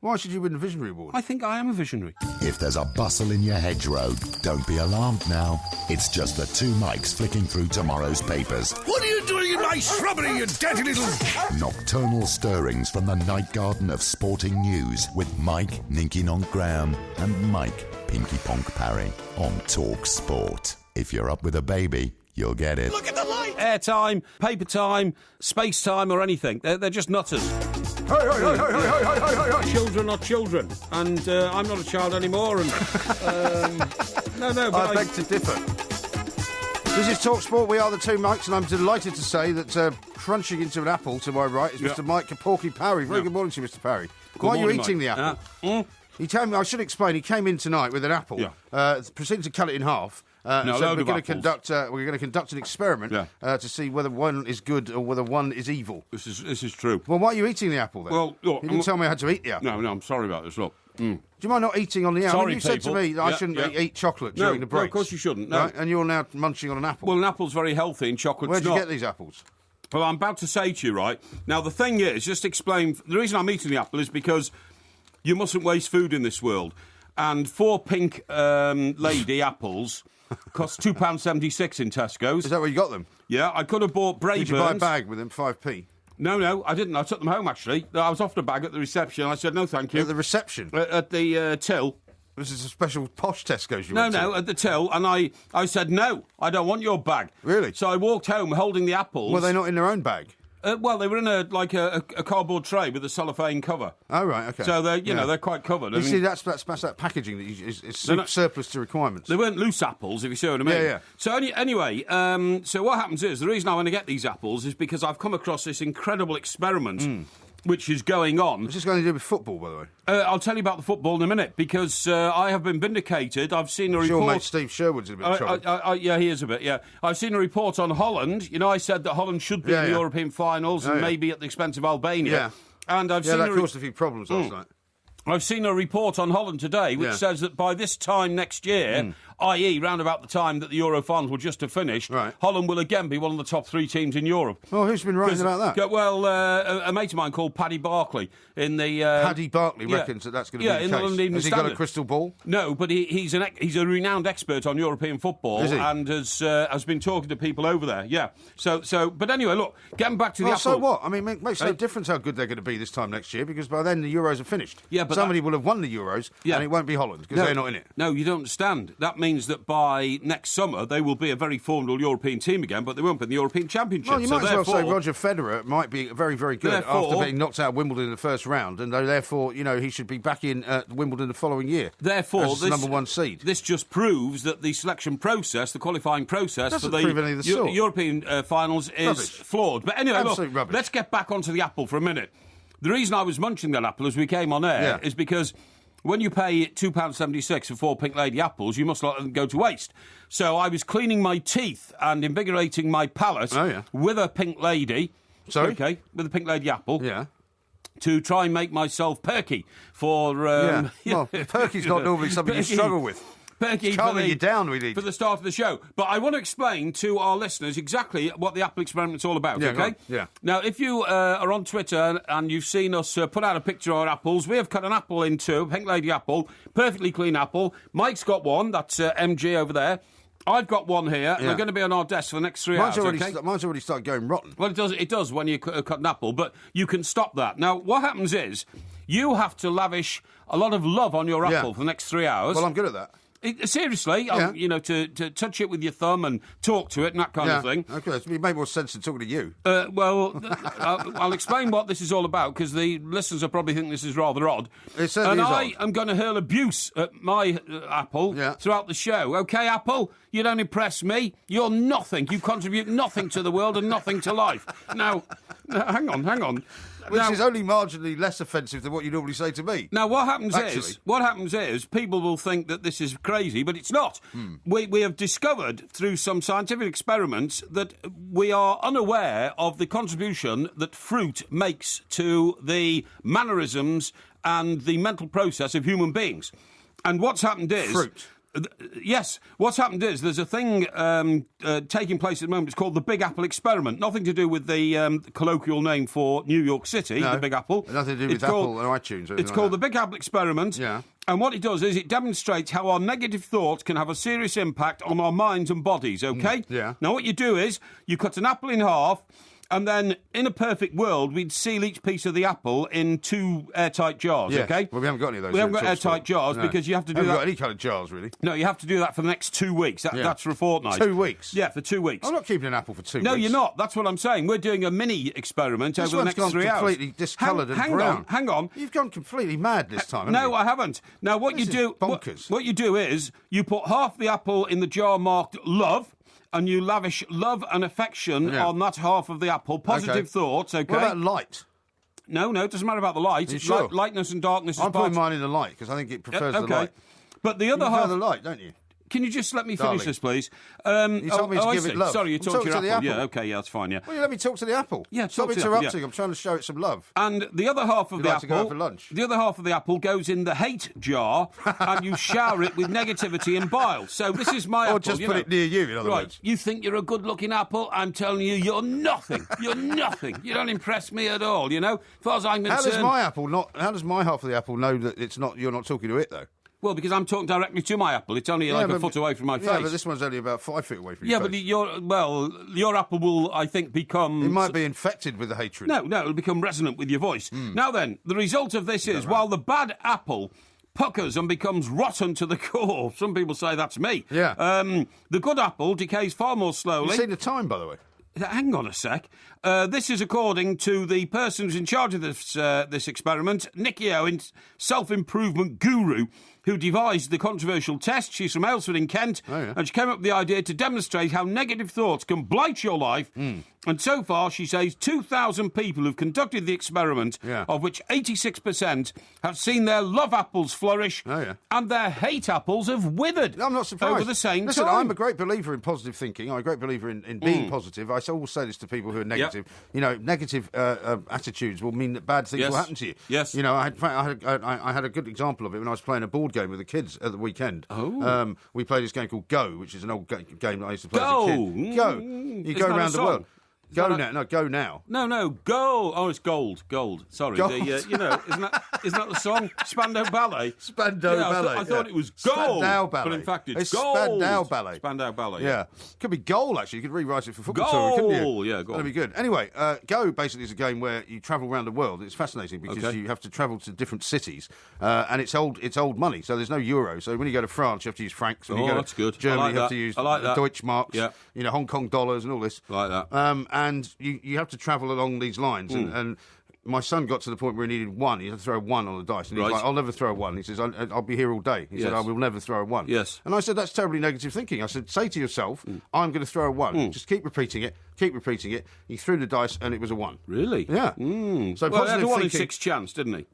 Why should you win the Visionary Award? I think I am a visionary. If there's a bustle in your hedgerow, don't be alarmed now. It's just the two mics flicking through tomorrow's papers. What are you doing in my shrubbery, you dirty little... Nocturnal stirrings from the night garden of sporting news with Mike, Ninky Nonk Graham and Mike, Pinky Ponk Parry on Talk Sport. If you're up with a baby, you'll get it. Look at the light! Airtime, paper time, space time or anything. They're just nutters. Hey. Children are children. And I'm not a child anymore. And no, but I beg to differ. This is Talk Sport. We are the two mics, and I'm delighted to say that crunching into an apple to my right is Mr. Mike Porky Parry. Very good morning to you, Mr. Parry. Why are you eating the apple? He told me, I should explain, he came in tonight with an apple, proceeded to cut it in half. So we're going to conduct an experiment to see whether one is good or whether one is evil. This is true. Well, why are you eating the apple then? Well, look, you didn't tell me I had to eat the apple. No, I'm sorry about this. Look. Do you mind not eating on the apple? Sorry, you said to me that I shouldn't eat chocolate during the breaks. No, of course you shouldn't. No. Right? And you're now munching on an apple. Well, an apple's very healthy and chocolate's not. Where'd you get these apples? Well, I'm about to say to you, right, now the thing is, just to explain, the reason I'm eating the apple is because you mustn't waste food in this world. And 4 pink lady apples cost £2.76 in Tesco's. Is that where you got them? Yeah, I could have bought Braeburns. Did you buy a bag with them, 5p? No, I didn't. I took them home, actually. I was offered a bag at the reception. I said, no, thank you. At the reception? At the till. This is a special posh Tesco's you went to? No, at the till. And I said, no, I don't want your bag. Really? So I walked home holding the apples. Were they not in their own bag? Well, they were in a cardboard tray with a cellophane cover. Oh, right, OK. So, they're quite covered. You see, that's that packaging that is surplus to requirements. They weren't loose apples, if you see what I mean. Yeah. So, anyway, so what happens is, the reason I want to get these apples is because I've come across this incredible experiment which is going on. What's this going to do with football, by the way? I'll tell you about the football in a minute, because I have been vindicated. I've seen a report... Your mate Steve Sherwood's in a bit of trouble. Yeah, he is a bit, yeah. I've seen a report on Holland. You know, I said that Holland should be in the European finals and maybe at the expense of Albania. Yeah. And I've seen that caused a few problems last night. I've seen a report on Holland today which says that by this time next year, i.e. round about the time that the Euro finals will just have finished, Holland will again be one of the top 3 teams in Europe. Well, who's been writing about that? Well, a mate of mine called Paddy Barclay in the... Paddy Barclay reckons that's going to be the case. In the London Has he got a crystal ball? No, but he's a renowned expert on European football and has been talking to people over there, but anyway, look, getting back to the apple... So what? I mean, it makes no difference how good they're going to be this time next year, because by then the Euros are finished. Yeah, but somebody will have won the Euros, and it won't be Holland, because they're not in it. No, you don't understand. That means that by next summer they will be a very formidable European team again, but they won't be in the European Championship. Well, you might as well say Roger Federer might be very, very good after being knocked out of Wimbledon in the first round, and therefore, he should be back in Wimbledon the following year. Therefore, as the number 1 seed. This just proves that the selection process, the qualifying process for the European finals is flawed. But anyway, look, let's get back onto the apple for a minute. The reason I was munching that apple as we came on air is because when you pay £2.76 for 4 pink lady apples, you must let them go to waste. So I was cleaning my teeth and invigorating my palate with a pink lady. Sorry? Okay, with a pink lady apple. Yeah. To try and make myself perky for... Well, perky's not normally something you struggle with. Perky calming you down, we need. For the start of the show. But I want to explain to our listeners exactly what the apple experiment's all about, okay? Yeah. Now, if you are on Twitter and you've seen us put out a picture of our apples, we have cut an apple in two, a pink lady apple, perfectly clean apple. Mike's got one, that's MG over there. I've got one here, and they're going to be on our desk for the next 3 hours, Mine's already started going rotten. Well, it does when you cut an apple, but you can stop that. Now, what happens is, you have to lavish a lot of love on your apple for the next 3 hours. Well, I'm good at that. Seriously, to touch it with your thumb and talk to it and that kind of thing. Okay, it made more sense than talking to you. I'll explain what this is all about, because the listeners will probably think this is rather odd. It certainly is I am going to hurl abuse at my apple throughout the show. Okay, Apple? You don't impress me. You're nothing. You contribute nothing to the world and nothing to life. Now, hang on. Which is only marginally less offensive than what you normally say to me. Now, what happens is people will think that this is crazy, but it's not. We have discovered through some scientific experiments that we are unaware of the contribution that fruit makes to the mannerisms and the mental process of human beings. And what's happened is... Fruit? Yes. What's happened is there's a thing taking place at the moment. It's called the Big Apple Experiment. Nothing to do with the colloquial name for New York City, the Big Apple. Nothing to do with Apple and iTunes. It's called the Big Apple Experiment. Yeah. And what it does is it demonstrates how our negative thoughts can have a serious impact on our minds and bodies, OK? Yeah. Now, what you do is you cut an apple in half, and then, in a perfect world, we'd seal each piece of the apple in 2 airtight jars, OK? Well, we haven't got any of those. We haven't got airtight jars because you have to do that. We haven't got any kind of jars, really. No, you have to do that for the next 2 weeks. That's for a fortnight. 2 weeks? Yeah, for 2 weeks. I'm not keeping an apple for 2 weeks. No, you're not. That's what I'm saying. We're doing a mini experiment over the next 3 hours. This one's gone completely discoloured and brown. Hang on. You've gone completely mad this time, haven't No, you? I haven't. Now, what This you do... is bonkers. What you do is you put half the apple in the jar marked love, and you lavish love and affection on that half of the apple. Positive thoughts, OK? What about light? No, it doesn't matter about the light. Are you sure? Lightness and darkness is I'm putting mine in the light because I think it prefers the light. But the other half... You prefer the light, don't you? Can you just let me finish this, please? You told me to give it love. Sorry, you talked to the your apple. apple. Yeah, OK, yeah, that's fine, yeah. Well, you let me talk to the apple. Yeah, stop interrupting. I'm trying to show it some love. And the other half of the apple... to go out for lunch? The other half of the apple goes in the hate jar, and you shower it with negativity and bile. So this is my apple. Or just put it near you, in other words. You think you're a good-looking apple? I'm telling you, you're nothing. You're nothing. You don't impress me at all, you know? As far as I'm concerned... How does my half of the apple know that it's not? You're not talking to it, though? Well, because I'm talking directly to my apple. It's only a foot away from my face. Yeah, but this one's only about 5 feet away from your face. But your apple will, I think, become... It might be infected with the hatred. No, it'll become resonant with your voice. Now then, the result of this is, while the bad apple puckers and becomes rotten to the core, some people say that's me. Yeah. The good apple decays far more slowly. You've seen the time, by the way. Hang on a sec. This is according to the person who's in charge of this experiment, Nikki Owen, self-improvement guru, who devised the controversial test. She's from Aylesford in Kent, and she came up with the idea to demonstrate how negative thoughts can blight your life. And so far, she says 2,000 people who've conducted the experiment, of which 86% have seen their love apples flourish, and their hate apples have withered. I'm not surprised. Over the same Listen, time. I'm a great believer in positive thinking. I'm a great believer in being positive. I always say this to people who are negative. You know, negative attitudes will mean that bad things will happen to you. Yes. You know, I had a good example of it when I was playing a board game with the kids at the weekend. We played this game called Go, which is an old game that I used to play as a kid. Go. You go around the world. Go now. No, go now. No, go. Oh, it's gold. Sorry. Gold. Isn't that the song? Spandau Ballet? Spandau Ballet. I thought it was gold. Spandau Ballet. But in fact, it's gold. Spandau Ballet. Spandau Ballet. Yeah. Could be goal, actually. You could rewrite it for football tour, couldn't you? Yeah, goal. That'd be good. Anyway, Go basically is a game where you travel around the world. It's fascinating because you have to travel to different cities, and it's old money, so there's no euro. So when you go to France, you have to use francs. When you go to Germany, you have to use Deutschmarks, Hong Kong dollars and all this. Like that. And you have to travel along these lines. And my son got to the point where he needed one. He had to throw a one on the dice. And he's like, I'll never throw a one. He says, I'll be here all day. He said, I will never throw a one. Yes. And I said, that's terribly negative thinking. I said, say to yourself, I'm going to throw a one. Just keep repeating it. He threw the dice and it was a one. Really? Yeah. So he had a 1 in 6 chance, didn't he?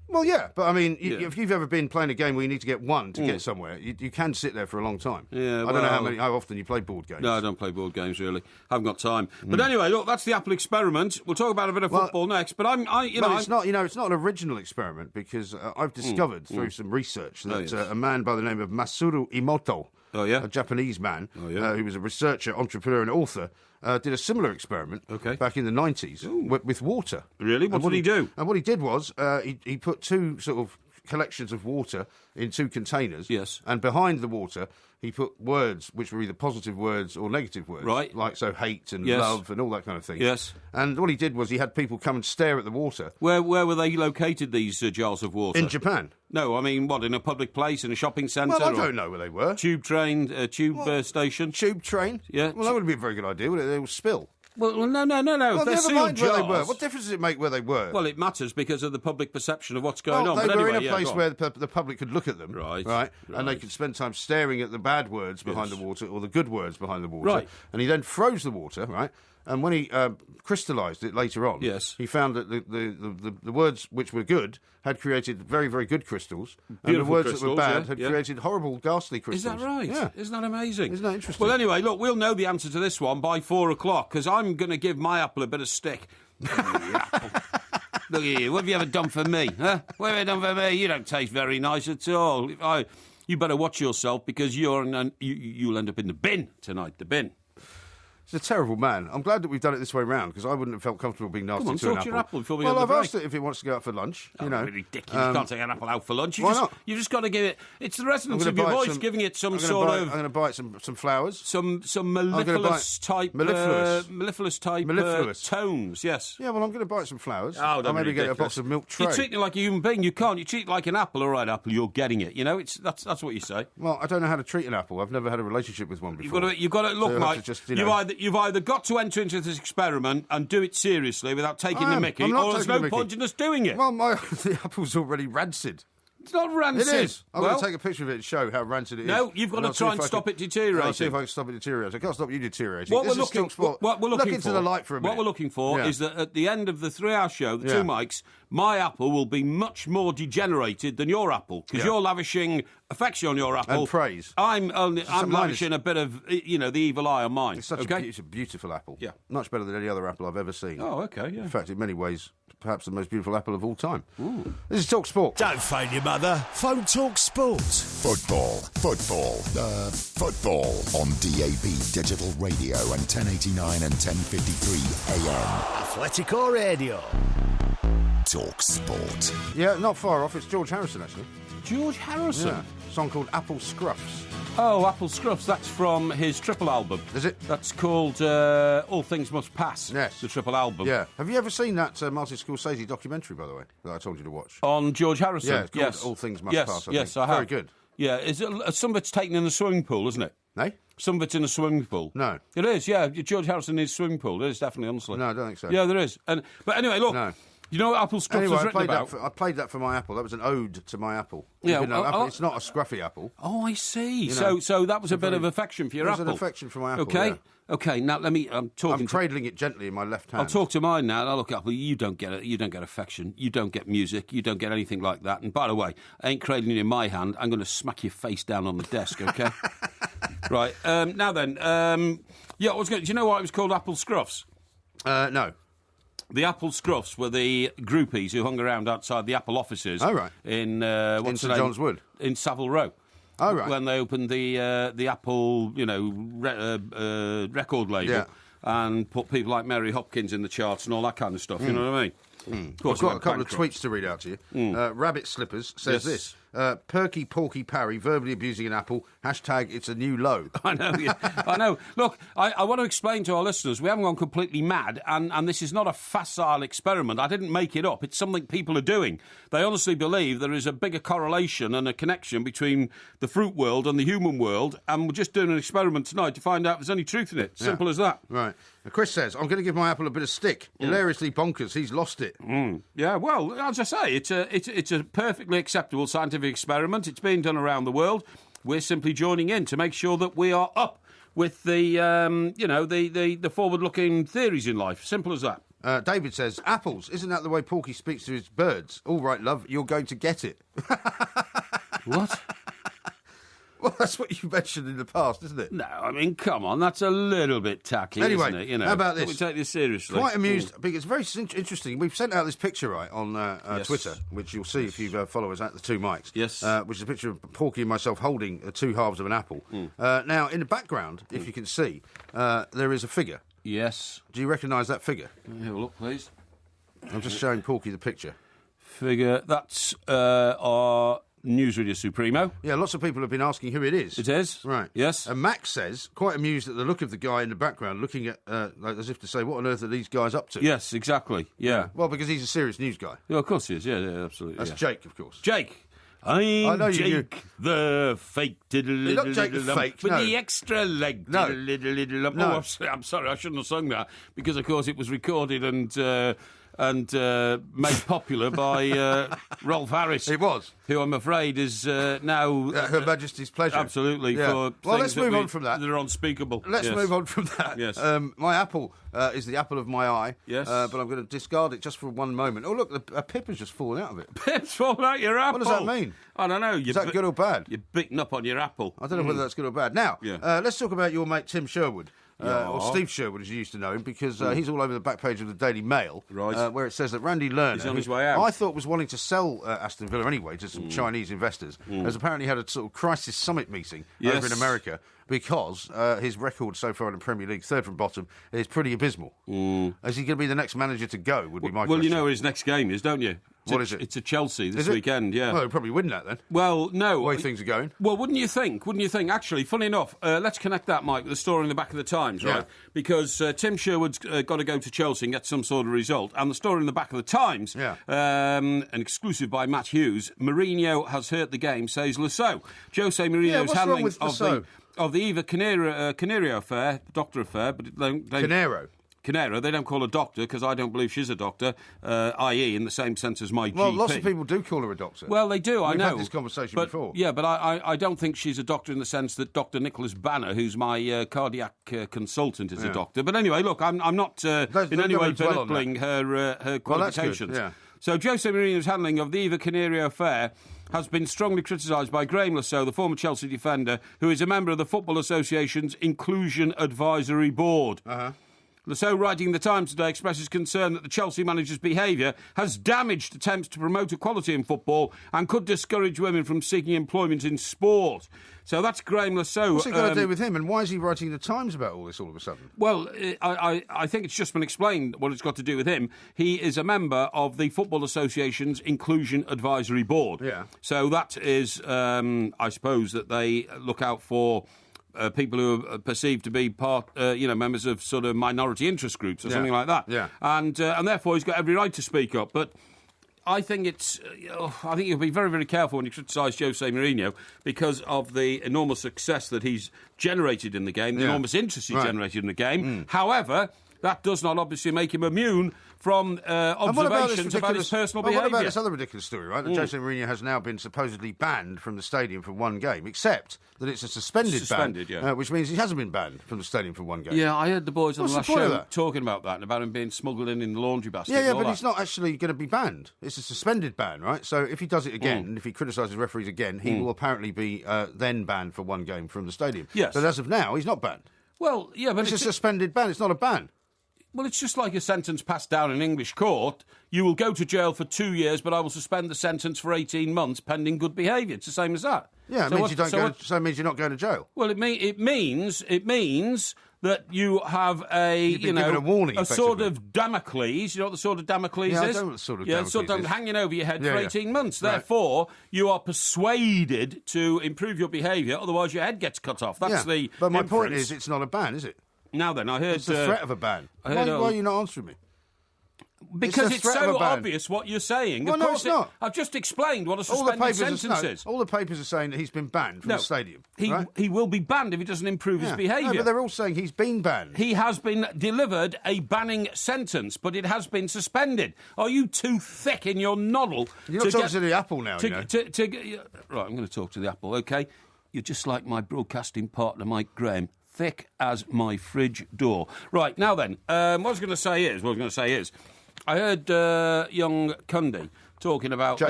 Well, yeah, but I mean, if you've ever been playing a game where you need to get one to get somewhere, you can sit there for a long time. Yeah, I don't know how often you play board games. No, I don't play board games really. I haven't got time. But anyway, look, that's the Apple experiment. We'll talk about a bit of football next. But it's not an original experiment because I've discovered through some research that a man by the name of Masaru Emoto, a Japanese man who was a researcher, entrepreneur, and author. Did a similar experiment back in the 90s with water. Really? What did he do? And what he did was he put two sort of collections of water in two containers. Yes. And behind the water, he put words which were either positive words or negative words. Right. Like, so hate and love and all that kind of thing. Yes. And what he did was he had people come and stare at the water. Where were they located, these jars of water? In Japan. No, I mean, what, in a public place, in a shopping centre? Well, I don't know where they were. Tube train, station? Tube train? Yeah. Well, that wouldn't be a very good idea, would it? They will spill. Well, no. Well, they're never mind jars. where they were. What difference does it make where they were? Well, it matters because of the public perception of what's going on. They but were anyway, in a place where the public could look at them, right, and they could spend time staring at the bad words behind the water or the good words behind the water. Right. And he then froze the water, right? And when he crystallised it later on, he found that the words which were good had created very, very good crystals, and the words that were bad had created horrible, ghastly crystals. Is that right? Yeah. Isn't that amazing? Isn't that interesting? Well, anyway, look, we'll know the answer to this one by 4 o'clock, because I'm going to give my apple a bit of stick. Look at you. What have you ever done for me? Huh? What have you done for me? You don't taste very nice at all. you better watch yourself because you'll end up in the bin tonight, the bin. He's a terrible man. I'm glad that we've done it this way round because I wouldn't have felt comfortable being nasty to an apple. Come on, talk to your apple before we I've asked it if it wants to go out for lunch. You know, ridiculous. You can't take an apple out for lunch. Why not? You've just got to give it. It's the resonance of your voice giving it some sort of. I'm going to buy it some flowers. Some mellifluous type. Mellifluous type tones. Yes. Yeah. Well, I'm going to buy it some flowers. Oh, I'll maybe get a box of milk tray. You're treating it like a human being. You can't. You treat it like an apple. All right, apple. You're getting it. You know. That's what you say. Well, I don't know how to treat an apple. I've never had a relationship with one before. You've got to look, Mike. You've either got to enter into this experiment and do it seriously without taking the mickey, or there's no point in us doing it. Well, the apple's already rancid. It's not rancid. It is. I'm going to take a picture of it and show how rancid it is. No, you've got to try and stop it deteriorating. I'll see if I can stop it deteriorating. I can't stop you deteriorating. What we're looking for, the light for a minute. What we're looking for is that at the end of the 3-hour show, the two mics, my apple will be much more degenerated than your apple because you're lavishing affection on your apple and praise. I'm lavishing a bit of the evil eye on mine. It's a beautiful apple. Yeah, much better than any other apple I've ever seen. Oh, okay. Yeah. In fact, in many ways, perhaps the most beautiful apple of all time. Ooh. This is Talk Sport. Don't phone your mother. Phone Talk Sport. Football on DAB Digital Radio and 1089 and 1053 AM. Athletico Radio. Talk Sport. Yeah, not far off. It's George Harrison, actually. George Harrison? Yeah. A song called Apple Scruffs. Oh, Apple Scruffs. That's from his triple album. Is it? That's called All Things Must Pass. Yes. The triple album. Yeah. Have you ever seen that Martin Scorsese documentary, by the way, that I told you to watch? On George Harrison? Yeah, it's called All Things Must Pass. Yes, I have. Very good. Yeah. Some of it's taken in the swimming pool, isn't it? Eh? Some of it's in a swimming pool. No. It is, yeah. George Harrison is swimming pool. It is definitely, honestly. No, I don't think so. Yeah, there is. But anyway, look. No. You know what Apple Scruffs was written about? I played that for my apple. That was an ode to my apple. Yeah, it's not a scruffy apple. Oh, I see. So that was a bit of affection for your apple. It was an affection for my apple. Okay. Yeah. Okay. Now I'm cradling it gently in my left hand. I'll talk to mine now. Now look, Apple, you don't get it. You don't get affection. You don't get music. You don't get anything like that. And by the way, I ain't cradling it in my hand. I'm going to smack your face down on the desk. Okay. Right. Now then. Do you know why it was called Apple Scruffs? No. The Apple Scruffs were the groupies who hung around outside the Apple offices. Oh, right. In St John's Wood. In Savile Row. Oh, right. When they opened the Apple, record label and put people like Mary Hopkins in the charts and all that kind of stuff. You know what I mean? I've got a couple of tweets to read out to you. Rabbit Slippers says this. Perky Porky Parry verbally abusing an apple. Hashtag it's a new low. I know, yeah. I know. Look, I want to explain to our listeners, we haven't gone completely mad, and this is not a facile experiment. I didn't make it up. It's something people are doing. They honestly believe there is a bigger correlation and a connection between the fruit world and the human world, and we're just doing an experiment tonight to find out if there's any truth in it. Simple as that. Right. Chris says, I'm going to give my apple a bit of stick. Hilariously bonkers. He's lost it. Yeah, well, as I say, it's a perfectly acceptable scientific experiment. It's being done around the world. We're simply joining in to make sure that we are up with the forward-looking theories in life. Simple as that. David says, apples. Isn't that the way Porky speaks to his birds? All right, love, you're going to get it. What? Well, that's what you mentioned in the past, isn't it? No, I mean, come on, that's a little bit tacky, anyway, isn't it? How about this? We take this seriously. Quite amused, because it's very interesting. We've sent out this picture, right, on Twitter, which you'll see if you follow us at the Two Mics. Yes. Which is a picture of Porky and myself holding two halves of an apple. Now, in the background, if you can see, there is a figure. Yes. Do you recognise that figure? Have a look, please. I'm just showing Porky the picture. Figure, that's our Newsreader Supremo. Yeah, lots of people have been asking who it is. It is. Right. Yes. And Max says, quite amused at the look of the guy in the background, looking at, like, as if to say, what on earth are these guys up to? Yes, exactly. Yeah. Well, because he's a serious news guy. Yeah, of course he is. Yeah, absolutely. That's Jake, of course. Jake. I'm Jake, the fake not Jake the fake, with no. the extra leg. No. No. Oh, I'm sorry, I shouldn't have sung that because, of course, it was recorded and made popular by Rolf Harris. It was. Who I'm afraid is now... Her Majesty's pleasure. Absolutely. Yeah. For well, let's move on from that. They're unspeakable. Let's move on from that. Yes. My apple is the apple of my eye. Yes. But I'm going to discard it just for one moment. Oh, look, a pip has just fallen out of it. Pip's fallen out your apple? What does that mean? I don't know. Is that good or bad? You're beaten up on your apple. I don't know whether that's good or bad. Now, let's talk about your mate Tim Sherwood. or Steve Sherwood, as you used to know him, because he's all over the back page of the Daily Mail, where it says that Randy Lerner, he's on his way out. I thought was wanting to sell Aston Villa anyway to some Chinese investors, has apparently had a sort of crisis summit meeting over in America, because his record so far in the Premier League, third from bottom, is pretty abysmal. Is he going to be the next manager to go, would be my question. Well, you know what his next game is, don't you? What is it? It's a Chelsea this weekend, yeah. Well, he'll probably win that then. Well, no. The way things are going. Well, wouldn't you think? Actually, funny enough, let's connect that, Mike, with the story in the back of the Times, right? Because Tim Sherwood's got to go to Chelsea and get some sort of result. And the story in the back of the Times, an exclusive by Matt Hughes, Mourinho has hurt the game, says Lasso. Jose Mourinho's handling of the Eva Canario affair, doctor affair, but Canero, they don't call her doctor because I don't believe she's a doctor, i.e. in the same sense as my GP. Well, lots of people do call her a doctor. Well, they do, I know. We've had this conversation before. Yeah, but I don't think she's a doctor in the sense that Dr. Nicholas Banner, who's my cardiac consultant, is a doctor. But anyway, look, I'm not in any way belittling her qualifications. Well, so Jose Mourinho's handling of the Eva Canario affair has been strongly criticised by Graham Lasso, the former Chelsea defender, who is a member of the Football Association's Inclusion Advisory Board. Lasso, writing in the Times today, expresses concern that the Chelsea manager's behaviour has damaged attempts to promote equality in football and could discourage women from seeking employment in sport. So that's Graham Lasso. What's it got to do with him, and why is he writing the Times about all this all of a sudden? Well, I think it's just been explained what it's got to do with him. He is a member of the Football Association's Inclusion Advisory Board. Yeah. So that is, I suppose, that they look out for people who are perceived to be members of sort of minority interest groups or something like that. Yeah. And therefore he's got every right to speak up. But I think I think you'll be very, very careful when you criticise Jose Mourinho because of the enormous success that he's generated in the game, the enormous interest he's generated in the game. However, that does not obviously make him immune from observations about his personal behaviour. What about this other ridiculous story, right? That Jose Mourinho has now been supposedly banned from the stadium for one game, except that it's a suspended ban, which means he hasn't been banned from the stadium for one game. Yeah, I heard the boys on the last show talking about that, and about him being smuggled in the laundry basket. Yeah, but he's not actually going to be banned. It's a suspended ban, right? So if he does it again, and if he criticises referees again, he will apparently be then banned for one game from the stadium. Yes. But as of now, he's not banned. Well, yeah, but it's a suspended ban. It's not a ban. Well, it's just like a sentence passed down in English court. You will go to jail for 2 years, but I will suspend the sentence for 18 months pending good behaviour. It's the same as that. Yeah, it means it means you're not going to jail. Well, it means that you have given a warning, a sort of Damocles. You know what the sword of Damocles is? I know what the sword of Damocles is. Hanging over your head for 18 months. Right. Therefore, you are persuaded to improve your behaviour. Otherwise, your head gets cut off. That's the. But my point is, it's not a ban, is it? Now then, I heard... It's the threat of a ban. Why are you not answering me? Because it's so obvious what you're saying. Well, no, it's not. I've just explained what a suspended sentence is. All the papers are saying that he's been banned from the stadium. He will be banned if he doesn't improve his behaviour. No, but they're all saying he's been banned. He has been delivered a banning sentence, but it has been suspended. Are you too thick in your noddle? You're not talking to the apple now, you know. Right, I'm going to talk to the apple, OK? You're just like my broadcasting partner, Mike Graham. Thick as my fridge door. Right, now then, what I was going to say is, I heard young Cundy talking about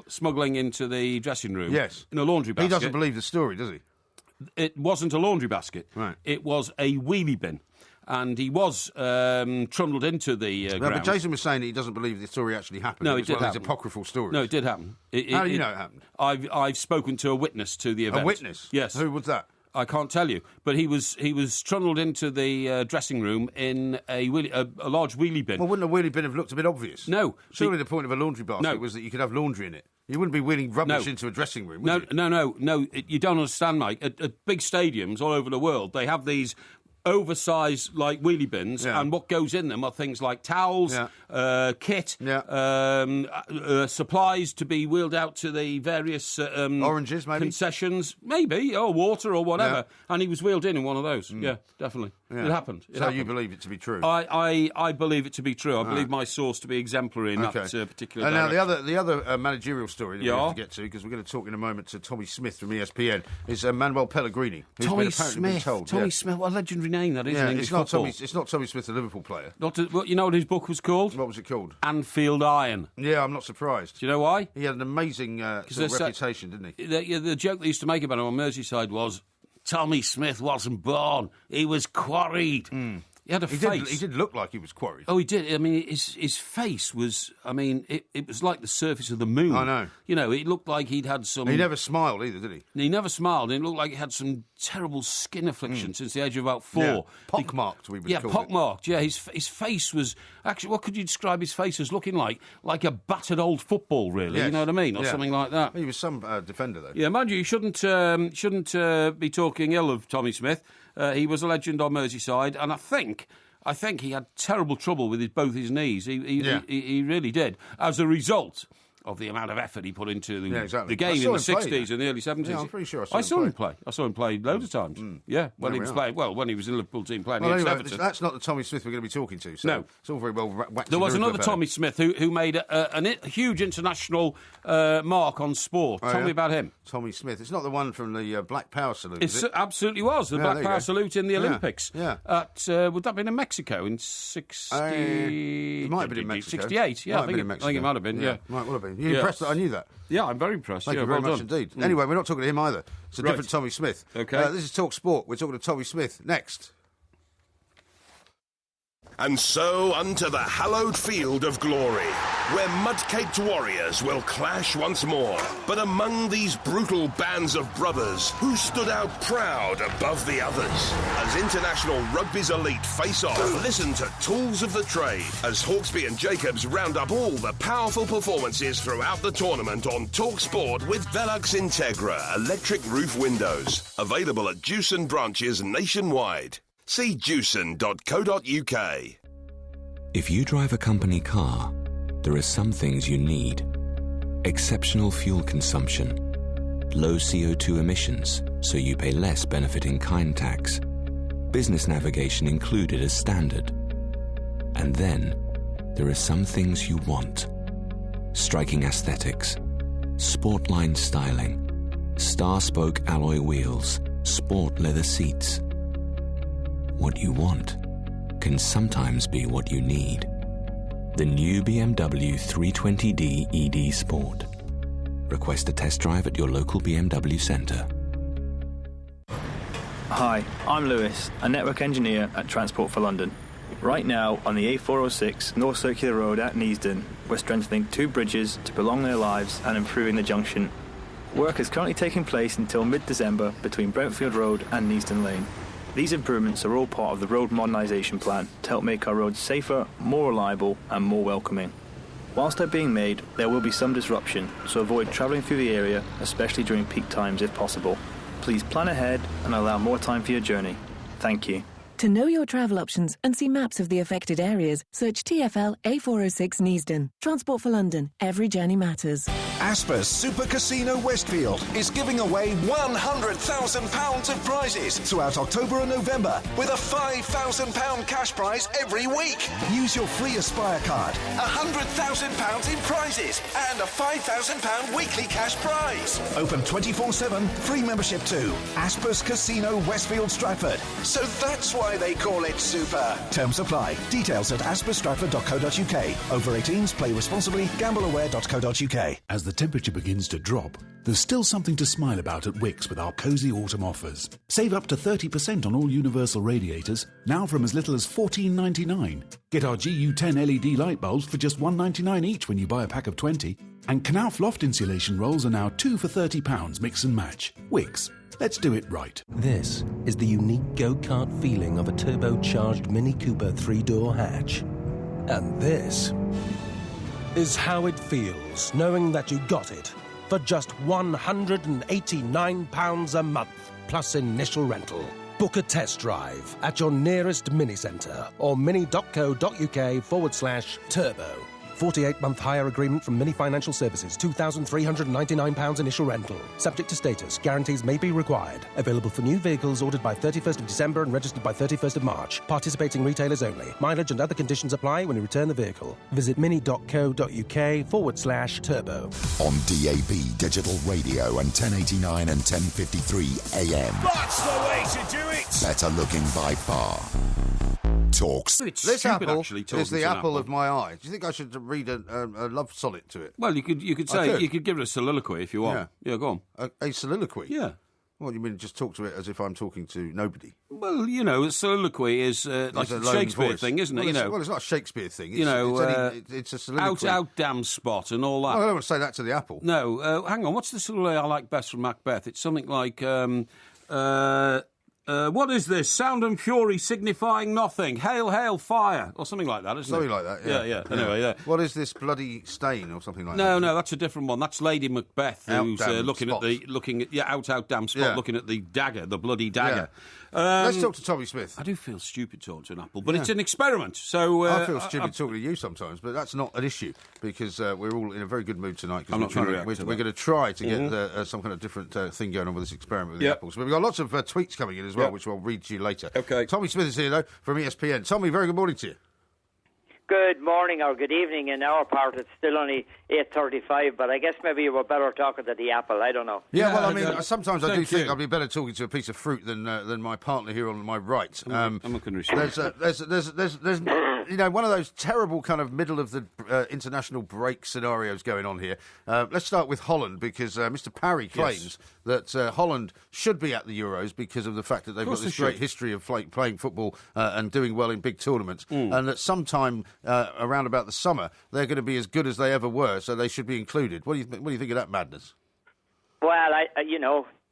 smuggling into the dressing room. Yes. In a laundry basket. He doesn't believe the story, does he? It wasn't a laundry basket. Right. It was a wheelie bin. And he was trundled into the ground. But Jason was saying that he doesn't believe the story actually happened. No, it did happen. It's apocryphal stories. No, it did happen. How do you know it happened? I've spoken to a witness to the event. A witness? Yes. Who was that? I can't tell you, but he was trundled into the dressing room in a large wheelie bin. Well, wouldn't a wheelie bin have looked a bit obvious? No. Surely the point of a laundry basket was that you could have laundry in it. You wouldn't be wheeling rubbish into a dressing room, would you? No. You don't understand, Mike. At big stadiums all over the world, they have these oversized like wheelie bins, and what goes in them are things like towels, kit, supplies to be wheeled out to the various oranges, maybe concessions, maybe, or water or whatever. And he was wheeled in one of those. Yeah, definitely. Yeah. It happened. So you believe it to be true? I believe it to be true. I believe my source to be exemplary in that particular direction. Now the other managerial story that we have to get to, because we're going to talk in a moment to Tommy Smith from ESPN, is Manuel Pellegrini. Tommy Smith, what a legendary name that is in English football. It's not Tommy Smith, the Liverpool player. You know what his book was called? What was it called? Anfield Iron. Yeah, I'm not surprised. Do you know why? He had an amazing reputation, didn't he? The joke they used to make about him on Merseyside was Tommy Smith wasn't born. He was quarried. He had a face. He did look like he was quarried. Oh, he did. I mean, his face was... I mean, it was like the surface of the moon. I know. You know, it looked like he'd had some... He never smiled either, did he? He never smiled. It looked like he had some terrible skin affliction since the age of about 4. Yeah. Pockmarked, we would call it. Yeah, pockmarked. Yeah, his face was... Actually, what could you describe his face as looking like? Like a battered old football, really. Yes. You know what I mean? Or something like that. He was some defender, though. Yeah, mind you shouldn't be talking ill of Tommy Smith. He was a legend on Merseyside, and I think he had terrible trouble with both his knees. He really did. As a result of the amount of effort he put into the game in the 60s and the early 70s. Yeah, I'm pretty sure I saw him play. I saw him play loads of times. Yeah, when he was playing. Well, when he was in the Liverpool team playing against Everton. That's not the Tommy Smith we're going to be talking to. So no. It's all very well waxed. There was another Tommy Smith who made a huge international mark on sport. Tell me about him. Tommy Smith. It's not the one from the Black Power salute, is it? It absolutely was. The Black Power salute in the Olympics. Yeah. Would that have been in Mexico in 60... It might have been in Mexico. 68, yeah. I think it might have been, yeah. Might well have been. You're impressed that I knew that? Yeah, I'm very impressed. Thank you very much indeed. Anyway, we're not talking to him either. It's a different Tommy Smith. Okay. This is Talk Sport. We're talking to Tommy Smith next. And so unto the hallowed field of glory, where mud-caked warriors will clash once more. But among these brutal bands of brothers, who stood out proud above the others? As international rugby's elite face off, listen to Tools of the Trade, as Hawksby and Jacobs round up all the powerful performances throughout the tournament on Talk Sport with Velux Integra electric roof windows. Available at Jewson branches nationwide. See jewson.co.uk. If you drive a company car, there are some things you need. Exceptional fuel consumption, low CO2 emissions, so you pay less benefit-in-kind tax, business navigation included as standard. And then, there are some things you want. Striking aesthetics, sportline styling, star-spoke alloy wheels, sport leather seats. What you want can sometimes be what you need. The new BMW 320d ED Sport. Request a test drive at your local BMW centre. Hi, I'm Lewis, a network engineer at Transport for London. Right now, on the A406 North Circular Road at Neasden, we're strengthening 2 bridges to prolong their lives and improving the junction. Work is currently taking place until mid-December between Brentfield Road and Neasden Lane. These improvements are all part of the road modernisation plan to help make our roads safer, more reliable and more welcoming. Whilst they're being made, there will be some disruption, so avoid travelling through the area, especially during peak times if possible. Please plan ahead and allow more time for your journey. Thank you. To know your travel options and see maps of the affected areas, search TfL A406 Neasden. Transport for London. Every journey matters. Asper's Super Casino Westfield is giving away £100,000 of prizes throughout October and November with a £5,000 cash prize every week. Use your free Aspire card. £100,000 in prizes and a £5,000 weekly cash prize. Open 24/7, free membership too. Asper's Casino Westfield Stratford. So that's why they call it Super. Terms apply. Details at asperstratford.co.uk. Over 18s, play responsibly, gambleaware.co.uk. As the temperature begins to drop, there's still something to smile about at Wickes with our cosy autumn offers. Save up to 30% on all universal radiators, now from as little as $14.99. Get our GU10 LED light bulbs for just $1.99 each when you buy a pack of 20. And Knauf loft insulation rolls are now 2 for £30, mix and match. Wickes. Let's do it right. This is the unique go-kart feeling of a turbocharged Mini Cooper 3-door hatch. And this is how it feels knowing that you got it for just £189 a month plus initial rental. Book a test drive at your nearest Mini Centre or mini.co.uk/turbo. 48-month hire agreement from Mini Financial Services, £2,399 initial rental. Subject to status, guarantees may be required. Available for new vehicles ordered by 31st of December and registered by 31st of March. Participating retailers only. Mileage and other conditions apply when you return the vehicle. Visit mini.co.uk/turbo. On DAB Digital Radio and 1089 and 1053 AM. That's the way to do it! Better looking by far. Talks. This apple is the apple of my eye. Do you think I should read a love sonnet to it? Well, you could say you could give it a soliloquy if you want. Yeah, go on. A soliloquy? Yeah. What do you mean, just talk to it as if I'm talking to nobody? Well, you know, a soliloquy is like a Shakespeare voice. Thing, isn't it? Well, it's not a Shakespeare thing. It's a soliloquy. Out, damn spot and all that. Well, I don't want to say that to the apple. No, hang on. What's the soliloquy I like best from Macbeth? It's something like... what is this? Sound and fury signifying nothing. Hail, hail, fire. Or something like that, isn't something it? Something like that, yeah. Anyway, yeah. What is this bloody stain or something like that? No, that's a different one. That's Lady Macbeth, who's looking at out, damn spot, looking at the dagger, the bloody dagger. Let's talk to Tommy Smith. I do feel stupid talking to an apple, but it's an experiment. So I feel stupid talking to you sometimes, but that's not an issue because we're all in a very good mood tonight. I'm not trying to react we're going to try to get some kind of different thing going on with this experiment with the apples. But we've got lots of tweets coming in as well, which we'll read to you later. Okay. Tommy Smith is here, though, from ESPN. Tommy, very good morning to you. Good morning or good evening. In our part, it's still only 8:35, but I guess maybe you were better talking to the apple. I don't know. Yeah, well, I mean, sometimes I do think I'd be better talking to a piece of fruit than my partner here on my right. I'm not going to There's one of those terrible kind of middle of the international break scenarios going on here. Let's start with Holland because Mr. Parry claims that Holland should be at the Euros because of the fact that they've got this great history of playing football and doing well in big tournaments, and that sometime around about the summer they're going to be as good as they ever were, so they should be included. What do you think of that madness? Well,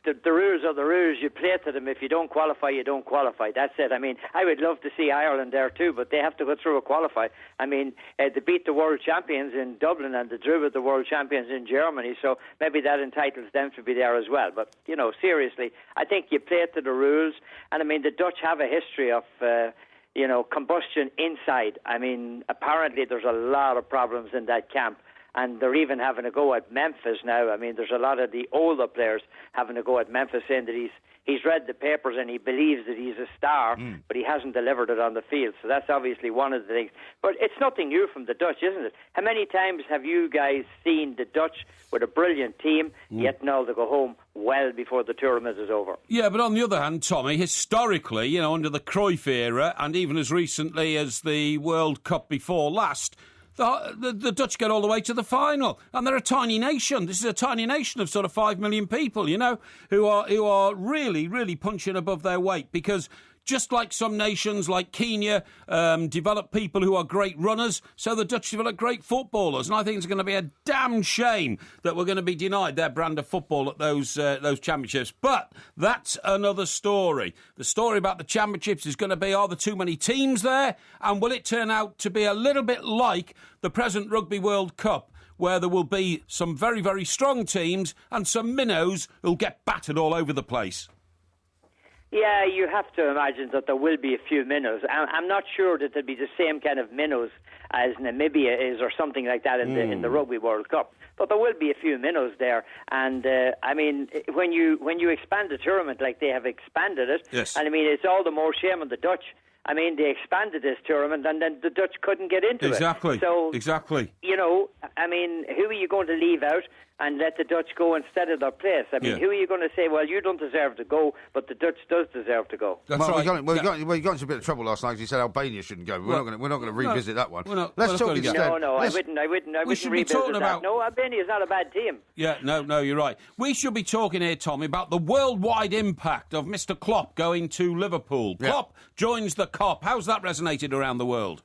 the rules are the rules. You play to them. If you don't qualify, you don't qualify. That's it. I mean, I would love to see Ireland there too, but they have to go through a qualify. I mean, they beat the world champions in Dublin and they drew with the world champions in Germany, so maybe that entitles them to be there as well. But, seriously, I think you play to the rules. And, I mean, the Dutch have a history of... combustion inside. I mean, apparently there's a lot of problems in that camp, and they're even having a go at Memphis now. I mean, there's a lot of the older players having a go at Memphis, saying that he's read the papers and he believes that he's a star, but he hasn't delivered it on the field. So that's obviously one of the things. But it's nothing new from the Dutch, isn't it? How many times have you guys seen the Dutch with a brilliant team, yet now they go home well before the tournament is over? Yeah, but on the other hand, Tommy, historically, under the Cruyff era, and even as recently as the World Cup before last, the Dutch get all the way to the final, and they're a tiny nation. This is a tiny nation of sort of 5 million people, who are really, really punching above their weight because... Just like some nations like Kenya develop people who are great runners, so the Dutch develop great footballers. And I think it's going to be a damn shame that we're going to be denied their brand of football at those championships. But that's another story. The story about the championships is going to be, are there too many teams there? And will it turn out to be a little bit like the present Rugby World Cup, where there will be some very, very strong teams and some minnows who'll get battered all over the place? Yeah, you have to imagine that there will be a few minnows. I'm not sure that there'll be the same kind of minnows as Namibia is or something like that in the Rugby World Cup. But there will be a few minnows there. And, I mean, when you expand the tournament like they have expanded it, and, I mean, it's all the more shame on the Dutch. I mean, they expanded this tournament and then the Dutch couldn't get into it. So, exactly. I mean, who are you going to leave out and let the Dutch go instead of their place? I mean, who are you going to say, well, you don't deserve to go, but the Dutch does deserve to go? That's right. We got into a bit of trouble last night because you said Albania shouldn't go. We're not going to revisit that one. Let's talk instead. No, I wouldn't revisit that. No, Albania is not a bad team. Yeah, no, you're right. We should be talking here, Tommy, about the worldwide impact of Mr. Klopp going to Liverpool. Klopp joins the COP. How's that resonated around the world?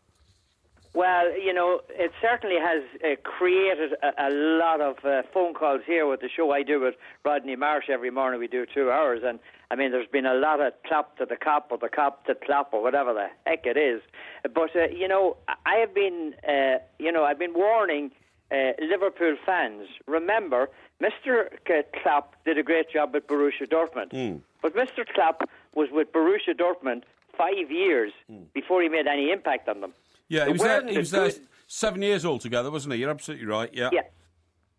Well, it certainly has created a lot of phone calls here with the show I do with Rodney Marsh every morning. We do 2 hours, and I mean, there's been a lot of Klopp to the COP or the COP to Klopp or whatever the heck it is. But I have been, I've been warning Liverpool fans. Remember, Mr. Klopp did a great job at Borussia Dortmund, but Mr. Klopp was with Borussia Dortmund 5 years before he made any impact on them. Yeah, he was there 7 years altogether, wasn't he? You're absolutely right, yeah.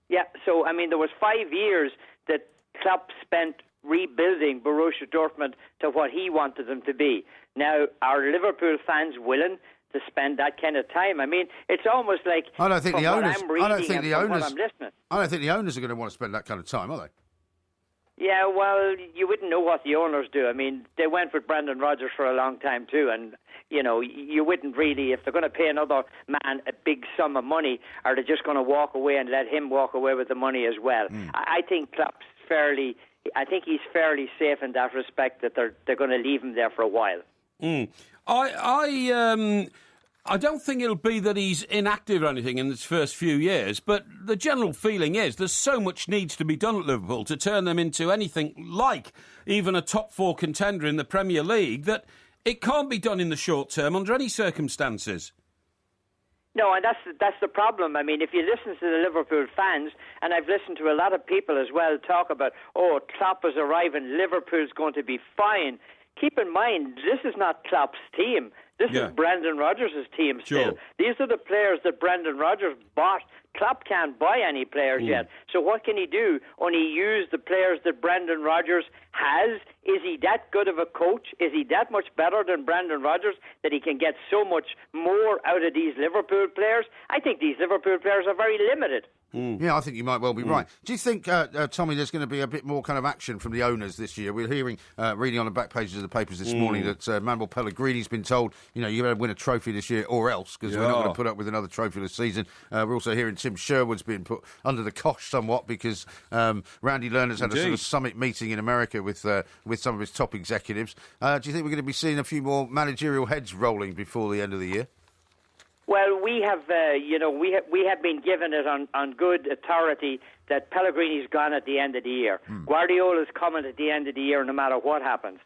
Yeah, so, I mean, there was 5 years that Klopp spent rebuilding Borussia Dortmund to what he wanted them to be. Now, are Liverpool fans willing to spend that kind of time? I mean, it's almost like I don't think the owners are going to want to spend that kind of time, are they? Yeah, well, you wouldn't know what the owners do. I mean, they went with Brendan Rodgers for a long time too, and you wouldn't really, if they're going to pay another man a big sum of money, are they just going to walk away and let him walk away with the money as well? I think Klopp's fairly, I think he's fairly safe in that respect, that they're going to leave him there for a while. I don't think it'll be that he's inactive or anything in his first few years, but the general feeling is there's so much needs to be done at Liverpool to turn them into anything like even a top 4 contender in the Premier League that it can't be done in the short term under any circumstances. No, and that's the problem. I mean, if you listen to the Liverpool fans, and I've listened to a lot of people as well talk about, Klopp is arriving, Liverpool's going to be fine. Keep in mind, this is not Klopp's team. This is Brendan Rodgers' team still. Sure. These are the players that Brendan Rodgers bought. Klopp can't buy any players yet. So what can he do? Only use the players that Brendan Rodgers has? Is he that good of a coach? Is he that much better than Brendan Rodgers that he can get so much more out of these Liverpool players? I think these Liverpool players are very limited. Yeah, I think you might well be right. Do you think, Tommy, there's going to be a bit more kind of action from the owners this year? We're hearing, reading on the back pages of the papers this morning that Manuel Pellegrini's been told, you better win a trophy this year or else, because we're not going to put up with another trophy this season. We're also hearing Tim Sherwood's been put under the cosh somewhat because Randy Lerner's had a sort of summit meeting in America with some of his top executives. Do you think we're going to be seeing a few more managerial heads rolling before the end of the year? Well, we have, we have been given it on good authority that Pellegrini's gone at the end of the year. Guardiola's coming at the end of the year no matter what happens.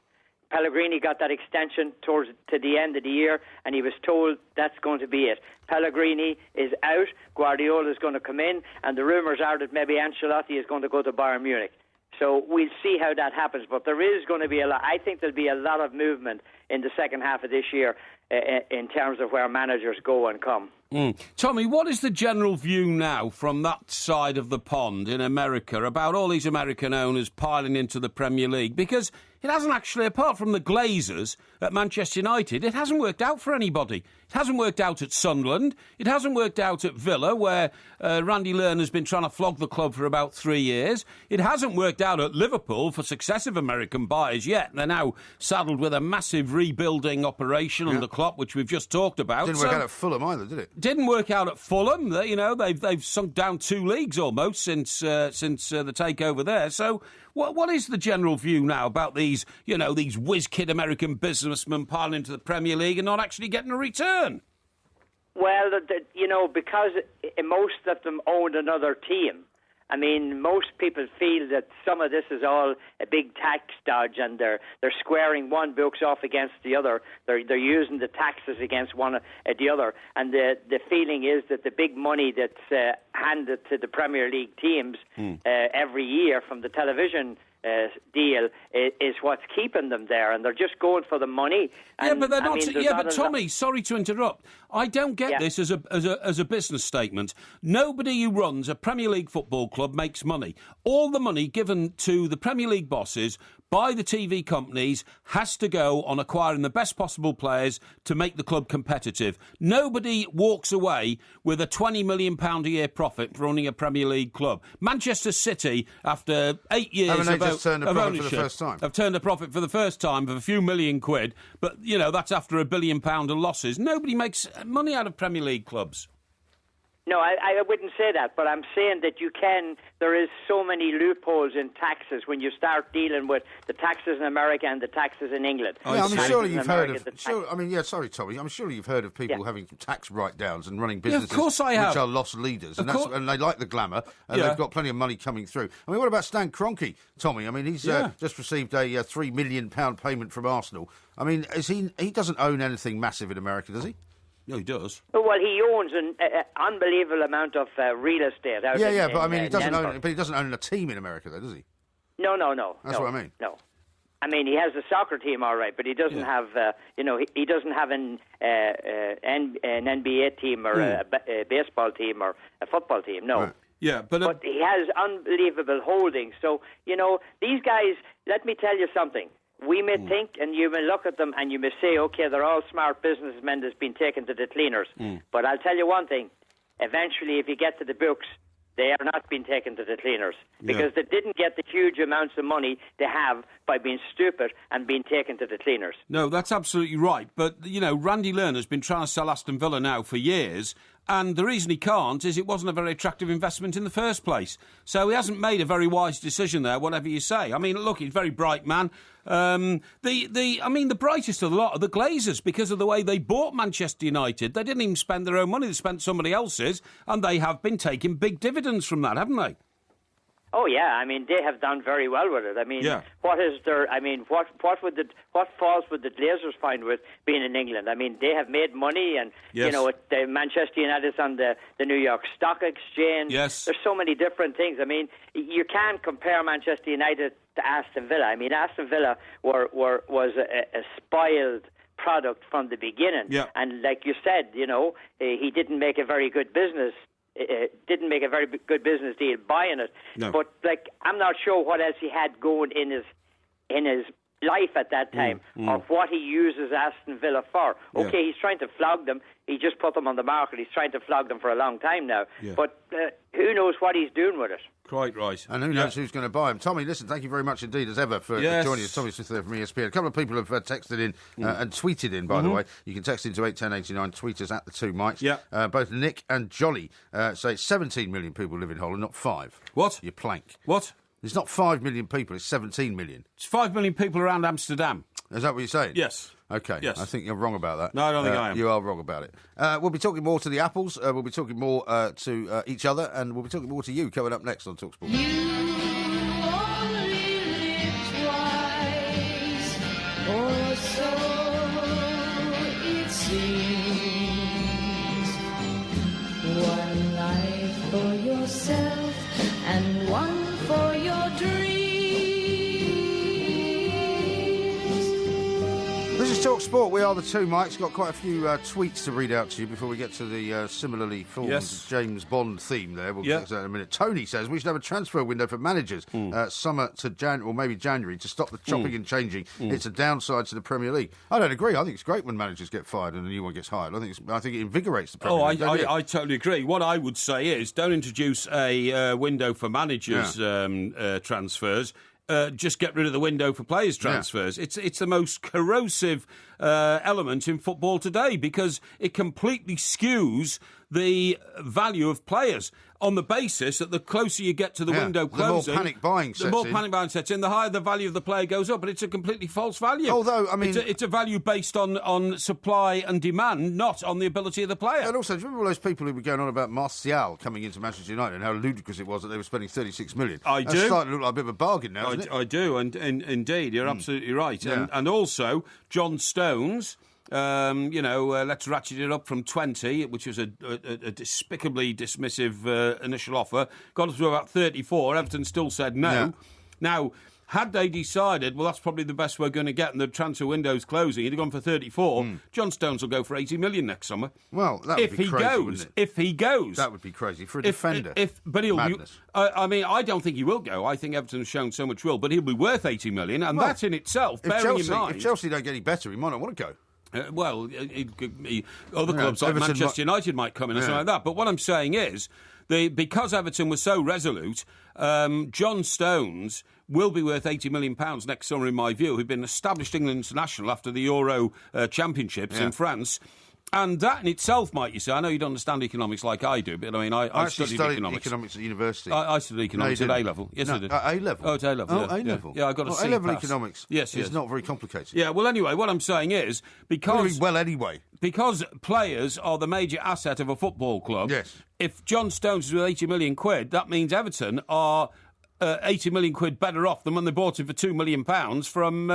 Pellegrini got that extension to the end of the year, and he was told that's going to be it. Pellegrini is out, Guardiola's going to come in, and the rumours are that maybe Ancelotti is going to go to Bayern Munich. So we'll see how that happens, but there is going to be I think there'll be a lot of movement in the second half of this year in terms of where managers go and come. Tommy, what is the general view now from that side of the pond in America about all these American owners piling into the Premier League? Because it hasn't actually, apart from the Glazers at Manchester United, it hasn't worked out for anybody. It hasn't worked out at Sunderland. It hasn't worked out at Villa, where Randy Lerner's been trying to flog the club for about 3 years. It hasn't worked out at Liverpool for successive American buyers yet. They're now saddled with a massive rebuilding operation under Klopp, which we've just talked about. Didn't work out at Fulham either, did it? Didn't work out at Fulham. They've sunk down 2 leagues almost since the takeover there. So what is the general view now about these whiz-kid American businessmen piling into the Premier League and not actually getting a return? Well, because most of them owned another team. I mean, most people feel that some of this is all a big tax dodge, and they're squaring one books off against the other. They're using the taxes against one the other, and the feeling is that the big money that's handed to the Premier League teams every year from the television deal is what's keeping them there, and they're just going for the money. And, but they're not. But Tommy, sorry to interrupt. I don't get this as a business statement. Nobody who runs a Premier League football club makes money. All the money given to the Premier League bosses by the TV companies has to go on acquiring the best possible players to make the club competitive. Nobody walks away with a £20 million a year profit for running a Premier League club. Manchester City, after 8 years of ownership, have turned a profit for the first time of a few million quid, but, that's after £1 billion of losses. Nobody makes money out of Premier League clubs. No, I wouldn't say that, but I'm saying that there is so many loopholes in taxes when you start dealing with the taxes in America and the taxes in England. Surely you've heard of... sorry, Tommy, I'm sure you've heard of people having tax write-downs and running businesses which are lost leaders, and they like the glamour, and they've got plenty of money coming through. I mean, what about Stan Kroenke, Tommy? I mean, he's just received a £3 million payment from Arsenal. I mean, he doesn't own anything massive in America, does he? No, he does. Well, he owns an unbelievable amount of real estate. He doesn't own a team in America, though, does he? No. That's what I mean. No, I mean he has a soccer team, all right, but he doesn't have. He doesn't have an NBA team or a baseball team or a football team. No. Right. Yeah, but he has unbelievable holdings. So these guys. Let me tell you something. We may think, and you may look at them, and you may say, okay, they're all smart businessmen that's been taken to the cleaners. But I'll tell you one thing. Eventually, if you get to the books, they are not being taken to the cleaners because they didn't get the huge amounts of money they have by being stupid and being taken to the cleaners. No, that's absolutely right. But, Randy Lerner's been trying to sell Aston Villa now for years, And the reason he can't is it wasn't a very attractive investment in the first place. So he hasn't made a very wise decision there, whatever you say. I mean, look, he's a very bright man. The brightest of the lot are the Glazers because of the way they bought Manchester United. They didn't even spend their own money, they spent somebody else's, and they have been taking big dividends from that, haven't they? Oh yeah, I mean they have done very well with it. I mean, what is there? I mean, what faults would the Glazers find with being in England? I mean, they have made money, and you know, Manchester United's on the New York Stock Exchange. Yes, there's so many different things. I mean, you can't compare Manchester United to Aston Villa. I mean, Aston Villa was a spoiled product from the beginning, and like you said, you know, he didn't make a very good business. Didn't make a very good business deal buying it. No. But like, I'm not sure what else he had going in his life at that time, or what he uses Aston Villa for. Okay, he's trying to flog them. He just put them on the market. He's trying to flog them for a long time now. Yeah. But who knows what he's doing with it? Quite right. And who knows who's going to buy him. Tommy, listen, thank you very much indeed, as ever, for joining us. Tommy Smith there from ESPN. A couple of people have texted in and tweeted in, by the way. You can text into 81089, tweet us at the two mics. Yeah. Both Nick and Jolly say 17 million people live in Holland, not 5. What? You plank. What? There's not 5 million people, it's 17 million. It's 5 million people around Amsterdam. Is that what you're saying? Yes. OK, yes. I think you're wrong about that. No, I don't think I am. You are wrong about it. We'll be talking more to the Apples, we'll be talking more to each other, and we'll be talking more to you coming up next on TalkSport. You only live twice, or so it seems. One life for yourself and one for your dreams. This is TalkSport. We are the two mics. Got quite a few tweets to read out to you before we get to the similarly formed James Bond theme there. We'll get to that in a minute. Tony says we should have a transfer window for managers, summer to January, or maybe January, to stop the chopping and changing. It's a downside to the Premier League. I don't agree. I think it's great when managers get fired and a new one gets hired. I think it invigorates the Premier League. I totally agree. What I would say is don't introduce a window for managers transfers. Just get rid of the window for players' transfers. It's the most corrosive element in football today because it completely skews the value of players on the basis that the closer you get to the window closing... The more panic buying sets in, the higher the value of the player goes up, but it's a completely false value. Although, I mean... It's a value based on supply and demand, not on the ability of the player. And also, do you remember all those people who were going on about Martial coming into Manchester United and how ludicrous it was that they were spending 36 million? I do. That's starting to look like a bit of a bargain now, isn't it? I do, and indeed, you're absolutely right. Yeah. And also, John Stones... let's ratchet it up from 20, which was a despicably dismissive initial offer. Got up to about 34. Everton still said no. Yeah. Now, had they decided, well, that's probably the best we're going to get and the transfer window's closing, he'd have gone for 34. John Stones will go for 80 million next summer. Well, that would be crazy, wouldn't it? If he goes. That would be crazy for a defender. But he'll Madness. I don't think he will go. I think Everton's shown so much will, but he'll be worth 80 million, and that in itself, bearing in mind... If Chelsea don't get any better, he might not want to go. Other clubs like Manchester United might come in and something like that. But what I'm saying is, because Everton was so resolute, John Stones will be worth £80 million next summer, in my view. He'd been established England international after the Euro Championships in France. And that in itself, Mike, you say, I know you don't understand economics like I do, but I mean, I studied economics at university. I studied economics at A-level. Yes, I did. At A-level? Oh, at A-level, yeah. A-level? Yeah, I got a C A-level pass. Economics is not very complicated. Yeah, well, anyway, what I'm saying is, because players are the major asset of a football club, if John Stones is worth 80 million quid, that means Everton are... 80 million quid better off than when they bought him for £2 million from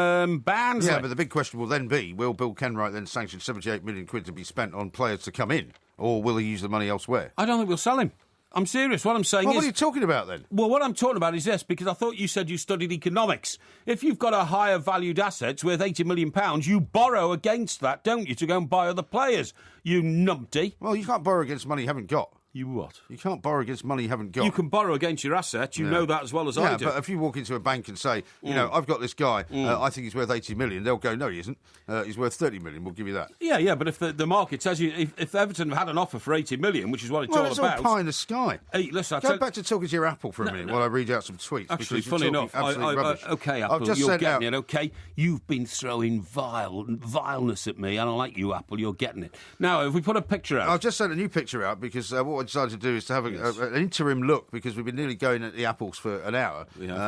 Barnsley. Yeah, but the big question will then be, will Bill Kenwright then sanction 78 million quid to be spent on players to come in, or will he use the money elsewhere? I don't think we'll sell him. I'm serious. What I'm saying is... What are you talking about then? Well, what I'm talking about is this, because I thought you said you studied economics. If you've got a higher valued asset worth £80 million, you borrow against that, don't you, to go and buy other players, you numpty. Well, you can't borrow against money you haven't got. You what? You can't borrow against money you haven't got. You can borrow against your assets. You know that as well as I do. Yeah, but if you walk into a bank and say, I've got this guy, I think he's worth 80 million, they'll go, no, he isn't. He's worth 30 million, we'll give you that. Yeah, but if the market says if Everton had an offer for 80 million, which is what it's all about... Well, it's all pie in the sky. Hey, listen, Go back to talking to your Apple for a minute while I read out some tweets. Actually, funny enough, okay, Apple, you're getting it, okay? You've been throwing vileness at me. I don't like you, Apple, you're getting it. Now, if we put a picture out... I've just sent a new picture out because what I decided to do is to have an interim look because we've been nearly going at the apples for an hour.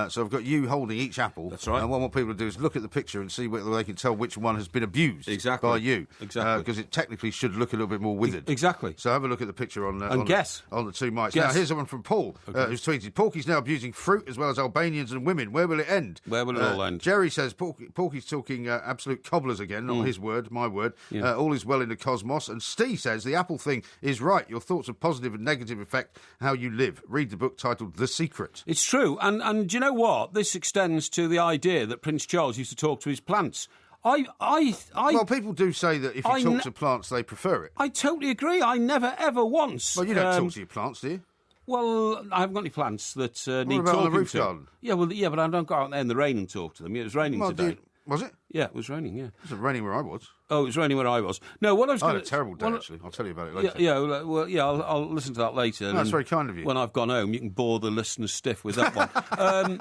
So I've got you holding each apple. That's right. And what I want people to do is look at the picture and see whether they can tell which one has been abused by you. Exactly. Because it technically should look a little bit more withered. Exactly. So have a look at the picture on guess. On the two mics. Guess. Now, here's one from Paul, who's tweeted, Porky's now abusing fruit as well as Albanians and women. Where will it end? Where will it all end? Jerry says Porky's talking absolute cobblers again, not his word, my word. All is well in the cosmos. And Steve says the Apple thing is right. Your thoughts of positive and negative affect how you live. Read the book titled The Secret. It's true. And do you know what? This extends to the idea that Prince Charles used to talk to his plants. Well, people do say that if you talk to plants, they prefer it. I totally agree. I never, ever once... Well, you don't talk to your plants, do you? Well, I haven't got any plants that need talking to. What about on the roof garden? Yeah, but I don't go out there in the rain and talk to them. It was raining today. Was it? Yeah, it was raining, yeah. It was raining where I was. Oh, it was raining where I was. No, what I was I had a terrible day, actually. I'll tell you about it later. I'll listen to that later. No, that's very kind of you. When I've gone home, you can bore the listeners stiff with that one.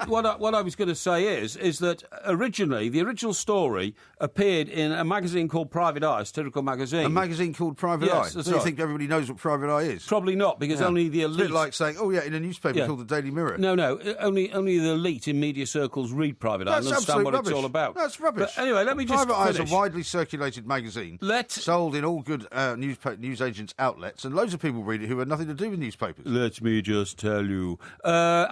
What I was going to say is that originally, the original story appeared in a magazine called Private Eye, a satirical magazine. A magazine called Private Eye? That's Do you think everybody knows what Private Eye is? Probably not, because only the elite... It's a bit like saying, in a newspaper called the Daily Mirror. No, only the elite in media circles read Private Eye and understand what it's all about. That's rubbish. But anyway, let me just Private finish. Eye is a widely circulated magazine. Sold in all good newsagents' outlets, and loads of people read it who had nothing to do with newspapers. Let me just tell you. There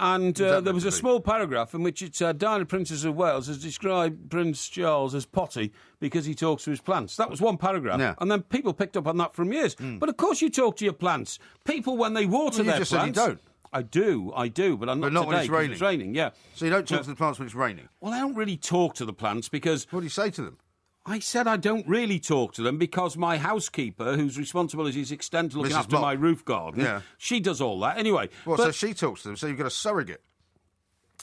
was a small paragraph in which it said Diana, Princess of Wales, has described Prince Charles as potty because he talks to his plants. That was one paragraph. Yeah. And then people picked up on that from years. But of course you talk to your plants. People, when they water their plants... You just said you don't. I do, but I'm not today when it's raining. It's raining, yeah. So you don't talk to the plants when it's raining? Well, I don't really talk to the plants because... What do you say to them? I said I don't really talk to them because my housekeeper, whose responsibilities extend to looking after my roof garden, she does all that. Anyway... So she talks to them, so you've got a surrogate,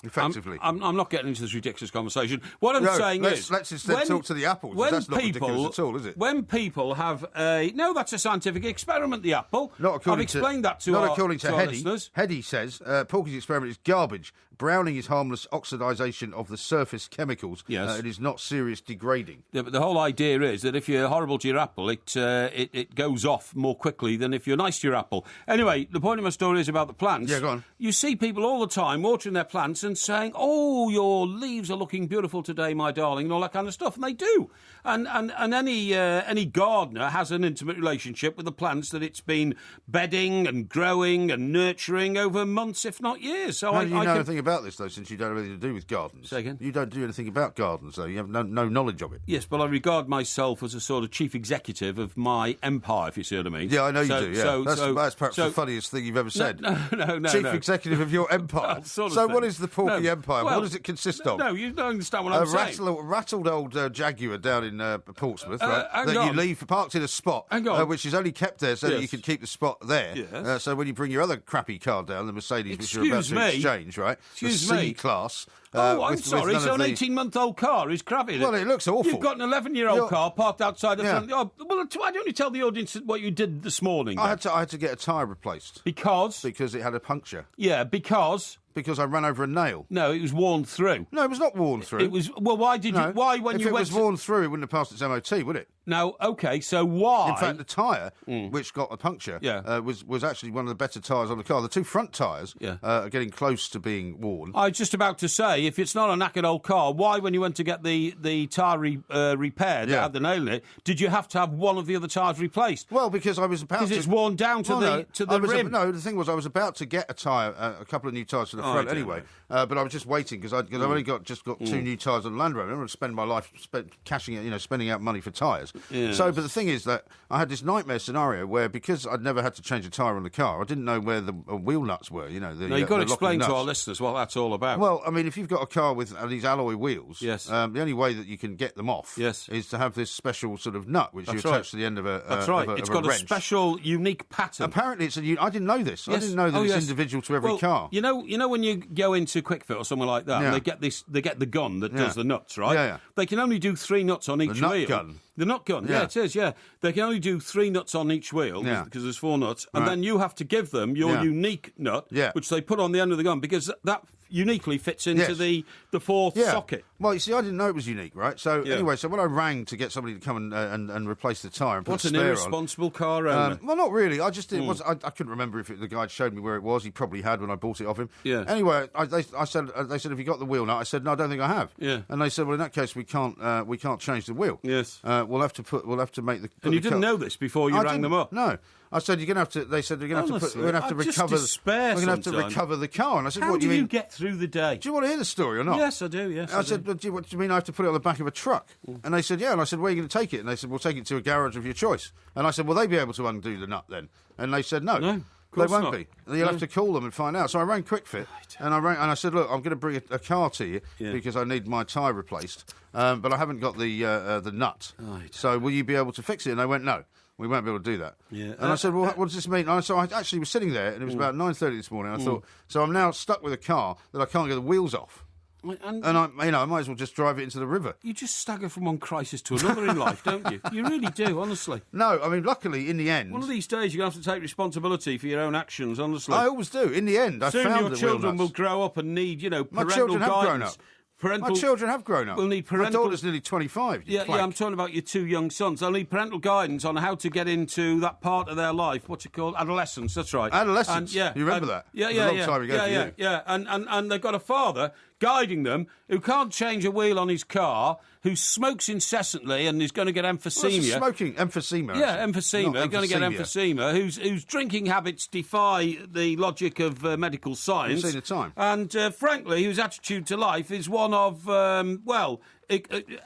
effectively. I'm not getting into this ridiculous conversation. What I'm saying is... Let's instead talk to the apples. That's not ridiculous at all, is it? When people have a... No, that's a scientific experiment, the apple. I've explained that to our listeners. Heddy says, Porky's experiment is garbage. Browning is harmless oxidisation of the surface chemicals. Yes. It is not serious degrading. Yeah, but the whole idea is that if you're horrible to your apple, it goes off more quickly than if you're nice to your apple. Anyway, the point of my story is about the plants. Yeah, go on. You see people all the time watering their plants and saying, oh, your leaves are looking beautiful today, my darling, and all that kind of stuff, and they do. And any gardener has an intimate relationship with the plants that it's been bedding and growing and nurturing over months, if not years. So How do you know anything about this, though, since you don't have anything to do with gardens? Say again? You don't do anything about gardens, though. You have no knowledge of it. Yes, but I regard myself as a sort of chief executive of my empire, if you see what I mean. Yeah, I know you do, yeah. That's perhaps the funniest thing you've ever said. No. Chief executive of your empire. So what is the Porky Empire? What does it consist of? No, you don't understand what I'm saying. A rattled old Jaguar down in Portsmouth, right, that you leave parked in a spot, which is only kept there so that you can keep the spot there. Yes. So when you bring your other crappy car down, the Mercedes, which you're about to exchange, right, the C-Class... I'm sorry, so an 18-month-old car is crappy. Well, it looks awful. You've got an 11-year-old car parked outside the front... Oh, well, why don't you tell the audience what you did this morning? I had to get a tyre replaced. Because? Because it had a puncture. Yeah, because... Because I ran over a nail. No, it was worn through. No, it was not worn through. It was... Well, why did you... Why, when if you it went... was worn through, it wouldn't have passed its MOT, would it? No, OK, so why... In fact, the tyre, which got a puncture, was actually one of the better tyres on the car. The two front tyres are getting close to being worn. I was just about to say, if it's not a knackered old car, why, when you went to get the tyre repaired, that had the nail in it, did you have to have one of the other tyres replaced? Well, because I was about to... Because it's worn down to the rim. No, the thing was, I was about to get a tyre, a couple of new tyres to the front anyway. But I was just waiting because I've only got 2 new tyres on the Land Rover. I don't want to spend my life spending out money for tyres. does. Yes. So, but the thing is that I had this nightmare scenario where, because I'd never had to change a tyre on the car, I didn't know where the wheel nuts were, you know. Now, you've got to explain to our listeners what that's all about. Well, I mean, if you've got a car with these alloy wheels, yes. The only way that you can get them off is to have this special sort of nut, which you attach to the end of a That's right. It's got a special, unique pattern. Apparently, I didn't know this. Yes. I didn't know that it's individual to every car. You know when you go into Quick Fit or somewhere like that, and they get the gun that does the nuts, right? Yeah. They can only do 3 nuts on each wheel. The nut gun, it is, They can only do 3 nuts on each wheel, because there's 4 nuts, and then you have to give them your unique nut, which they put on the end of the gun, because that uniquely fits into the 4th socket. Well, you see, I didn't know it was unique, right? So anyway, so when I rang to get somebody to come and replace the tyre and put What a an spare irresponsible car owner. Well, not really. I just it was. I couldn't remember if the guy showed me where it was. He probably had when I bought it off him. Yeah. Anyway, they said, have you got the wheel nut? I said, no, I don't think I have. Yeah. And they said, well, in that case, we can't change the wheel. Yes. We'll have to make the. And you didn't know this before you rang them up? No. I said, you're going to have to. They said, we're going to have to recover. We're going to have to recover the car. And I said, how what do you mean? You get through the day? Do you want to hear the story or not? Yes, I do. Yes. I said, what do you mean? I have to put it on the back of a truck? And they said, yeah. And I said, where are you going to take it? And they said, we'll take it to a garage of your choice. And I said, will they be able to undo the nut then? And they said, no. No. They won't be. You'll have to call them and find out. So I rang QuickFit and I said, look, I'm going to bring a car to you because I need my tyre replaced, but I haven't got the nut. Right. So will you be able to fix it? And they went, no. We won't be able to do that. Yeah. And I said, well, what does this mean? So I actually was sitting there, and it was about 9:30 this morning. I thought, so I'm now stuck with a car that I can't get the wheels off. And I might as well just drive it into the river. You just stagger from one crisis to another in life, don't you? You really do, honestly. No, I mean, luckily, in the end... One of these days, you're going to have to take responsibility for your own actions, honestly. I always do. In the end, I found the wheel nuts. Soon your children will grow up and need, parental guidance. My children have grown up. My children have grown up. We'll need parental... My daughter's nearly 25. Yeah, I'm talking about your 2 young sons. They'll need parental guidance on how to get into that part of their life. What's it called? Adolescence, that's right. Adolescence? You remember that? Yeah, a long time ago for you. Yeah. And they've got a father guiding them who can't change a wheel on his car, who smokes incessantly and is going to get emphysema. What's smoking? Emphysema. Yeah, emphysema. They're going to get emphysema. Whose drinking habits defy the logic of medical science. I've seen the time. And frankly, whose attitude to life is one of,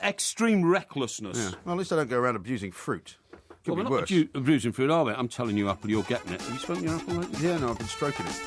extreme recklessness. Yeah. Well, at least I don't go around abusing fruit. Could be worse. Not abusing fruit, are we? I'm telling you, Apple, you're getting it. Have you smoked your apple lately? Yeah, no, I've been stroking it.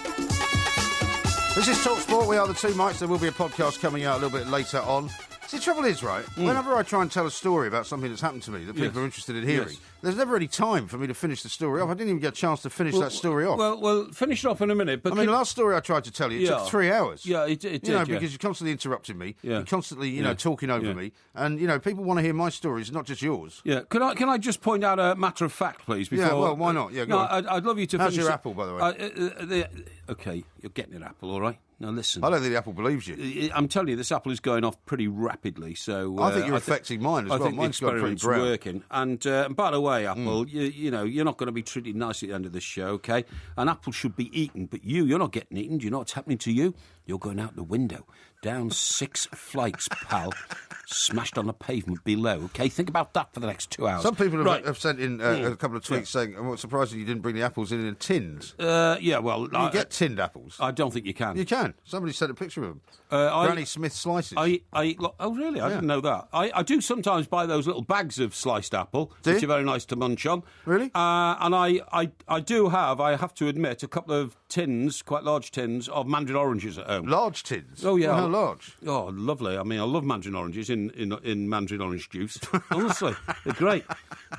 This is TalkSport. We are the 2 mics. There will be a podcast coming out a little bit later on. See, the trouble is, right, whenever I try and tell a story about something that's happened to me that people are interested in hearing, there's never any time for me to finish the story off. I didn't even get a chance to finish that story off. Well, finish it off in a minute. But the last story I tried to tell you, it took 3 hours. Yeah, it did. Because you're constantly interrupting me, you're constantly, talking over me, and, people want to hear my stories, not just yours. Yeah. Can I just point out a matter of fact, please? Before... Yeah, well, why not? Yeah, go on. I'd love you to finish... How's your apple, by the way? OK, you're getting an apple, all right? Now, listen. I don't think the apple believes you. I'm telling you, this apple is going off pretty rapidly, so... I think you're affecting mine as well. I think mine's the experiment's working. And by the way, Apple, you're not going to be treated nicely at the end of this show, OK? An apple should be eaten, but you're not getting eaten. Do you know what's happening to you? You're going out the window, down 6 flights, pal, smashed on the pavement below, OK? Think about that for the next 2 hours. Some people have sent in a couple of tweets saying, I'm surprised that you didn't bring the apples in tins. Yeah, well... You get tinned apples. I don't think you can. You can. Somebody sent a picture of them. Granny Smith slices. Oh, really? I didn't know that. I do sometimes buy those little bags of sliced apple, which are very nice to munch on. Really? And I do have, I have to admit, a couple of tins, quite large tins, of mandarin oranges at home. Large tins? Oh, yeah. Well, how large? Oh, lovely. I mean, I love mandarin oranges in mandarin orange juice. Honestly, they're great.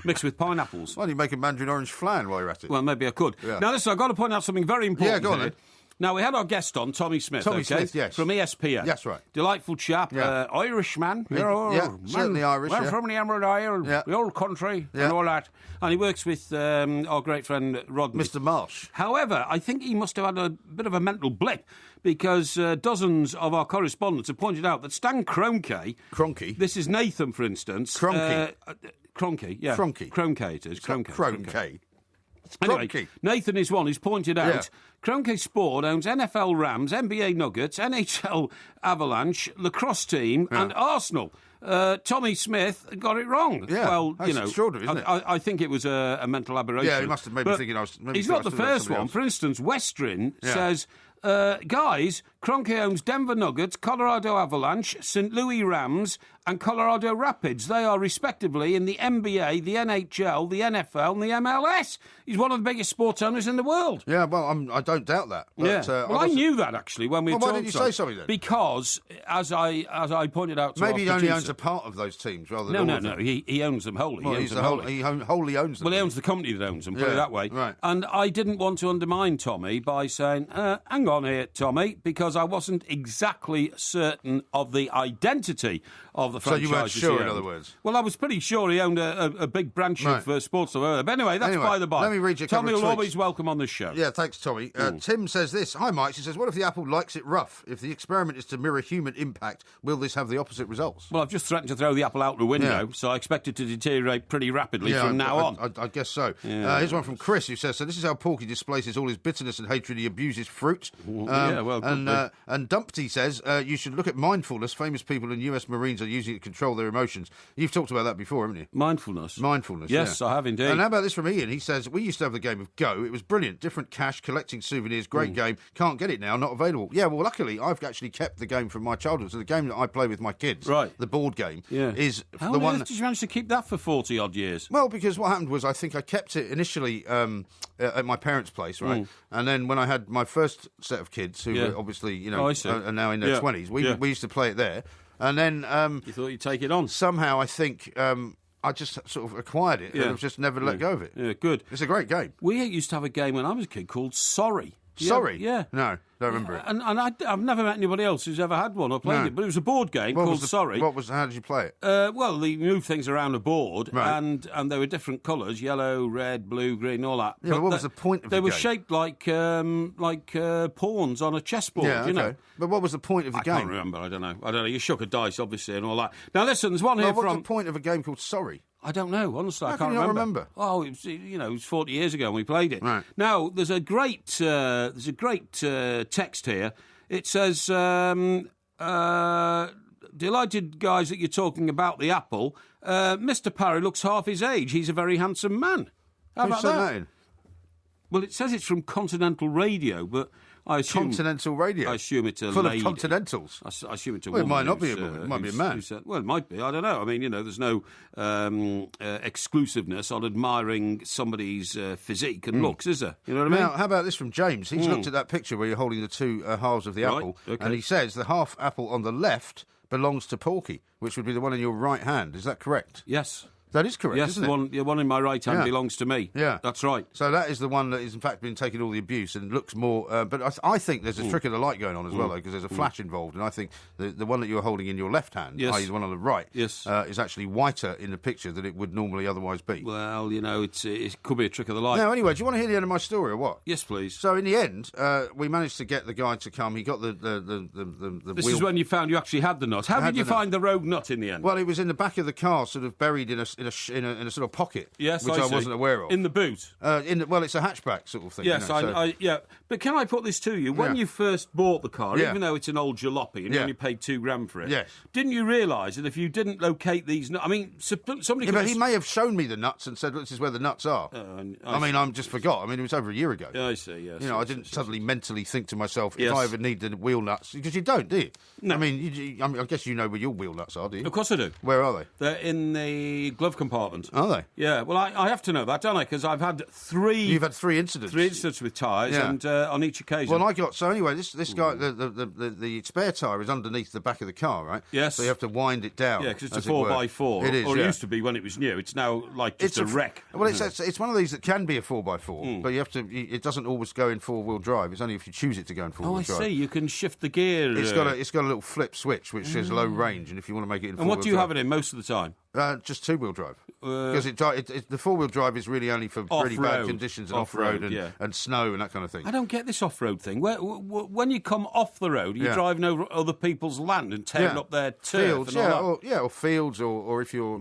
Mixed with pineapples. Why don't you make a mandarin orange flan while you're at it? Well, maybe I could. Yeah. Now, listen, I've got to point out something very important. Yeah, go on then. Now, we had our guest on, Tommy Smith, Smith, yes. from ESPN. That's right. Delightful chap, Irishman. Certainly Irish, from the Emerald Isle, the old country, and all that. And he works with our great friend Rodney. Mr. Marsh. However, I think he must have had a bit of a mental blip, because dozens of our correspondents have pointed out that Stan Kroenke... Kroenke? This is Nathan, for instance. Kroenke, yeah. Kroenke it is. Kroenke. Anyway, Nathan is one who's pointed out Kroenke Sport owns NFL Rams, NBA Nuggets, NHL Avalanche, lacrosse team and Arsenal. Tommy Smith got it wrong. Yeah, well, that's extraordinary, isn't it? I think it was a mental aberration. Yeah, he must have maybe thinking I was... He's not the first one. For instance, Westrin says... guys, Kroenke owns Denver Nuggets, Colorado Avalanche, St. Louis Rams and Colorado Rapids. They are respectively in the NBA, the NHL, the NFL and the MLS. He's one of the biggest sports owners in the world. Yeah, well, I don't doubt that. But, I knew that, actually, when we were talking. Why didn't you say something then? Because, as I pointed out to maybe he only owns a part of those teams rather than all of them. No, he owns them wholly. Well, he wholly owns them. Well, he owns the company that owns them, put it that way. Right. And I didn't want to undermine Tommy by saying, hang on here, Tommy, because I wasn't exactly certain of the identity of the franchise. So you weren't sure, in other words? Well, I was pretty sure he owned a big branch of sports. But anyway, that's by the by. Let me read you a Tommy couple will of tweets. always welcome on this show. Yeah, thanks, Tommy. Tim says this. Hi, Mike. She says, what if the apple likes it rough? If the experiment is to mirror human impact, will this have the opposite results? Well, I've just threatened to throw the apple out the window, so I expect it to deteriorate pretty rapidly from now on. I guess so. Here's one from Chris, who says, so this is how Porky displays all his bitterness and hatred. He abuses fruit. And Dumpty says, you should look at mindfulness. Famous people and US Marines are using it to control their emotions. You've talked about that before, haven't you? Mindfulness, yes, I have indeed. And how about this from Ian? He says, we used to have the game of Go. It was brilliant. Different cash, collecting souvenirs, great game. Can't get it now, not available. Yeah, well, luckily, I've actually kept the game from my childhood. So the game that I play with my kids, the board game, is how the one... How did you manage to keep that for 40-odd years? Well, because what happened was I think I kept it initially at my parents' place, right? And then when I had my first set of kids, who were obviously, are now in their 20s, we used to play it there. And then... you thought you'd take it on? Somehow, I think... I just sort of acquired it and I've just never let go of it. Yeah, good. It's a great game. We used to have a game when I was a kid called Sorry. Sorry? Yeah. No, don't remember it. And I've never met anybody else who's ever had one or played it, but it was a board game called Sorry. How did you play it? Well, they moved things around a board, and there were different colours, yellow, red, blue, green, all that. Yeah, but what was the point of the game? They were shaped like pawns on a chessboard, you know. But what was the point of the game? I can't remember, I don't know. You shook a dice, obviously, and all that. Now, listen, there's one here what's the point of a game called Sorry? I don't know, honestly. How I can't can you not remember. Oh, it was 40 years ago when we played it. Right. Now, there's a great text here. It says, delighted, guys, that you're talking about the apple. Mr. Parry looks half his age. He's a very handsome man. How about that? Well, it says it's from Continental Radio, but I assume... Continental Radio? I assume it's a full lady. of continentals? I assume it's a woman. Well, it might not be a woman. It might be a man. Well, it might be. I don't know. I mean, there's no exclusiveness on admiring somebody's physique and looks, is there? You know what I mean? Now, how about this from James? He's looked at that picture where you're holding the two halves of the apple, and he says the half apple on the left belongs to Porky, which would be the one in your right hand. Is that correct? Yes. That is correct, isn't it? The one in my right hand belongs to me. Yeah. That's right. So that is the one that is, in fact, been taking all the abuse and looks more... but I think there's a trick of the light going on as well, though, because there's a flash involved, and I think the one that you're holding in your left hand, i.e. the one on the right, is actually whiter in the picture than it would normally otherwise be. Well, it could be a trick of the light. Now, anyway, do you want to hear the end of my story or what? Yes, please. So, in the end, we managed to get the guy to come. He got the This is when you found you actually had the nut. How did you find the rogue nut in the end? Well, it was in the back of the car, sort of buried in a sort of pocket, which I wasn't aware of. In the boot? Well, it's a hatchback sort of thing. Yes, But can I put this to you? When you first bought the car, even though it's an old jalopy and you only paid $2,000 for it, didn't you realise that if you didn't locate these nuts... I mean, somebody... but he may have shown me the nuts and said, this is where the nuts are. I just forgot. I mean, it was over a year ago. I see, yes. I didn't suddenly mentally think to myself, if I ever need the wheel nuts... Because you don't, do you? No. I mean, I guess you know where your wheel nuts are, do you? Of course I do. Where are they? They're in the glove compartment. Are they? Yeah, well, I have to know that, don't I? Because I've had three... You've had 3 incidents. 3 incidents with tyres, and on each occasion... Well, so anyway, this guy, the spare tyre is underneath the back of the car, right? Yes. So you have to wind it down. Yeah, because it's a 4x4. It is, or it used to be when it was new. It's now like just a wreck. Well, it's one of these that can be a 4x4, but you have to. It doesn't always go in 4-wheel drive. It's only if you choose it to go in 4-wheel drive. Oh, I see. You can shift the gear. It's got a little flip switch which says low range, and if you want to make it in 4-wheel drive. And what do you have it in most of the time? Just 2-wheel drive. Because the 4-wheel drive is really only for really bad conditions and off-road and snow and that kind of thing. I don't get this off-road thing. When you come off the road, you're driving over other people's land and tearing up their turf fields, or fields, or if you're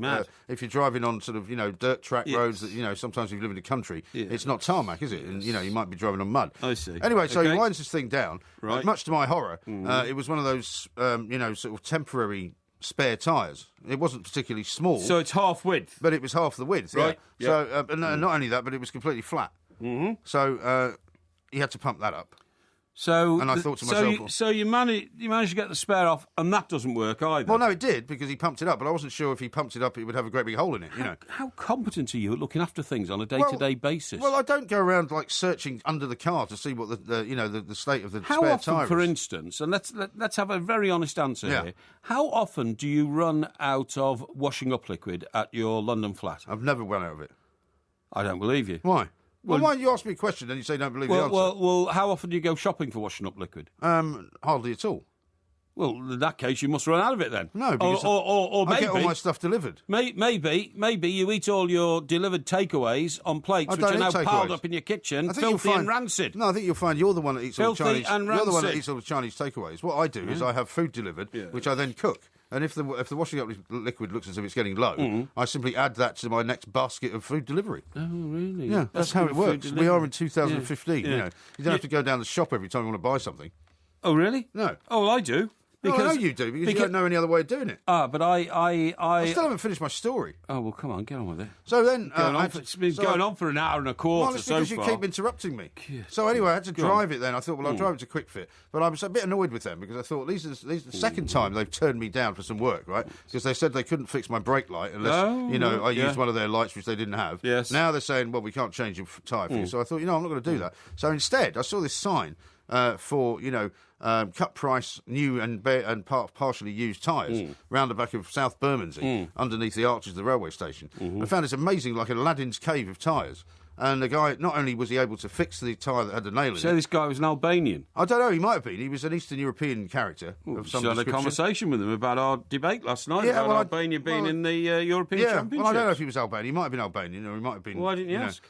driving on sort of dirt track roads that sometimes if you live in the country, it's not tarmac, is it? And you might be driving on mud. I see. Anyway, so he winds this thing down. Right. Much to my horror, it was one of those sort of temporary spare tyres. It wasn't particularly small. So it's half width? But it was half the width, right. So, not only that, but it was completely flat. Mm-hmm. So, he had to pump that up. And I thought to myself... So you managed to get the spare off, and that doesn't work either? Well, no, it did, because he pumped it up, but I wasn't sure if he pumped it up, it would have a great big hole in it, How competent are you at looking after things on a day-to-day basis? Well, I don't go around, searching under the car to see what the state of the spare tyre is. How often, for instance, and let's have a very honest answer here, how often do you run out of washing up liquid at your London flat? I've never run out of it. I don't believe you. Why? Well, why don't you ask me a question and you say you don't believe the answer? Well, how often do you go shopping for washing up liquid? Hardly at all. Well, in that case, you must run out of it then. No, because or maybe, I get all my stuff delivered. Maybe you eat all your delivered takeaways on plates, which are now piled up in your kitchen, filthy and rancid. No, I think you'll find you're the one that eats all the Chinese. And rancid. You're the one that eats all the Chinese takeaways. What I do is I have food delivered, which I then cook. And if the washing up liquid looks as if it's getting low, I simply add that to my next basket of food delivery. Oh, really? Yeah, that's how it works. We are in 2015. You don't have to go down the shop every time you want to buy something. Oh, really? No. Oh, well, I do. Because, I know you do, because you don't know any other way of doing it. But I still haven't finished my story. Oh, well, come on, get on with it. So then... it's been going on for an hour and a quarter so far. Well, it's because you keep interrupting me. So anyway, I had to drive it then. I thought, well, I'll drive it to Quick Fit. But I was a bit annoyed with them, because I thought, these are the second time they've turned me down for some work, right? Because they said they couldn't fix my brake light unless, I used one of their lights, which they didn't have. Yes. Now they're saying, well, we can't change your tyre for you. So I thought, I'm not going to do that. So instead, I saw this sign for, cut price new and partially used tyres round the back of South Bermondsey, underneath the arches of the railway station. I found this amazing, like an Aladdin's cave of tyres. And the guy, not only was he able to fix the tyre that had the nail in it... So this guy was an Albanian? I don't know, he might have been. He was an Eastern European character of some description. Had a conversation with him about our debate last night about Albania being in the European Championship. Well, I don't know if he was Albanian. He might have been Albanian, or he might have been... Why didn't you ask?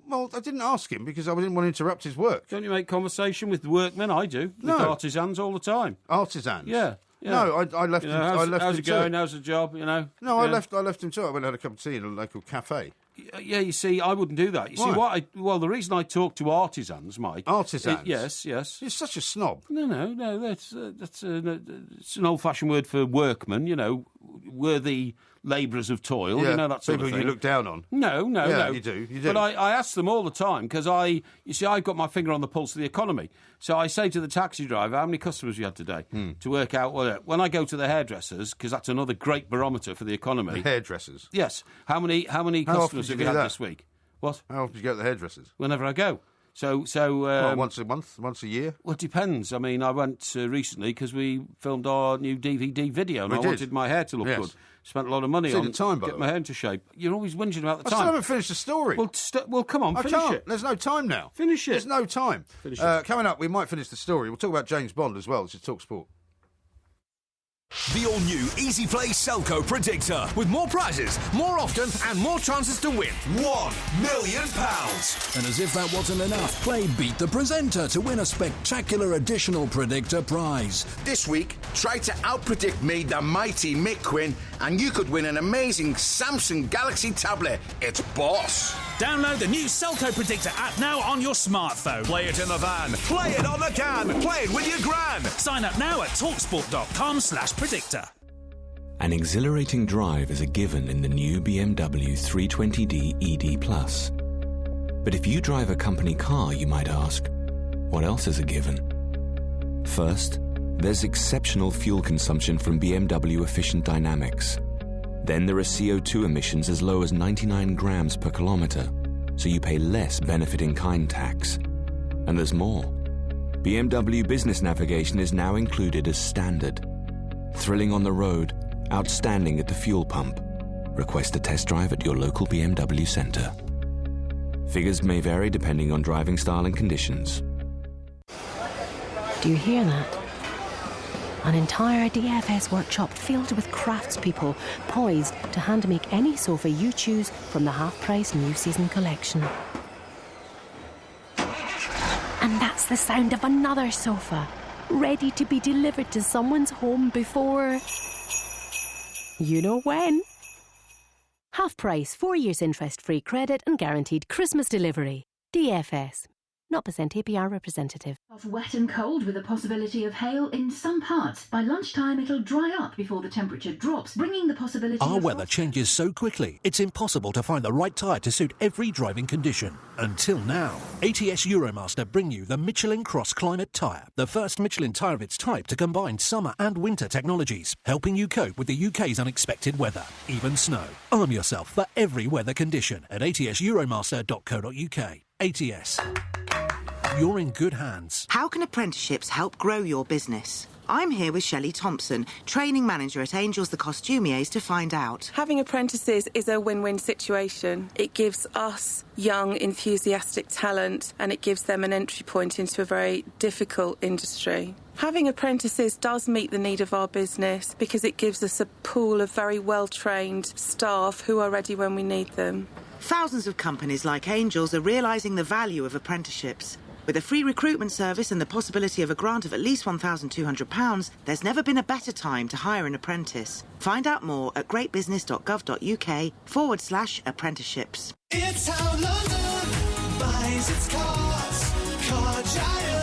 Well, I didn't ask him because I didn't want to interrupt his work. Don't you make conversation with workmen? I do. No. With artisans all the time. Artisans? Yeah. No, I left him. How's it going? How's the job? No, I left him too. I went and had a cup of tea in a local cafe. Yeah, you see, I wouldn't do that. You see, the reason I talk to artisans, Mike... Artisans? Yes. You're such a snob. No, that's it's an old-fashioned word for workmen, worthy labourers of toil, that sort of thing. People you look down on. No. You do. But I ask them all the time, because I've got my finger on the pulse of the economy. So I say to the taxi driver, how many customers you had today? To work out, when I go to the hairdressers, because that's another great barometer for the economy. The hairdressers? Yes. How many customers have you had this week? What? How often do you go to the hairdressers? Whenever I go. So once a month, once a year? Well, it depends. I mean, I went recently because we filmed our new DVD video, and I wanted my hair to look good. Spent a lot of money on get my hair into shape. You're always whinging about the time. I still haven't finished the story. Well, come on, finish it. There's no time now. Finish it. There's no time. Finish it. Coming up, we might finish the story. We'll talk about James Bond as well. This is Talk Sport. The all-new Easy Play Selco Predictor. With more prizes, more often, and more chances to win. £1 million. And as if that wasn't enough, play Beat the Presenter to win a spectacular additional Predictor prize. This week, try to outpredict me, the mighty Mick Quinn, and you could win an amazing Samsung Galaxy tablet. It's boss. Download the new Selco Predictor app now on your smartphone. Play it in the van. Play it on the can. Play it with your gran. Sign up now at talksport.com/predictor. An exhilarating drive is a given in the new BMW 320d ED+. But if you drive a company car, you might ask, what else is a given? First, there's exceptional fuel consumption from BMW Efficient Dynamics. Then there are CO2 emissions as low as 99 grams per kilometre, so you pay less benefit-in-kind tax. And there's more. BMW Business Navigation is now included as standard. Thrilling on the road, outstanding at the fuel pump. Request a test drive at your local BMW centre. Figures may vary depending on driving style and conditions. Do you hear that? An entire DFS workshop filled with craftspeople poised to hand-make any sofa you choose from the half-price new season collection. And that's the sound of another sofa, ready to be delivered to someone's home before... you know when. Half price, 4 years interest-free credit and guaranteed Christmas delivery. DFS. 0% APR representative. Of wet and cold with a possibility of hail in some parts. By lunchtime, it'll dry up before the temperature drops, bringing the possibility Our of... weather changes so quickly, it's impossible to find the right tyre to suit every driving condition. Until now. ATS Euromaster bring you the Michelin Cross Climate Tyre, the first Michelin tyre of its type to combine summer and winter technologies, helping you cope with the UK's unexpected weather, even snow. Arm yourself for every weather condition at atseuromaster.co.uk. ATS. You're in good hands. How can apprenticeships help grow your business? I'm here with Shelley Thompson, training manager at Angels the Costumiers, to find out. Having apprentices is a win-win situation. It gives us young, enthusiastic talent, and it gives them an entry point into a very difficult industry. Having apprentices does meet the need of our business because it gives us a pool of very well-trained staff who are ready when we need them. Thousands of companies like Angels are realising the value of apprenticeships. With a free recruitment service and the possibility of a grant of at least £1,200, there's never been a better time to hire an apprentice. Find out more at greatbusiness.gov.uk/apprenticeships. It's how London buys its cars. Car Giant.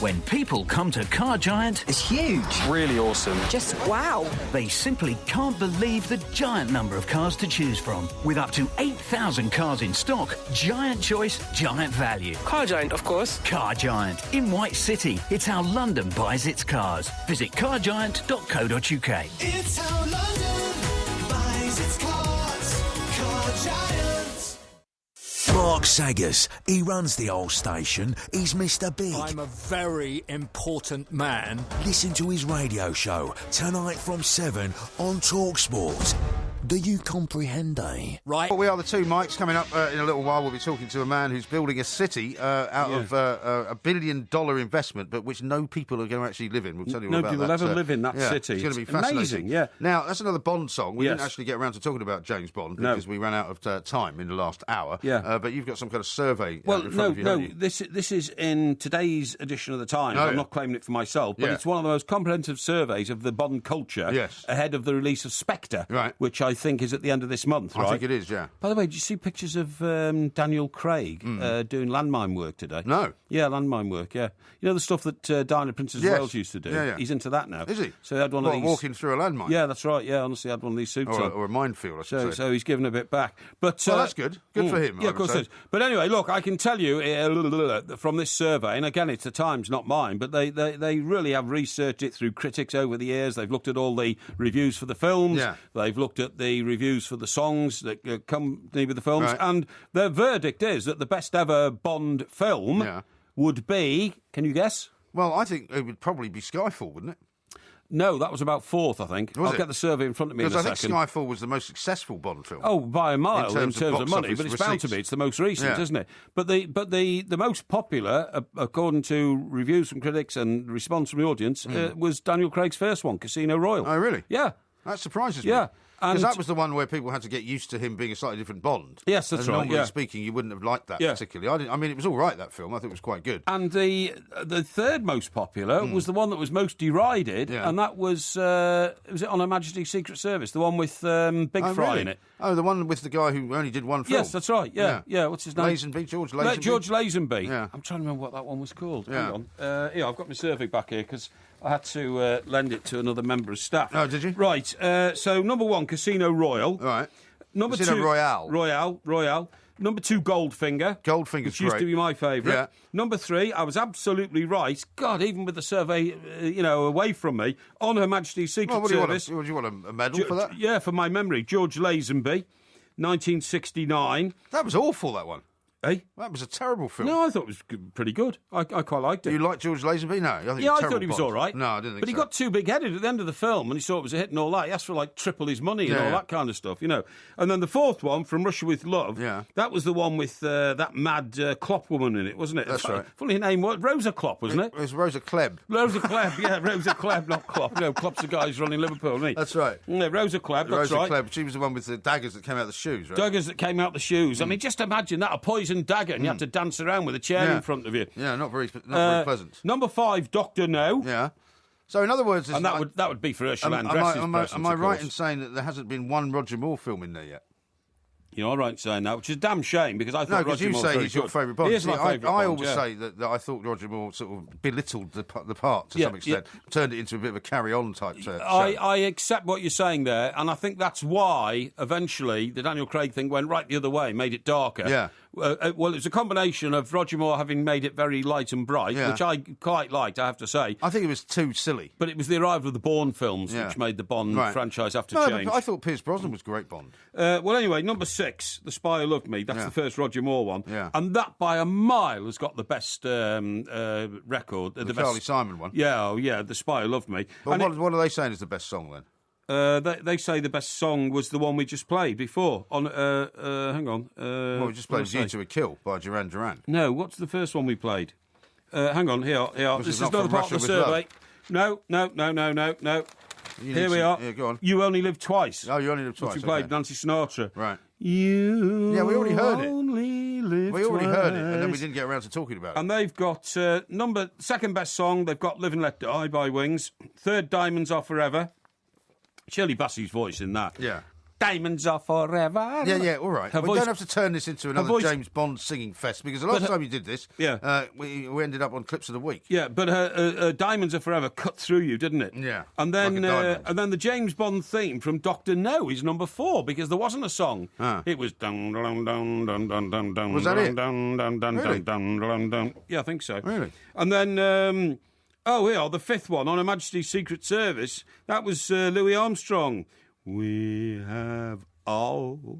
When people come to Car Giant, it's huge. Really awesome. Just wow. They simply can't believe the giant number of cars to choose from. With up to 8,000 cars in stock, giant choice, giant value. Car Giant, of course. Car Giant. In White City, it's how London buys its cars. Visit cargiant.co.uk. It's how London buys its cars. Car Giant. Mark Saggers, he runs the old station. He's Mr. Big. I'm a very important man. Listen to his radio show tonight from 7 on TalkSport. Do you comprehend, eh? Right. Well, we are the two Mikes. Coming up in a little while, we'll be talking to a man who's building a city out of a $1 billion investment, but which no people are going to actually live in. We'll tell you all about that. Nobody will ever live in that city. It's going to be fascinating. Amazing, yeah. Now, that's another Bond song. We didn't actually get around to talking about James Bond because we ran out of time in the last hour. Yeah. But you've got some kind of survey in front of you, haven't you? This is in today's edition of the Times. I'm not claiming it for myself, but it's one of the most comprehensive surveys of the Bond culture ahead of the release of Spectre, which I think is at the end of this month, right? I think it is, yeah. By the way, did you see pictures of Daniel Craig doing landmine work today? No. Yeah, landmine work, yeah. You know the stuff that Diana, Princess of Wales used to do? Yeah. He's into that now. Is he? So he had one of these... walking through a landmine? Yeah, that's right, yeah, honestly, he had one of these suits on. Or a minefield, I should say. So he's given a bit back. But, well, that's good. Good for him, yeah, of course it is. But anyway, look, I can tell you from this survey, and again, it's the Times, not mine, but they really have researched it through critics over the years. They've looked at all the reviews for the films. Yeah. They've looked at the reviews for the songs that accompany with the films. Right. And their verdict is that the best ever Bond film would be, can you guess? Well, I think it would probably be Skyfall, wouldn't it? No, that was about fourth, I think. I'll get the survey in front of me in a second. Because I think Skyfall was the most successful Bond film. Oh, by a mile in terms of money, but it's bound to be. It's the most recent, isn't it? But the most popular, according to reviews from critics and response from the audience, was Daniel Craig's first one, Casino Royale. Oh, really? Yeah. That surprises me. Yeah. Because that was the one where people had to get used to him being a slightly different Bond. Yes, that's right. Normally speaking, you wouldn't have liked that particularly. I mean, it was all right, that film. I think it was quite good. And the third most popular was the one that was most derided, and that was it On Her Majesty's Secret Service, the one with Big Fry in it. Oh, the one with the guy who only did one film. Yes, that's right. Yeah. What's his name? Lazenby, George Lazenby. George Lazenby. Yeah. I'm trying to remember what that one was called. Hang on. I've got my survey back here because I had to lend it to another member of staff. Oh, did you? Right. So, number one, Casino Royale. Right. Number Casino two, Royale. Number two, Goldfinger's which used to be my favourite. Yeah. Number three, I was absolutely right. God, even with the survey, away from me, On Her Majesty's Secret Service. Would you want a medal for that? Yeah, for my memory. George Lazenby, 1969. That was awful, that one. Eh? That was a terrible film. No, I thought it was pretty good. I quite liked it. You like George Lazenby? No, I thought he was all right. No, I didn't think so. But he got too big-headed at the end of the film, and he saw it was a hit and all that. He asked for like triple his money and all that kind of stuff, And then the fourth one, From Russia with Love, that was the one with that mad Klopp woman in it, wasn't it? That's right. Funny name, Rosa Klopp, wasn't it? It was Rosa Klebb. Rosa Klebb, yeah, Rosa Klebb, not Klopp. Klopp's the guy who's running Liverpool, isn't he? That's right. Yeah, Rosa Klebb, that's right. Rosa Klebb, she was the one with the daggers that came out of the shoes, right? Daggers that came out the shoes. I mean, just imagine that, a poisoned dagger, and you had to dance around with a chair in front of you. Yeah, not very pleasant. Number 5, Dr. No. Yeah. So in other words... And that would be for Ursula Andress's Am I right in saying that there hasn't been one Roger Moore film in there yet? You're all right saying that, which is a damn shame, because I thought Roger Moore was very good. No, because you say he's your favourite Bond. He is my favourite Bond, I always say that I thought Roger Moore sort of belittled the part to some extent, turned it into a bit of a carry-on type show. I accept what you're saying there, and I think that's why, eventually, the Daniel Craig thing went right the other way, made it darker. Yeah. Well, it was a combination of Roger Moore having made it very light and bright, which I quite liked, I have to say. I think it was too silly. But it was the arrival of the Bourne films which made the Bond franchise have to change. But I thought Pierce Brosnan was great Bond. Well, anyway, number 6, The Spy Who Loved Me. That's the first Roger Moore one. Yeah. And that, by a mile, has got the best record. The Charlie Simon one. Yeah, The Spy Who Loved Me. But what are they saying is the best song, then? They say the best song was the one we just played before. Hang on. We just played You to a Kill by Duran Duran. No, what's the first one we played? Hang on, here. This is another part of the survey. No. Here we are. Yeah, go on. You Only Live Twice. Oh, You Only Live Twice. Which we played Nancy Sinatra. Right. We already heard it. We already heard it, and then we didn't get around to talking about it. And they've got second best song, they've got Live and Let Die by Wings. Third, Diamonds Are Forever. Shirley Bassey's voice in that. Yeah. Diamonds Are Forever. Yeah, all right. We don't have to turn this into another James Bond singing fest, because the last time you did this, we ended up on Clips of the Week. Yeah, but her Diamonds Are Forever cut through you, didn't it? Yeah. And then the James Bond theme from Dr. No is number 4, because there wasn't a song. It was dun dun dun dun dun dun dun. Was that it? Dun dun dun dun dun dun dun. Yeah, I think so. Really? And then the 5th one, On Her Majesty's Secret Service. That was Louis Armstrong. We have all.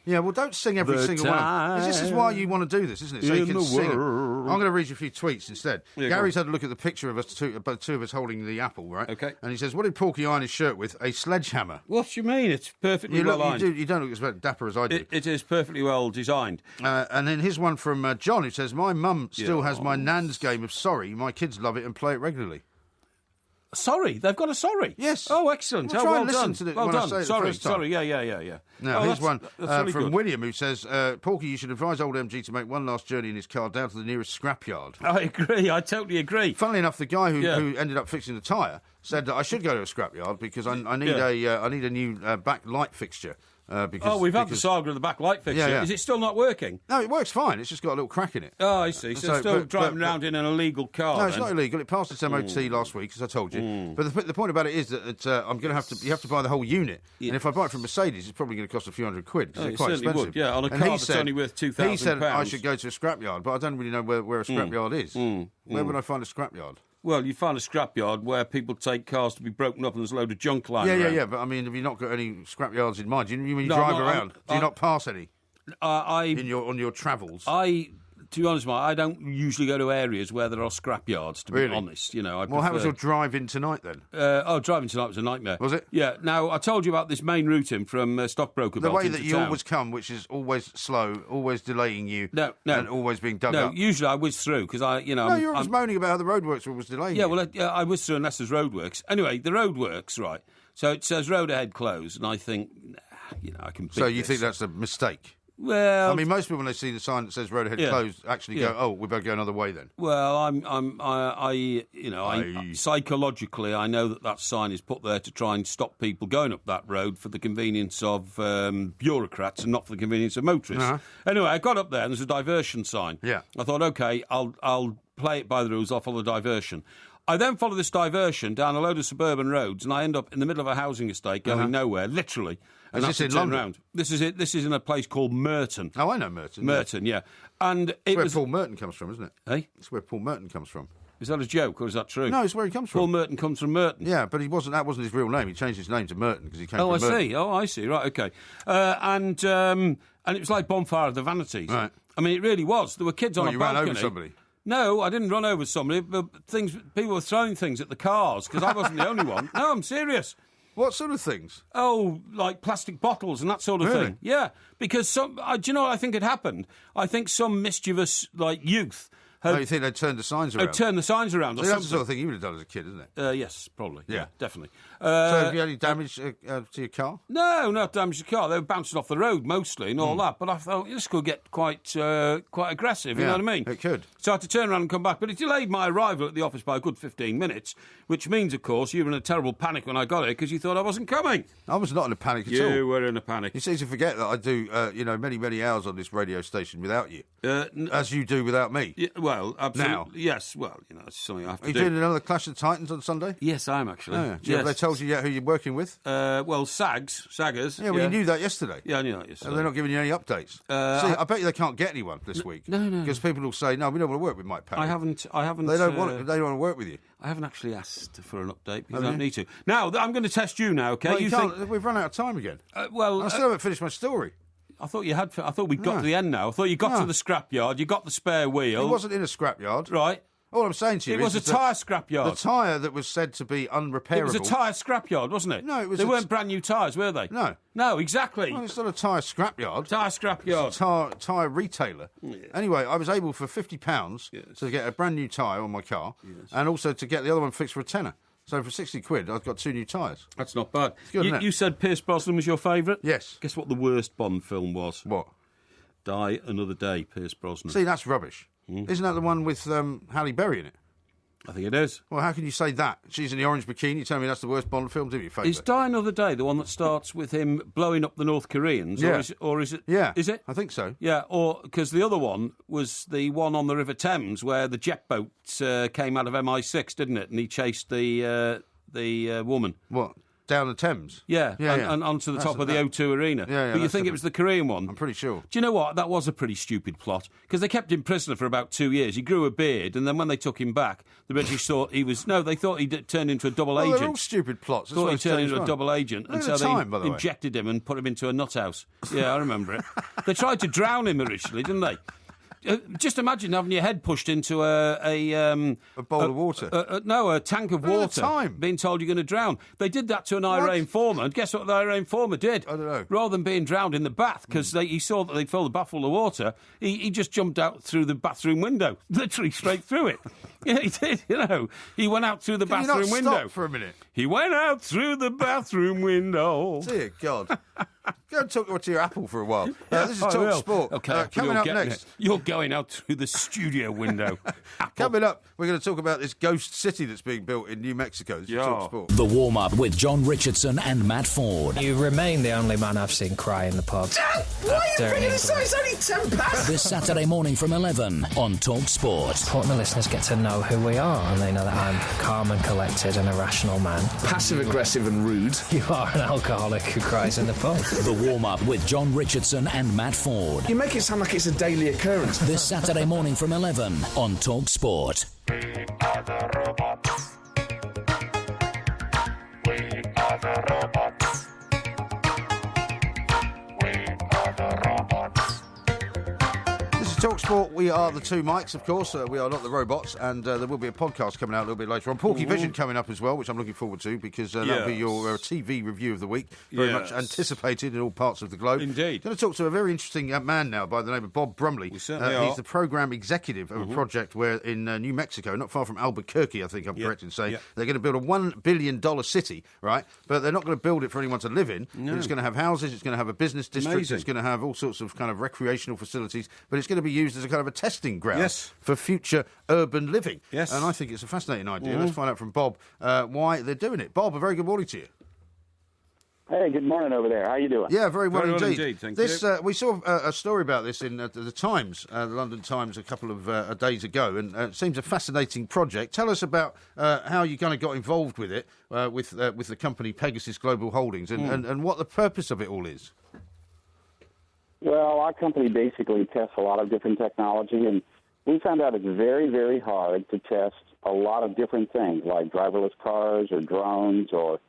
Yeah, well, don't sing every single one. This is why you want to do this, isn't it? So you can sing it. I'm going to read you a few tweets instead. Yeah, Gary's had a look at the picture of us, two of us holding the apple, right? Okay. And he says, what did Porky iron his shirt with? A sledgehammer. What do you mean? It's perfectly well ironed. You don't look as dapper as I do. It is perfectly well designed. And then here's one from John, who says, my mum still has my Nan's game of Sorry. My kids love it and play it regularly. Sorry, they've got a Sorry. Yes. Oh, excellent. Well, well and listen done. to it well when done. I say it Sorry, the first time. sorry. Yeah. Now, here's one really from good. William, who says, Porky, you should advise old MG to make one last journey in his car down to the nearest scrapyard. I agree. I totally agree. Funnily enough, the guy who ended up fixing the tyre said that I should go to a scrapyard because I need a new back light fixture. We've had the saga of the back light fixture. Yeah. Is it still not working? No, it works fine. It's just got a little crack in it. Oh, I see. So still driving around in an illegal car. No, it's not illegal. It passed its MOT last week, as I told you. But the point about it is that I'm going to have to. You have to buy the whole unit, and if I buy it from Mercedes, it's probably going to cost a few $100 because it's quite expensive. Would. Yeah, on a car that's only worth £2,000. He said I should go to a scrapyard, but I don't really know where a scrapyard is. Where would I find a scrapyard? Well, you find a scrapyard where people take cars to be broken up and there's a load of junk lying around. Yeah, but I mean, have you not got any scrapyards in mind? When you drive around, do you not pass any on your travels? To be honest, Mike, I don't usually go to areas where there are scrapyards, to be honest. You know, how was your drive in tonight, then? Driving tonight was a nightmare. Was it? Yeah. Now, I told you about this main route in from Stockbroker Belt the way into that you town. always come, which is always slow, always delaying you, no, and always being dug up. No, usually I whiz through, because No, you're always moaning about how the roadworks were always delaying you. Well, I whiz through unless there's roadworks. Anyway, the roadworks, right, so it says road ahead closed, and I think, I can beat So you this. think that's a mistake? Well, I mean, most people, when they see the sign that says road ahead closed, actually go, "Oh, we better go another way then." Well, psychologically, I know that sign is put there to try and stop people going up that road for the convenience of bureaucrats and not for the convenience of motorists. Uh-huh. Anyway, I got up there and there's a diversion sign. Yeah, I thought, okay, I'll play it by the rules. I'll follow the diversion. I then follow this diversion down a load of suburban roads, and I end up in the middle of a housing estate going nowhere, literally. And is this in London? Around. This is it. This is in a place called Merton. Oh, I know Merton. Merton, yeah. And it's where Paul Merton comes from, isn't it? Eh? It's where Paul Merton comes from. Is that a joke, or is that true? No, it's where he comes from. Paul Merton comes from Merton. Yeah, but that wasn't his real name. He changed his name to Merton because he came from Merton. I see. Right, okay. And it was like Bonfire of the Vanities. Right. I mean, it really was. There were kids on a balcony. You ran over somebody? No, I didn't run over somebody, but people were throwing things at the cars, because I wasn't the only one. No, I'm serious. What sort of things? Oh, like plastic bottles and that sort of thing. Yeah, because do you know what I think had happened? I think some mischievous, youth you think they'd turned the signs around? They'd turned the signs around. So that's the sort of thing you would have done as a kid, isn't it? Yes, probably. Yeah, definitely. So have you had any damage to your car? No, not damage to the car. They were bouncing off the road mostly and all that. But I thought this could get quite aggressive. You know what I mean? It could. So I had to turn around and come back. But it delayed my arrival at the office by a good 15 minutes, which means, of course, you were in a terrible panic when I got here because you thought I wasn't coming. I was not in a panic at all. You were in a panic. You seem to forget that I do, many, many hours on this radio station without you, as you do without me. Yeah, well, absolutely. Now. Yes, well, it's something I have to do. Are you doing another Clash of the Titans on Sunday? Yes, I am, actually. Oh, yeah. Have they told you yet who you're working with? Well, Saggers. Yeah, well, you knew that yesterday. Yeah, I knew that yesterday. And they're not giving you any updates. See, I bet you they can't get anyone this week. No. Because people will say, no, we don't want to work with Mike Parry. I haven't. They don't want to work with you. I haven't actually asked for an update because I don't need to. Now, I'm going to test you now, OK? Well, we've run out of time again. I still haven't finished my story. I thought you had. I thought we'd got to the end now. I thought you got to the scrapyard. You got the spare wheel. It wasn't in a scrapyard. Right. All I'm saying to you is... It was a tyre scrapyard. The tyre that was said to be unrepairable... It was a tyre scrapyard, wasn't it? No, it was... They weren't brand new tyres, were they? No. No, exactly. Well, it's not a tyre scrapyard. Tyre scrapyard. It's a tyre retailer. Yeah. Anyway, I was able for £50 to get a brand new tyre on my car and also to get the other one fixed for a tenner. So for 60 quid, I've got 2 new tyres. That's not bad. Good, you said Pierce Brosnan was your favourite? Yes. Guess what the worst Bond film was? What? Die Another Day, Pierce Brosnan. See, that's rubbish. Isn't that the one with Halle Berry in it? I think it is. Well, how can you say that? She's in the orange bikini. You tell me that's the worst Bond film? Do me a favour. Is Die Another Day the one that starts with him blowing up the North Koreans? Yeah. Or is it? Yeah. Is it? I think so. Yeah, or because the other one was the one on the River Thames where the jet boat came out of MI6, didn't it? And he chased the woman. What? Down the Thames? Yeah, and onto the top of the O2 Arena. Yeah, but you think it was the Korean one? I'm pretty sure. Do you know what? That was a pretty stupid plot, because they kept him prisoner for about 2 years. He grew a beard, and then when they took him back, the British thought he was... No, they thought he'd turned into a double agent. They're all stupid plots. Thought he turned into a double agent, and so they injected him and put him into a nut house. Yeah, I remember it. They tried to drown him originally, didn't they? Just imagine having your head pushed into a bowl of water. No, a tank of water. Being told you're going to drown. They did that to an IRA informer, and guess what the IRA informer did? I don't know. Rather than being drowned in the bath, because he saw that they'd filled the bath full of water, he just jumped out through the bathroom window, literally straight through it. Yeah, he did. He went out through the bathroom window. Stop for a minute. He went out through the bathroom window. Dear God. Go and talk to your Apple for a while. This is Talk Sport. Okay, coming up next. You're going out through the studio window. Coming up, we're going to talk about this ghost city that's being built in New Mexico. This is Talk Sport. The warm-up with John Richardson and Matt Ford. You remain the only man I've seen cry in the pub. Dad, why are you bringing this up? It's only 10 past. This Saturday morning from 11 on Talk Sport. Important the listeners get to know who we are, and they know that I'm calm and collected and a rational man. Passive-aggressive and rude. You are an alcoholic who cries in the pub. The warm-up with John Richardson and Matt Ford. You make it sound like it's a daily occurrence. This Saturday morning from 11 on Talk Sport. We are the robots. We are the robots. We are the robots. This is Talk Sport. We are the two mics, of course. We are not the robots, and there will be a podcast coming out a little bit later on. Porky Vision coming up as well, which I'm looking forward to, because that'll be your TV review of the week. Very much anticipated in all parts of the globe. Indeed. Going to talk to a very interesting man now by the name of Bob Brumley. We certainly are. He's the program executive of a project where in New Mexico, not far from Albuquerque, I think I'm correct in saying, they're going to build a $1 billion city, right? But they're not going to build it for anyone to live in. No. It's going to have houses, it's going to have a business district, Amazing. It's going to have all sorts of kind of recreational facilities, but it's going to be used as a kind of a testing ground for future urban living. Yes. And I think it's a fascinating idea. Let's find out from Bob why they're doing it. Bob, a very good morning to you. Hey, good morning over there. How you doing? Yeah, very well indeed. Thank you. We saw a story about this in the Times, the London Times, a couple of days ago, and it seems a fascinating project. Tell us about how you kind of got involved with it, with the company Pegasus Global Holdings, and what the purpose of it all is. Well, our company basically tests a lot of different technology, and we found out it's very, very hard to test a lot of different things, like driverless cars or drones or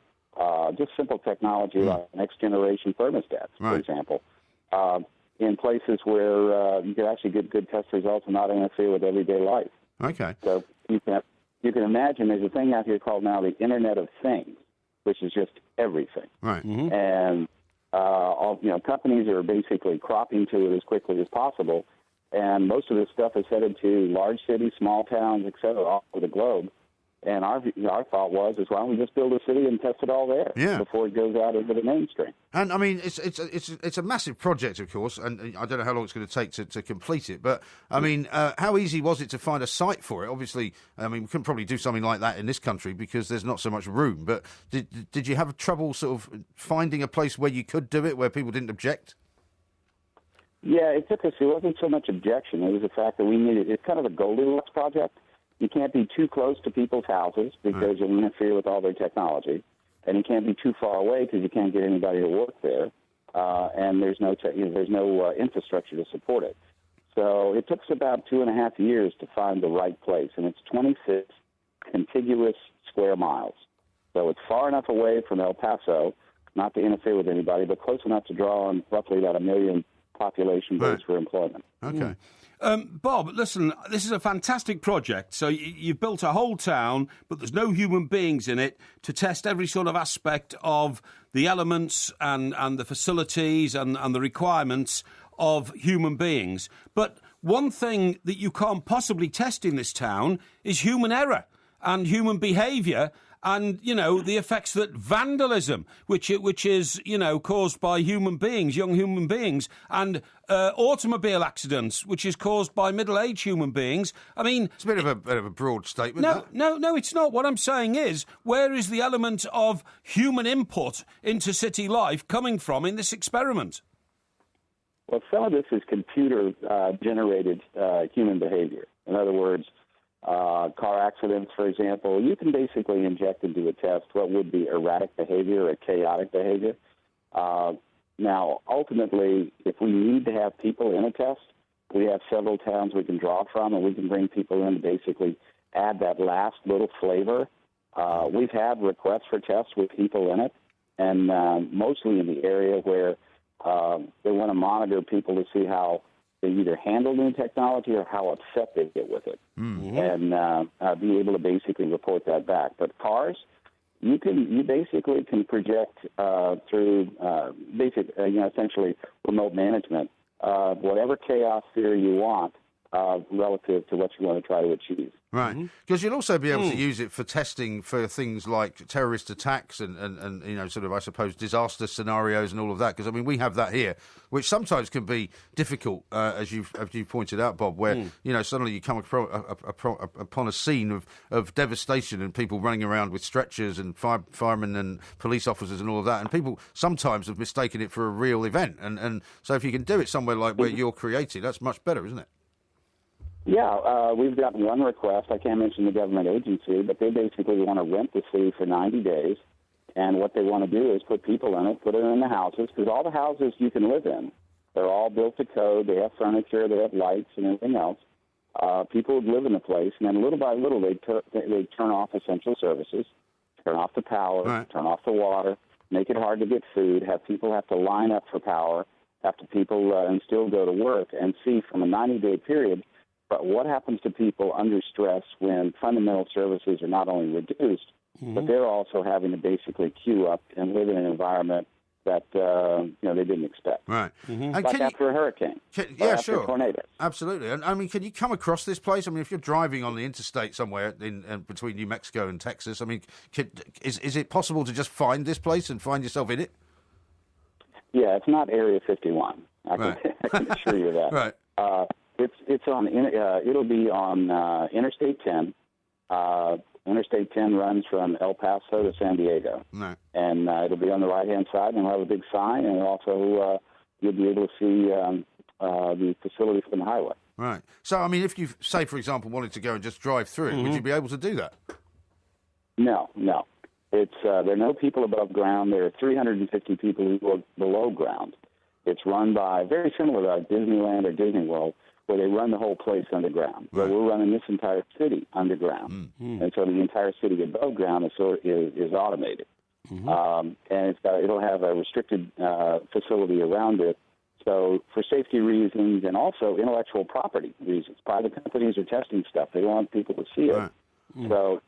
just simple technology like next-generation thermostats, for example, in places where you can actually get good test results and not interfere with everyday life. Okay. So you can imagine there's a thing out here called now the Internet of Things, which is just everything. Right. And companies are basically cropping to it as quickly as possible. And most of this stuff is headed to large cities, small towns, et cetera, all over the globe. And our thought was, why don't we just build a city and test it all there before it goes out into the mainstream? And I mean, it's a massive project, of course, and I don't know how long it's going to take to complete it. But I mean, how easy was it to find a site for it? Obviously, I mean, we couldn't probably do something like that in this country because there's not so much room. But did you have trouble sort of finding a place where you could do it, where people didn't object? Yeah, it took us. It wasn't so much objection. It was the fact that we needed. It's kind of a Goldilocks project. You can't be too close to people's houses because you'll interfere with all their technology, and you can't be too far away because you can't get anybody to work there, and there's no infrastructure to support it. So it took us about 2.5 years to find the right place, and it's 26 contiguous square miles. So it's far enough away from El Paso not to interfere with anybody, but close enough to draw on roughly about 1 million population base for employment. Okay. Bob, listen, this is a fantastic project. So you've built a whole town, but there's no human beings in it to test every sort of aspect of the elements and the facilities and the requirements of human beings. But one thing that you can't possibly test in this town is human error and human behaviour and, you know, the effects that vandalism, which is, you know, caused by human beings, young human beings, and automobile accidents, which is caused by middle-aged human beings. I mean... It's a bit of a broad statement. No, it's not. What I'm saying is, where is the element of human input into city life coming from in this experiment? Well, some of this is computer-generated human behavior. In other words, car accidents, for example, you can basically inject into a test what would be erratic behavior or chaotic behavior. Now, ultimately, if we need to have people in a test, we have several towns we can draw from, and we can bring people in to basically add that last little flavor. We've had requests for tests with people in it, and mostly in the area where they want to monitor people to see how they either handle new technology or how upset they get with it, and be able to basically report that back. But cars, you basically can project through essentially remote management whatever chaos theory you want relative to what you want to try to achieve. Right, because you'll also be able to use it for testing for things like terrorist attacks and you know, sort of, I suppose, disaster scenarios and all of that. Because, I mean, we have that here, which sometimes can be difficult, as you've pointed out, Bob, where, you know, suddenly you come upon a scene of devastation and people running around with stretchers and firemen and police officers and all of that. And people sometimes have mistaken it for a real event. And so if you can do it somewhere like where you're creating, that's much better, isn't it? Yeah, we've got one request. I can't mention the government agency, but they basically want to rent the city for 90 days. And what they want to do is put people in it, put it in the houses, because all the houses you can live in, they're all built to code. They have furniture, they have lights and everything else. People would live in the place, and then little by little they turn off essential services, turn off the power, turn off the water, make it hard to get food, have people have to line up for power, have to people and still go to work, and see from a 90-day period, but what happens to people under stress when fundamental services are not only reduced, but they're also having to basically queue up and live in an environment that they didn't expect. Right. Like after a hurricane. Sure. A tornado. Absolutely. And I mean, can you come across this place? I mean, if you're driving on the interstate somewhere in between New Mexico and Texas, I mean, is it possible to just find this place and find yourself in it? Yeah, it's not Area 51. I can assure you that. Right. It's on. It'll be on Interstate 10. Interstate 10 runs from El Paso to San Diego, and it'll be on the right-hand side, and we'll have a big sign, and also you'll be able to see the facility from the highway. Right. So, I mean, if you, say, for example, wanted to go and just drive through it, would you be able to do that? No. It's there are no people above ground. There are 350 people who are below ground. It's run by, very similar to Disneyland or Disney World, where they run the whole place underground. Right. So we're running this entire city underground. And so the entire city above ground is automated. And it'll have a restricted facility around it. So for safety reasons and also intellectual property reasons, private companies are testing stuff. They don't want people to see it. Right. So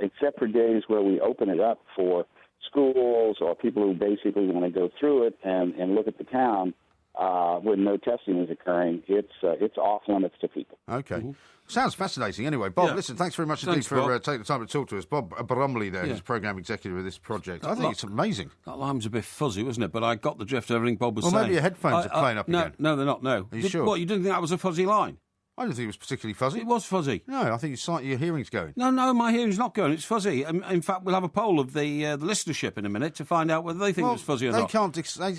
except for days where we open it up for schools or people who basically want to go through it and look at the town, when no testing is occurring, it's off limits to people. Okay. Mm-hmm. Sounds fascinating. Anyway, Bob, listen, thanks very much indeed for taking the time to talk to us. Bob Brumley there, who's programme executive of this project. I think it's amazing. That line was a bit fuzzy, wasn't it? But I got the drift of everything Bob was saying. Well, maybe your headphones are playing up again. No, they're not, no. Are you sure? What, you didn't think that was a fuzzy line? I didn't think it was particularly fuzzy. It was fuzzy. No, I think your hearing's going. No, my hearing's not going. It's fuzzy. In fact, we'll have a poll of the listenership in a minute to find out whether they think it was fuzzy or not.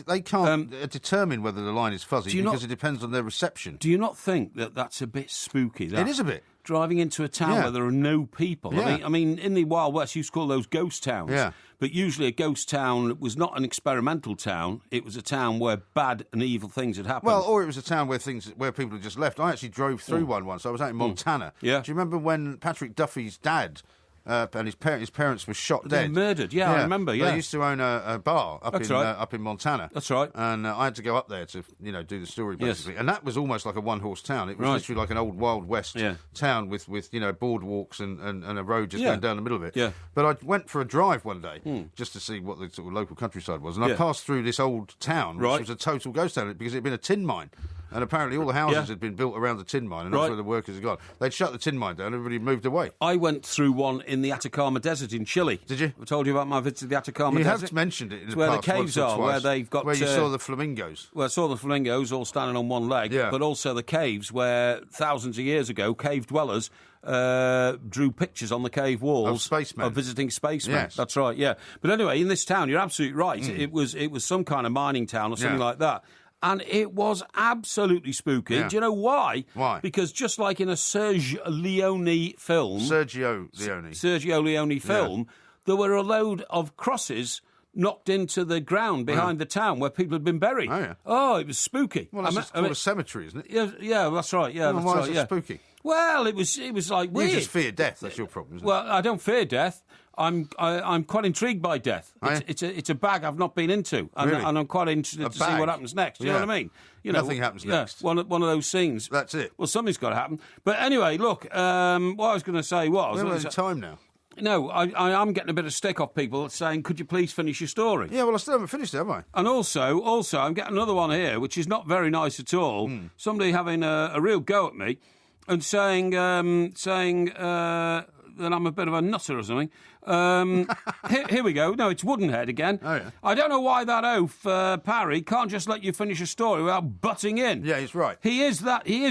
They can't determine whether the line is fuzzy because it depends on their reception. Do you not think that that's a bit spooky? That? It is a bit. Driving into a town where there are no people. Yeah. I mean, in the Wild West, you used to call those ghost towns. Yeah. But usually a ghost town was not an experimental town. It was a town where bad and evil things had happened. Well, or it was a town where people had just left. I actually drove through one once. I was out in Montana. Yeah. Do you remember when Patrick Duffy's dad and his parents were shot dead? Murdered, I remember, They used to own a bar up in Montana. That's right. And I had to go up there to, do the story, basically. Yes. And that was almost like a one-horse town. It was literally like an old Wild West town with boardwalks and a road just going down the middle of it. Yeah. But I went for a drive one day just to see what the sort of local countryside was. And I passed through this old town, which was a total ghost town because it had been a tin mine. And apparently all the houses had been built around the tin mine, and that's where the workers had gone. They'd shut the tin mine down, everybody had moved away. I went through one in the Atacama Desert in Chile. Did you? I told you about my visit to the Atacama Desert. You have mentioned it in the where past, the caves are, where they've got... Where you saw the flamingos. Well, I saw the flamingos all standing on one leg, but also the caves where thousands of years ago, cave dwellers drew pictures on the cave walls of spacemen. Of visiting spacemen. Yes. That's right, yeah. But anyway, in this town, you're absolutely right. It was some kind of mining town or something like that. And it was absolutely spooky. Yeah. Do you know why? Why? Because just like in a Sergio Leone film, there were a load of crosses knocked into the ground behind the town where people had been buried. Oh, yeah. Oh, it was spooky. Well, it's called a cemetery, isn't it? Yeah, that's right. Yeah, well, why is it spooky? Well, it was like weird. You just fear death. That's your problem, isn't it? Well, I don't fear death. I'm quite intrigued by death. It's a bag I've not been into, and I'm quite interested to see what happens next. Do you know what I mean? Nothing happens next. One of those scenes. That's it. Well, something's got to happen. But anyway, look. What I was going to say was we're out of time now. No, I'm getting a bit of stick off people saying, "Could you please finish your story?" Yeah, well, I still haven't finished it, have I? And also, I'm getting another one here, which is not very nice at all. Somebody having a real go at me and saying that I'm a bit of a nutter or something. Here we go. No, it's Woodenhead again. Oh, yeah. I don't know why that oaf, Parry, can't just let you finish a story without butting in. Yeah, he's right. He is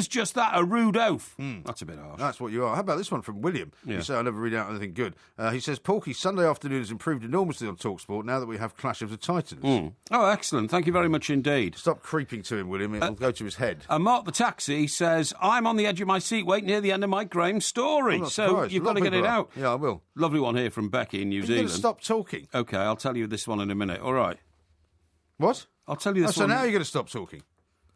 just that, a rude oaf. That's a bit harsh. That's what you are. How about this one from William? Yeah. You say I never read out anything good. He says, Porky, Sunday afternoon has improved enormously on TalkSport now that we have Clash of the Titans. Oh, excellent. Thank you very much indeed. Stop creeping to him, William. It'll go to his head. And Mark the Taxi says, I'm on the edge of my seat waiting near the end of Mike Graham's story. So you've got to get it out. Yeah, I will. Lovely one here from Becky in New Zealand. Stop talking. OK, I'll tell you this one in a minute. All right. What? I'll tell you this one. So now you're going to stop talking?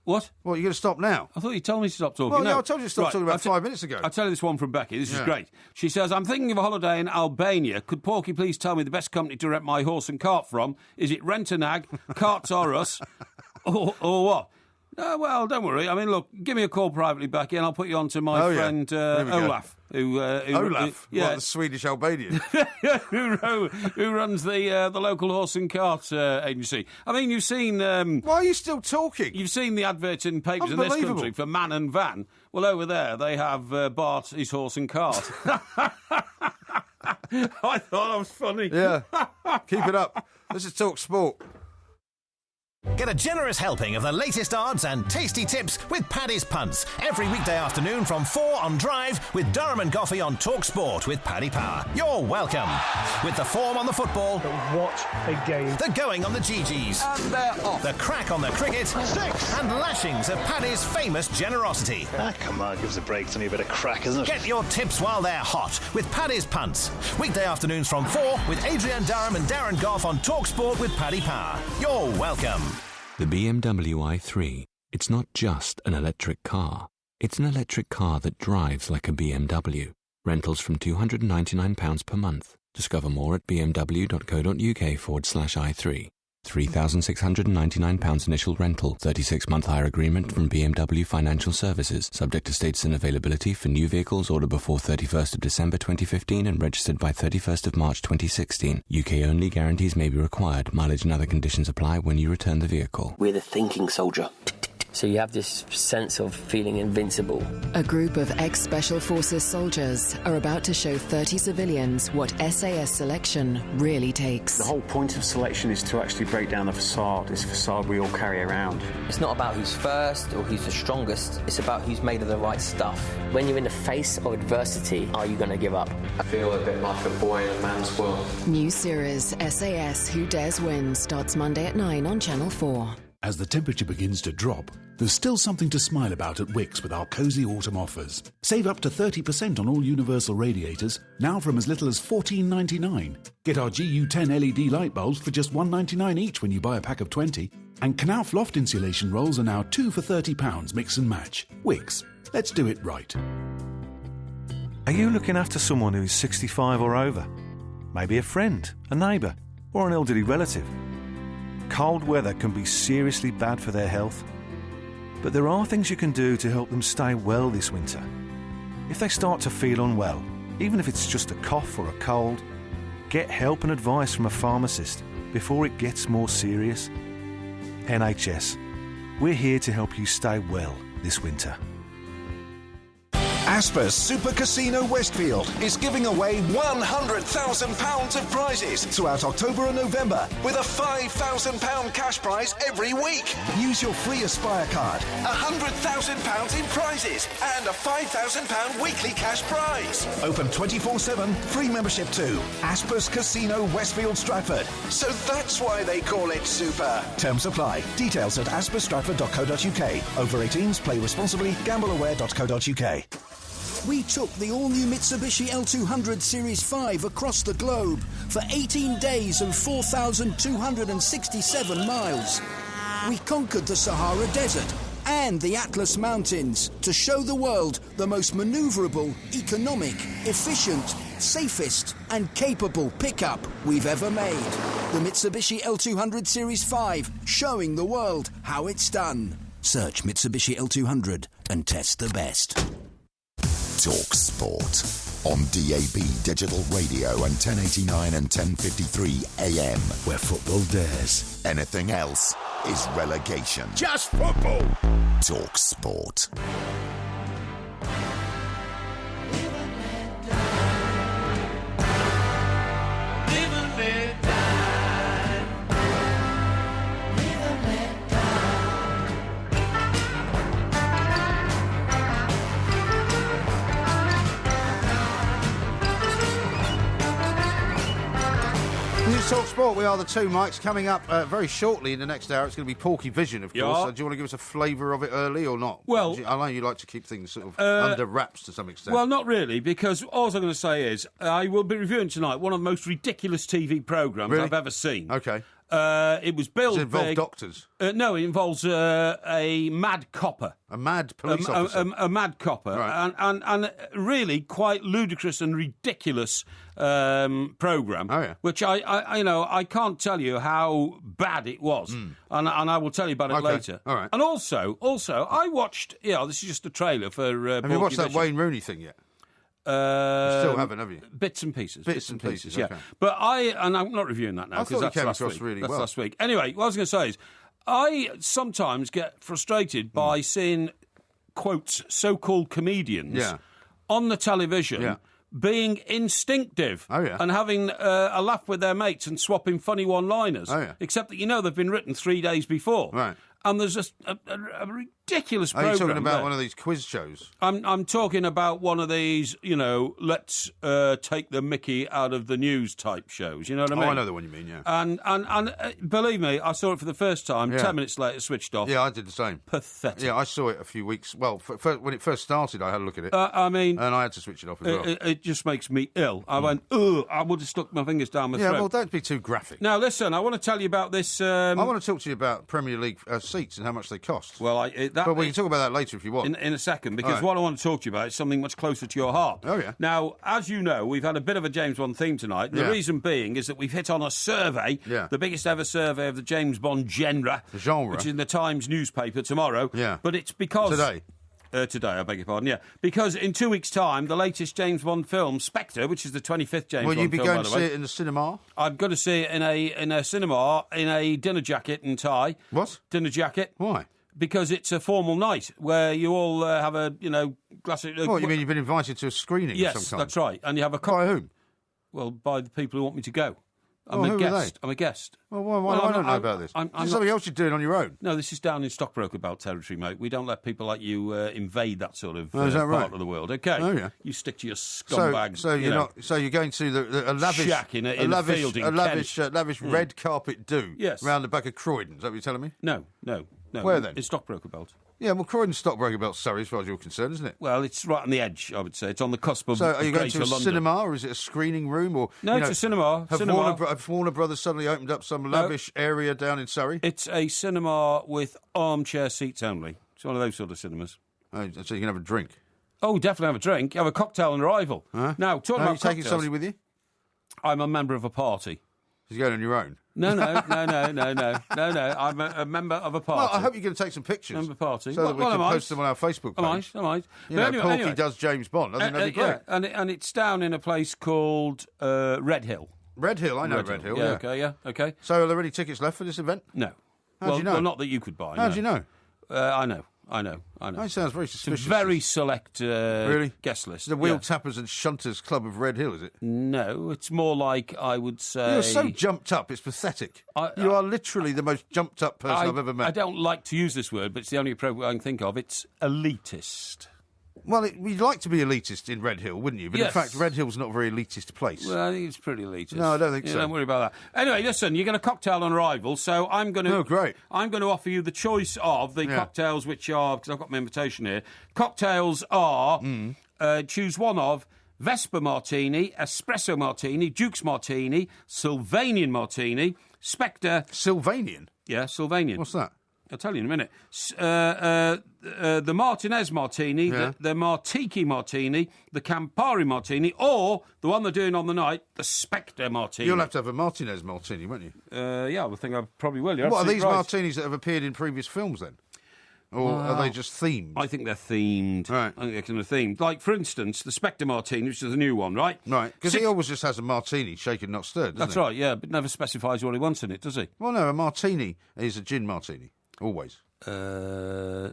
What? Well, you're going to stop now? I thought you told me to stop talking. Well, no. yeah, I told you to stop talking about 5 minutes ago. I'll tell you this one from Becky. This is great. She says, I'm thinking of a holiday in Albania. Could Porky please tell me the best company to rent my horse and cart from? Is it Rent a Nag, Carts R Us, or what? Well, don't worry. I mean, look, give me a call privately, Becky, and I'll put you on to my friend Olaf. Olaf? Yeah. What, the Swedish Albanian? who runs the local horse and cart agency. I mean, you've seen... why are you still talking? You've seen the adverts in papers in this country for Man and Van. Well, over there, they have Bart, his horse and cart. I thought that was funny. Yeah. Keep it up. This is Talk Sport. Get a generous helping of the latest odds and tasty tips with Paddy's Punts every weekday afternoon from 4 on Drive with Durham and Goffey on Talk Sport with Paddy Power. You're welcome. With the form on the football. But what a game. The going on the GGs. And they're off. The crack on the cricket. 6. And lashings of Paddy's famous generosity. Come on, give us a break. It's only a bit of crack, isn't it? Get your tips while they're hot with Paddy's Punts. Weekday afternoons from 4 with Adrian Durham and Darren Goff on Talk Sport with Paddy Power. You're welcome. The BMW i3, it's not just an electric car. It's an electric car that drives like a BMW. Rentals from £299 per month. Discover more at bmw.co.uk/i3. £3,699 initial rental, 36-month hire agreement from BMW Financial Services, subject to status and availability for new vehicles ordered before 31st of December 2015 and registered by 31st of March 2016. UK only, guarantees may be required. Mileage and other conditions apply when you return the vehicle. We're the thinking soldier. So you have this sense of feeling invincible. A group of ex-Special Forces soldiers are about to show 30 civilians what SAS selection really takes. The whole point of selection is to actually break down the facade. This facade we all carry around. It's not about who's first or who's the strongest. It's about who's made of the right stuff. When you're in the face of adversity, are you going to give up? I feel a bit like a boy in a man's world. New series SAS Who Dares Win starts Monday at 9 on Channel 4. As the temperature begins to drop, there's still something to smile about at Wickes with our cosy autumn offers. Save up to 30% on all universal radiators, now from as little as $14.99. Get our GU10 LED light bulbs for just $1.99 each when you buy a pack of 20. And Knauf loft insulation rolls are now 2 for £30, mix and match. Wickes, let's do it right. Are you looking after someone who is 65 or over? Maybe a friend, a neighbour, or an elderly relative? Cold weather can be seriously bad for their health. But there are things you can do to help them stay well this winter. If they start to feel unwell, even if it's just a cough or a cold, get help and advice from a pharmacist before it gets more serious. NHS, we're here to help you stay well this winter. Asper's Super Casino Westfield is giving away £100,000 of prizes throughout October and November with a £5,000 cash prize every week. Use your free Aspire card. £100,000 in prizes and a £5,000 weekly cash prize. Open 24/7, free membership too. Asper's Casino Westfield Stratford. So that's why they call it Super. Terms apply. Details at asperstratford.co.uk. Over 18s, play responsibly, gambleaware.co.uk. We took the all-new Mitsubishi L200 Series 5 across the globe for 18 days and 4,267 miles. We conquered the Sahara Desert and the Atlas Mountains to show the world the most manoeuvrable, economic, efficient, safest and capable pickup we've ever made. The Mitsubishi L200 Series 5, showing the world how it's done. Search Mitsubishi L200 and test the best. Talk Sport on DAB Digital Radio and 1089 and 1053 AM, where football dares. Anything else is relegation. Just football. Talk Sport. Talk Sport, we are the two mics. Coming up very shortly in the next hour, it's going to be Porky Vision, of course. Do you want to give us a flavour of it early or not? Well, I know you like to keep things sort of under wraps to some extent. Well, not really, because all I'm going to say is I will be reviewing tonight one of the most ridiculous TV programmes I've ever seen. OK. It was billed. Does it involve doctors? No, it involves a mad copper. A mad police officer? A mad copper. Right. And really quite ludicrous and ridiculous programme. Oh, yeah. Which I can't tell you how bad it was. And I will tell you about it later. All right. And also, I watched, this is just a trailer for Have you watched that Wayne Rooney thing yet? You still haven't, have you? Bits and pieces. Bits and pieces, yeah. okay. But I'm not reviewing that now, because that's last week. Really that's well. last week. Anyway, what I was going to say is, I sometimes get frustrated by seeing, quotes, so-called comedians on the television being instinctive and having a laugh with their mates and swapping funny one-liners, except that, they've been written 3 days before. Right. And there's just a ridiculous programme. Are you talking about one of these quiz shows? I'm talking about one of these, let's take the mickey out of the news type shows. You know what I mean? Oh, I know the one you mean, yeah. And believe me, I saw it for the first time. 10 minutes later, switched off. Yeah, I did the same. Pathetic. Yeah, I saw it a few weeks. Well, when it first started, I had a look at it. And I had to switch it off as well. It just makes me ill. I went, ugh, I would have stuck my fingers down my throat. Yeah, well, don't be too graphic. Now, listen, I want to tell you about this. I want to talk to you about Premier League seats and how much they cost. Well, but we can talk about that later if you want. In a second, because what I want to talk to you about is something much closer to your heart. Oh, yeah. Now, as you know, we've had a bit of a James Bond theme tonight. The reason being is that we've hit on a survey, the biggest ever survey of the James Bond genre, which is in the Times newspaper tomorrow. Yeah. But it's because... Today, I beg your pardon, because in 2 weeks' time, the latest James Bond film, Spectre, which is the 25th James Bond film, Will you be going to see it in the cinema? I'm going to see it in a cinema, in a dinner jacket and tie. What? Dinner jacket. Why? because it's a formal night where you all have a, glass of... What, you mean you've been invited to a screening of some kind? Yes, that's right. And you have a... By whom? Well, by the people who want me to go. I'm who a guest. are they? I'm a guest. Well, why I don't know about this? I'm something else you're doing on your own? No, this is down in Stockbroker Belt territory, mate. We don't let people like you invade that sort of is that part right? of the world. Okay. Oh, yeah. You stick to your scumbag. So you're not. So you're going to a lavish shack in a field in lavish red carpet do. Yes. Round the back of Croydon. Is that what you're telling me? No. Where then? In Stockbroker Belt. Yeah, well, Croydon's Stockbroker Belt, Surrey, as far as you're concerned, isn't it? Well, it's right on the edge, I would say. It's on the cusp of So are you going to a London. cinema, or is it a screening room? Or No, it's a cinema. Have Warner Brothers suddenly opened up some lavish area down in Surrey? It's a cinema with armchair seats only. It's one of those sort of cinemas. Oh, so you can have a drink? Oh, definitely have a drink. Have a cocktail on arrival. Huh? Now, talking about taking somebody with you? I'm a member of a party. So you're going on your own? No. I'm a member of a party. Well, I hope you're going to take some pictures. Member party. So that we can post them on our Facebook page. Am I? Porky does James Bond. I think that'd be great. Yeah, and it's down in a place called Red Hill. Red Hill? I know Red Hill. Yeah, okay. So are there any tickets left for this event? No. How do you know? Well, not that you could buy. How do you know? I know. That sounds very suspicious. It's a very select really? guest list. The Wheel Tappers and Shunters Club of Red Hill, is it? No, it's more like, I would say... You're so jumped up, it's pathetic. You are literally the most jumped up person I've ever met. I don't like to use this word, but it's the only appropriate I can think of. It's elitist. Well, we'd like to be elitist in Red Hill, wouldn't you? But yes. In fact, Red Hill's not a very elitist place. Well, I think it's pretty elitist. No, I don't think so. Don't worry about that. Anyway, listen, you're going to cocktail on arrival, so I'm going to... Oh, great. I'm going to offer you the choice of the cocktails, which are... Because I've got my invitation here. Cocktails are... choose one of... Vesper Martini, Espresso Martini, Duke's Martini, Sylvanian Martini, Spectre... Sylvanian? Yeah, Sylvanian. What's that? I'll tell you in a minute. The Martinez Martini, the Martiki Martini, the Campari Martini, or the one they're doing on the night, the Spectre Martini. You'll have to have a Martinez Martini, won't you? Yeah, I think I probably will. What, are these martinis that have appeared in previous films, then? Or are they just themed? I think they're themed. Right. I think they're kind of themed. Like, for instance, the Spectre Martini, which is the new one, right? Right, because he always just has a martini, shaken, not stirred, doesn't That's right, yeah, but never specifies what he wants in it, does he? Well, no, a martini is a gin martini, always. No.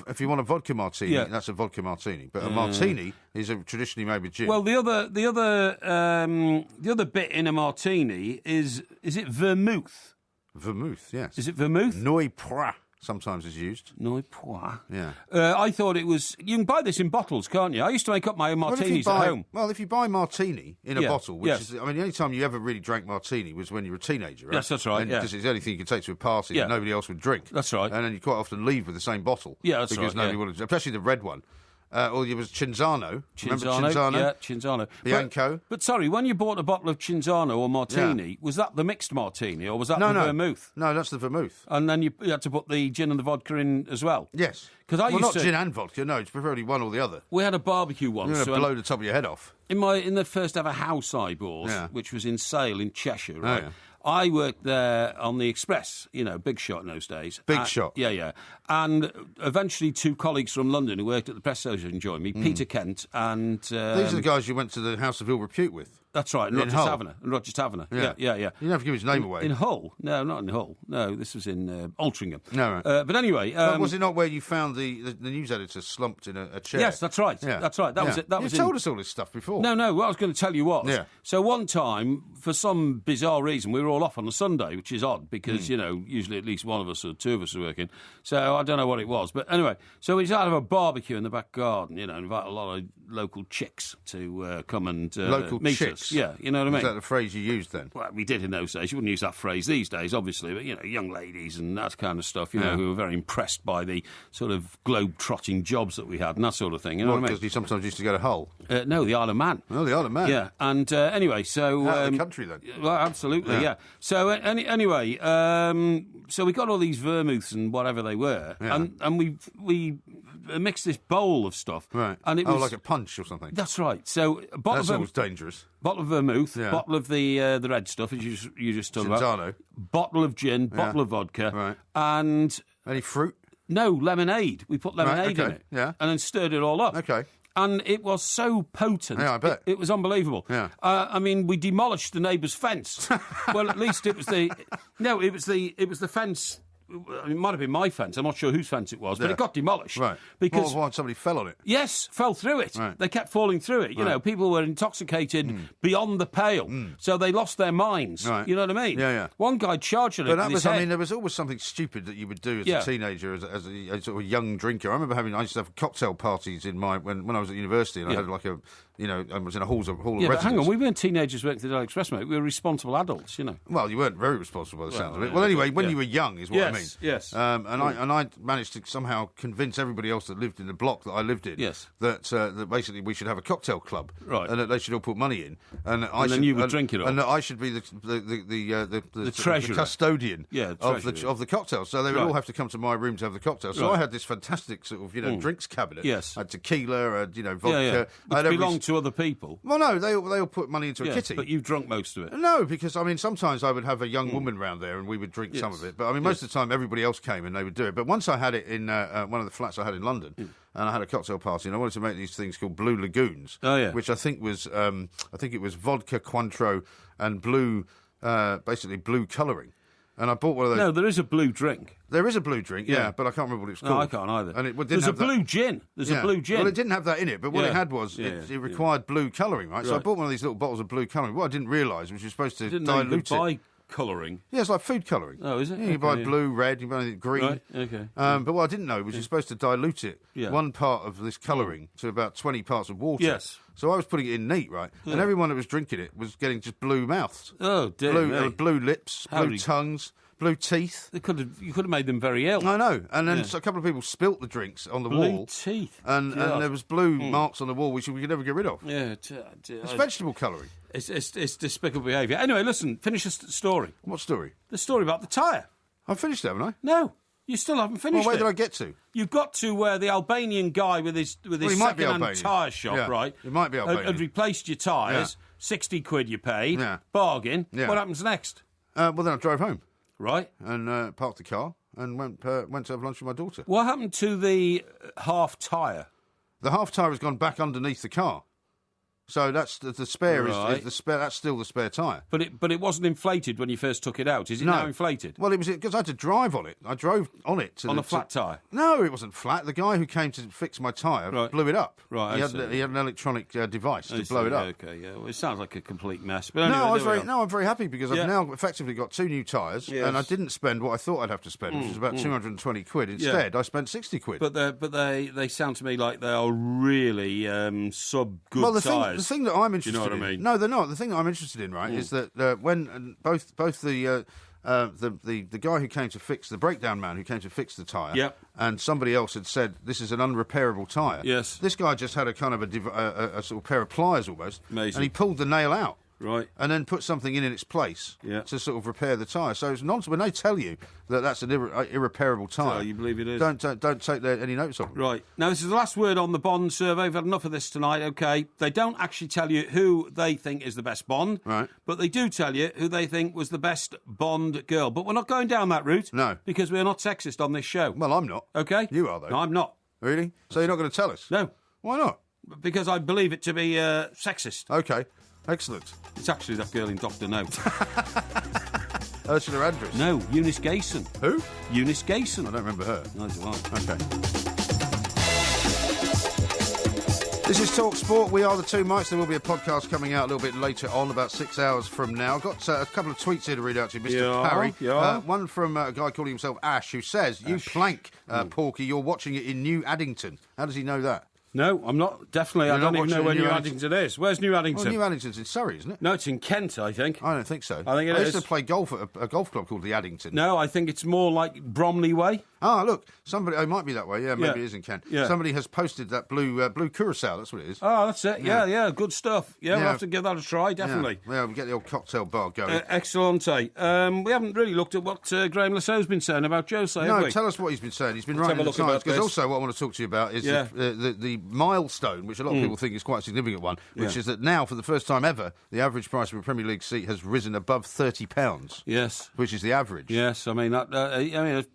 If you want a vodka martini, that's a vodka martini. But a martini is traditionally made with gin. Well, the other bit in a martini is it vermouth? Vermouth, yes. Is it vermouth? Noy-Pois sometimes is used. Noy-Pois. Yeah. I thought it was... You can buy this in bottles, can't you? I used to make up my own martinis at home. Well, if you buy martini in a bottle, which is... I mean, the only time you ever really drank martini was when you were a teenager, right? Yes, that's right, Because it's the only thing you could take to a party that nobody else would drink. That's right. And then you quite often leave with the same bottle. Yeah, that's because right. Nobody wanted to... Especially the red one. Or it was Cinzano. Remember Cinzano? Yeah, Cinzano. Bianco. But sorry, when you bought a bottle of Cinzano or martini, was that the mixed martini or was that the vermouth? No, that's the vermouth. And then you had to put the gin and the vodka in as well? Yes. Because not gin and vodka, no, it's preferably one or the other. We had a barbecue once. You're going to blow the top of your head off. In the first ever house I bought, which was in Sale in Cheshire, right? Oh, yeah. I worked there on the Express, big shot in those days. Big shot. Yeah. And eventually 2 colleagues from London who worked at the Press Association joined me, Peter Kent and... These are the guys you went to the House of Ill Repute with. That's right, in Roger Taverner. Yeah. You don't have to give his name away. In Hull. No, not in Hull. No, this was in Altrincham. No, right. But anyway... was it not where you found the news editor slumped in a chair? Yes, that's right. Yeah. That's right. That was it. You've told us all this stuff before. No, what I was going to tell you was... So one time, for some bizarre reason, we were all off on a Sunday, which is odd, because, usually at least one of us or 2 of us are working. So I don't know what it was. But anyway, so we decided to have a barbecue in the back garden, invite a lot of local chicks to come and meet us. Yeah, you know what I mean? Is that the phrase you used then? Well, we did in those days. You wouldn't use that phrase these days, obviously, but, young ladies and that kind of stuff, who were very impressed by the sort of globe-trotting jobs that we had and that sort of thing. You know what I mean? Because you sometimes used to go to Hull? No, the Isle of Man. Oh, the Isle of Man. Yeah, and anyway, so... Out of the country, then? Well, absolutely, yeah. So, anyway, so we got all these vermouths and whatever they were, and we mixed this bowl of stuff. Right. And it was like a punch or something? That's right. So, that's always dangerous. Bottle of vermouth, bottle of the red stuff, as you just talked about. Bottle of gin, bottle of vodka, and... Any fruit? No, lemonade. We put lemonade in it. Yeah. And then stirred it all up. Okay. And it was so potent. Yeah, I bet. It was unbelievable. Yeah. I mean, we demolished the neighbour's fence. Well, at least it was the... No, it was the fence it might have been my fence. I'm not sure whose fence it was, but it got demolished. Right. Because why somebody fell on it? Yes, fell through it. Right. They kept falling through it. You know, people were intoxicated beyond the pale, so they lost their minds. Right. You know what I mean? Yeah. One guy charged it. But that with was, his head. I mean, there was always something stupid that you would do as a teenager, as a sort of young drinker. I remember I used to have cocktail parties in when I was at university, and I had like I was in a hall of residence. But hang on, we weren't teenagers working for the Daily Express, mate. We were responsible adults, you know. Well, you weren't very responsible by the sounds of it. Well, anyway, when you were young is what I mean. Yes. And I managed to somehow convince everybody else that lived in the block that I lived in that basically we should have a cocktail club, right? And that they should all put money in, and then you would drink it all, and that I should be the treasurer, the custodian of the cocktails. So they would all have to come to my room to have the cocktails. So I had this fantastic sort of drinks cabinet. Yes, I had tequila, vodka. Which belonged to other people. Well, no, they all put money into a kitty. But you've drunk most of it. No, because, I mean, sometimes I would have a young woman round there and we would drink some of it. But, I mean, most of the time everybody else came and they would do it. But once I had it in one of the flats I had in London, and I had a cocktail party, and I wanted to make these things called Blue Lagoons, which I think was, it was vodka, Cointreau, and basically blue colouring. And I bought one of those. No, there is a blue drink. There is a blue drink, but I can't remember what it's called. No, I can't either. And it didn't There's have a blue gin. There's a blue gin. Well, it didn't have that in it, but what it had was it required blue colouring, right? So I bought one of these little bottles of blue colouring. What I didn't realise was you're supposed to dilute it. Buy colouring. Yeah, it's like food colouring. Oh, is it? Yeah, you buy blue, red, you buy green. Right, okay. But what I didn't know was you're supposed to dilute it, one part of this colouring, to about 20 parts of water. Yes. So I was putting it in neat, right? And everyone that was drinking it was getting just blue mouths. Oh, dear. Blue lips, blue tongues. Blue teeth. You could have made them very ill. I know. And then a couple of people spilt the drinks on the wall. Blue teeth. And there was blue marks on the wall which we could never get rid of. Yeah. It's vegetable colouring. It's despicable behaviour. Anyway, listen, finish the story. What story? The story about the tyre. I've finished it, haven't I? No. You still haven't finished where did I get to? You got to where the Albanian guy with his second-hand tyre shop, right? It might be Albanian. Had replaced your tyres. 60 quid you paid. Yeah. Bargain. Yeah. What happens next? Well, then I drove home. Right. And parked the car and went to have lunch with my daughter. What happened to the half tyre? The half tyre has gone back underneath the car. So that's the spare Right. is the spare. That's still the spare tyre. But it wasn't inflated when you first took it out. Is it now inflated? Well, it was because I had to drive on it. I drove on it on a flat tyre. No, it wasn't flat. The guy who came to fix my tyre blew it up. Right, he had an electronic device to blow it up. Okay, yeah. Well, it sounds like a complete mess. But anyway, I'm very happy because I've now effectively got 2 new tyres, and I didn't spend what I thought I'd have to spend, which was about 220 quid. Instead, I spent 60 quid. But they sound to me like they are really sub-good tyres. The thing that I'm interested you know what I mean? No, they're not. The thing that I'm interested in, right, is that when both the guy who came to fix the breakdown man who came to fix the tyre, and somebody else had said this is an unrepairable tyre. Yes. This guy just had a kind of a sort of pair of pliers almost, Amazing. and he pulled the nail out. Right. And then put something in its place to sort of repair the tyre. So it's nonsense. When they tell you that that's an irreparable tyre, you believe it is. Don't take any notice of it. Right. Now, this is the last word on the Bond survey. We've had enough of this tonight, OK? They don't actually tell you who they think is the best Bond. Right. But they do tell you who they think was the best Bond girl. But we're not going down that route. No. Because we're not sexist on this show. Well, I'm not. OK? You are, though. No, I'm not. Really? So you're not going to tell us? No. Why not? Because I believe it to be sexist. OK. Excellent. It's actually that girl in Dr. No. Ursula Andress? No, Eunice Gayson. Who? Eunice Gayson. I don't remember her. Neither do I. OK. This is Talk Sport. We are the Two Mics. There will be a podcast coming out a little bit later on, about 6 hours from now. I've got a couple of tweets here to read out to you, Mr. Parry. Yeah. One from a guy calling himself Ash, who says, "You plank, Porky, you're watching it in New Addington." How does he know that? No, I'm not. Definitely, I don't even know where New Addington is. Where's New Addington? Well, New Addington's in Surrey, isn't it? No, it's in Kent, I think. I don't think so. I think it I is. used to play golf at a golf club called the Addington. No, I think it's more like Bromley Way. Ah, look, somebody. It might be that way. Yeah, maybe it is in Kent. Yeah. Somebody has posted that blue curacao. That's what it is. Oh, that's it. Yeah, good stuff. Yeah, we'll have to give that a try. Definitely. Yeah, we'll get the old cocktail bar going. Excellent. We haven't really looked at what Graham Lassau's been saying about Jose. No, have we? tell us what he's been saying. He's been Let's writing in have the a look Times. about Because this. also what I want to talk to you about is the milestone, which a lot of people think is quite a significant one, which is that now, for the first time ever, the average price of a Premier League seat has risen above £30. Yes. Which is the average. Yes, I mean,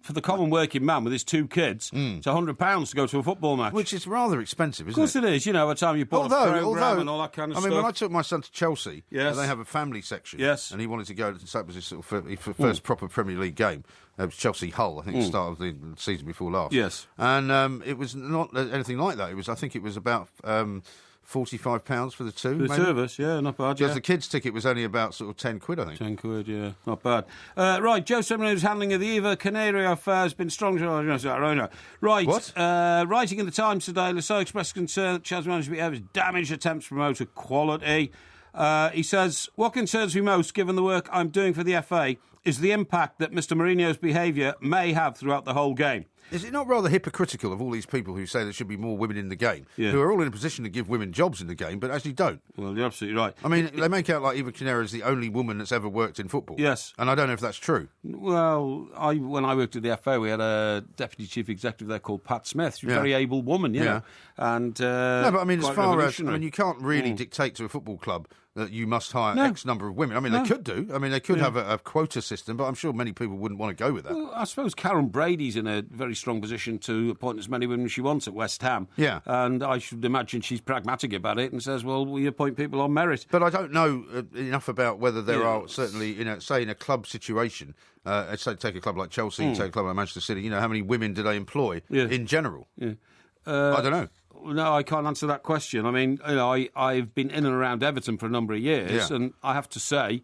for the common working working man with his 2 kids. It's £100 to go to a football match. Which is rather expensive, isn't it? Of course it is. You know, by the time you bought a programme and all that kind of stuff. I mean, when I took my son to Chelsea, they have a family section. Yes. And he wanted to go, that was his sort of first proper Premier League game. It was Chelsea-Hull, I think, the start of the season before last. Yes. And it was not anything like that. I think it was about £45 for the two. The two of us, yeah, not bad. Just the kids' ticket was only about sort of £10, I think. £10, yeah, not bad. Right, Joe Semino's handling of the Eva Canario affair has been strong. Right, what? Writing in the Times today, Lasso expressed concern that Chelsea management has damaged attempts to promote equality. He says, what concerns me most, given the work I'm doing for the FA, is the impact that Mr Mourinho's behaviour may have throughout the whole game. Is it not rather hypocritical of all these people who say there should be more women in the game, who are all in a position to give women jobs in the game, but actually don't? Well, you're absolutely right. I mean, they make out like Eva Canera is the only woman that's ever worked in football. Yes. And I don't know if that's true. Well, when I worked at the FA, we had a deputy chief executive there called Pat Smith. She's a very able woman, you know. And, no, but I mean, as far as... I mean, you can't really dictate to a football club that you must hire X number of women. I mean, they could do. I mean, they could have a quota system, but I'm sure many people wouldn't want to go with that. Well, I suppose Karen Brady's in a very strong position to appoint as many women as she wants at West Ham. Yeah. And I should imagine she's pragmatic about it and says, well, we appoint people on merit. But I don't know enough about whether there are certainly, say, in a club situation, say, take a club like Chelsea, take a club like Manchester City, how many women do they employ in general? Yeah. I don't know. No, I can't answer that question. I mean, I've been in and around Everton for a number of years, and I have to say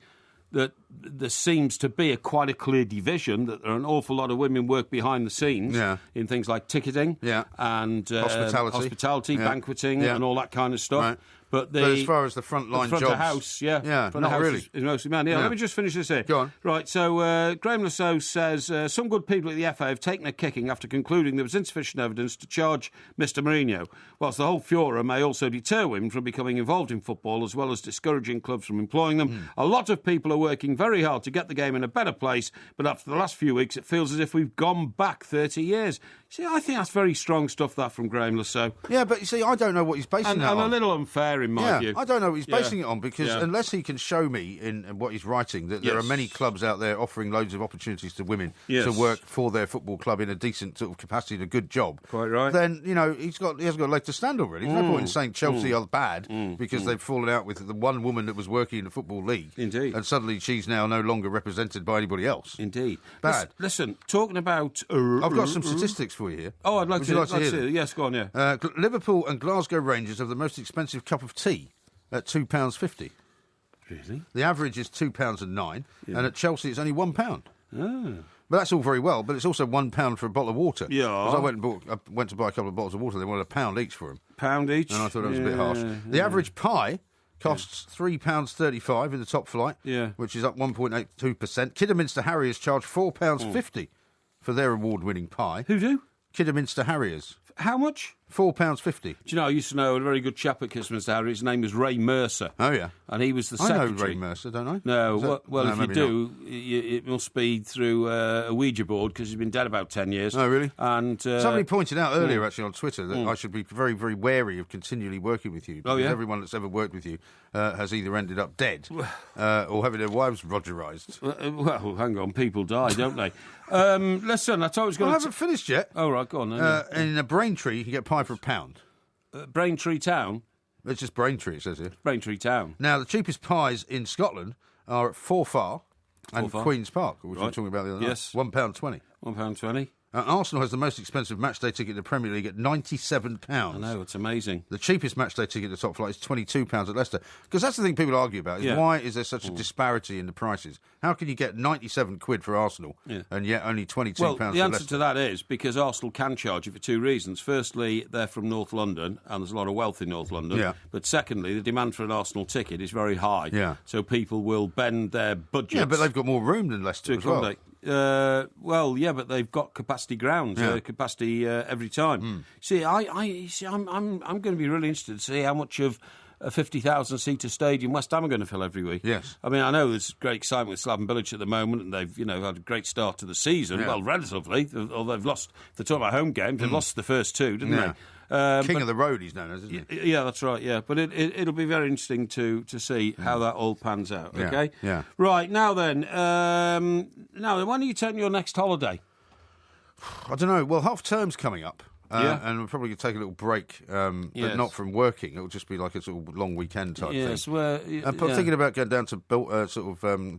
that there seems to be quite a clear division, that there are an awful lot of women work behind the scenes in things like ticketing and hospitality, banqueting and all that kind of stuff. Right. But as far as the front-line jobs... front of house, front of house really. is mostly men. Let me just finish this here. Go on. Right, so Graham Lasso says, some good people at the FA have taken a kicking after concluding there was insufficient evidence to charge Mr Mourinho, whilst the whole furor may also deter women from becoming involved in football, as well as discouraging clubs from employing them. A lot of people are working very hard to get the game in a better place, but after the last few weeks, it feels as if we've gone back 30 years. See, I think that's very strong stuff, that, from Graham Lasso. Yeah, but you see, I don't know what he's basing that on. And a little unfair, in my view. I don't know what he's basing it on, because unless he can show me in what he's writing that there are many clubs out there offering loads of opportunities to women to work for their football club in a decent sort of capacity and a good job, quite right, then, he hasn't got a leg to stand on, really. There's no point in saying Chelsea are bad because they've fallen out with the one woman that was working in the Football League. Indeed. And suddenly she's now no longer represented by anybody else. Indeed. Bad. Listen, talking about... I've got some statistics for you here. Oh, I'd like to hear them. Yes, go on, yeah. Liverpool and Glasgow Rangers have the most expensive cup of tea at £2.50. Really? The average is £2.09, and at Chelsea it's only £1. Ah. But that's all very well, but it's also £1 for a bottle of water. Yeah. Because I went to buy a couple of bottles of water, they wanted £1 each for them. £1 each? And I thought that was a bit harsh. The average pie costs £3.35 in the top flight, which is up 1.82%. Kidderminster Harriers charge £4.50 for their award-winning pie. Who do? Kidderminster Harriers. How much? £4.50. Do you know, I used to know a very good chap at Kidderminster Harriers. His name was Ray Mercer. Oh, yeah. And he was the secretary. I know Ray Mercer, don't I? No, if you do, it must be through a Ouija board, because he's been dead about 10 years. Oh, really? And somebody pointed out earlier, actually, on Twitter, that I should be very, very wary of continually working with you. Because everyone that's ever worked with you has either ended up dead or having their wives Rogerised. Well, hang on, people die, don't they? Listen, I thought I was going to... I haven't finished yet. Oh, right, go on then. In a Braintree, you can get pie for £1. Braintree Town? It's just Braintree, it says here. Braintree Town. Now, the cheapest pies in Scotland are at Forfar and Queen's Park, which we were talking about the other night. Yes. £1.20. £1.20. Arsenal has the most expensive matchday ticket in the Premier League at £97. I know, it's amazing. The cheapest matchday ticket at the top flight is £22 at Leicester. Because that's the thing people argue about, is why is there such a disparity in the prices? How can you get £97 for Arsenal and yet only £22 for Leicester? Well, the answer to that is because Arsenal can charge you for two reasons. Firstly, they're from North London, and there's a lot of wealth in North London. Yeah. But secondly, the demand for an Arsenal ticket is very high. Yeah. So people will bend their budgets. Yeah, but they've got more room than Leicester as well. Well, yeah, but they've got capacity grounds, capacity every time. See, I'm going to be really interested to see how much of a 50,000-seater stadium West Ham are going to fill every week. Yes. I mean, I know there's great excitement with Slaven Bilic at the moment, and they've, had a great start to the season. Yeah. Well, relatively, although they've lost. If they're talking about home games, they've lost the first two, didn't they? King of the road, he's known as, isn't he? Yeah, that's right, yeah. But it'll be very interesting to see how that all pans out, okay? Yeah. Right, now then, when are you taking your next holiday? I don't know. Well, half term's coming up. And we're probably going to take a little break, but not from working. It'll just be like a sort of long weekend type thing. Yes, I'm thinking about going down to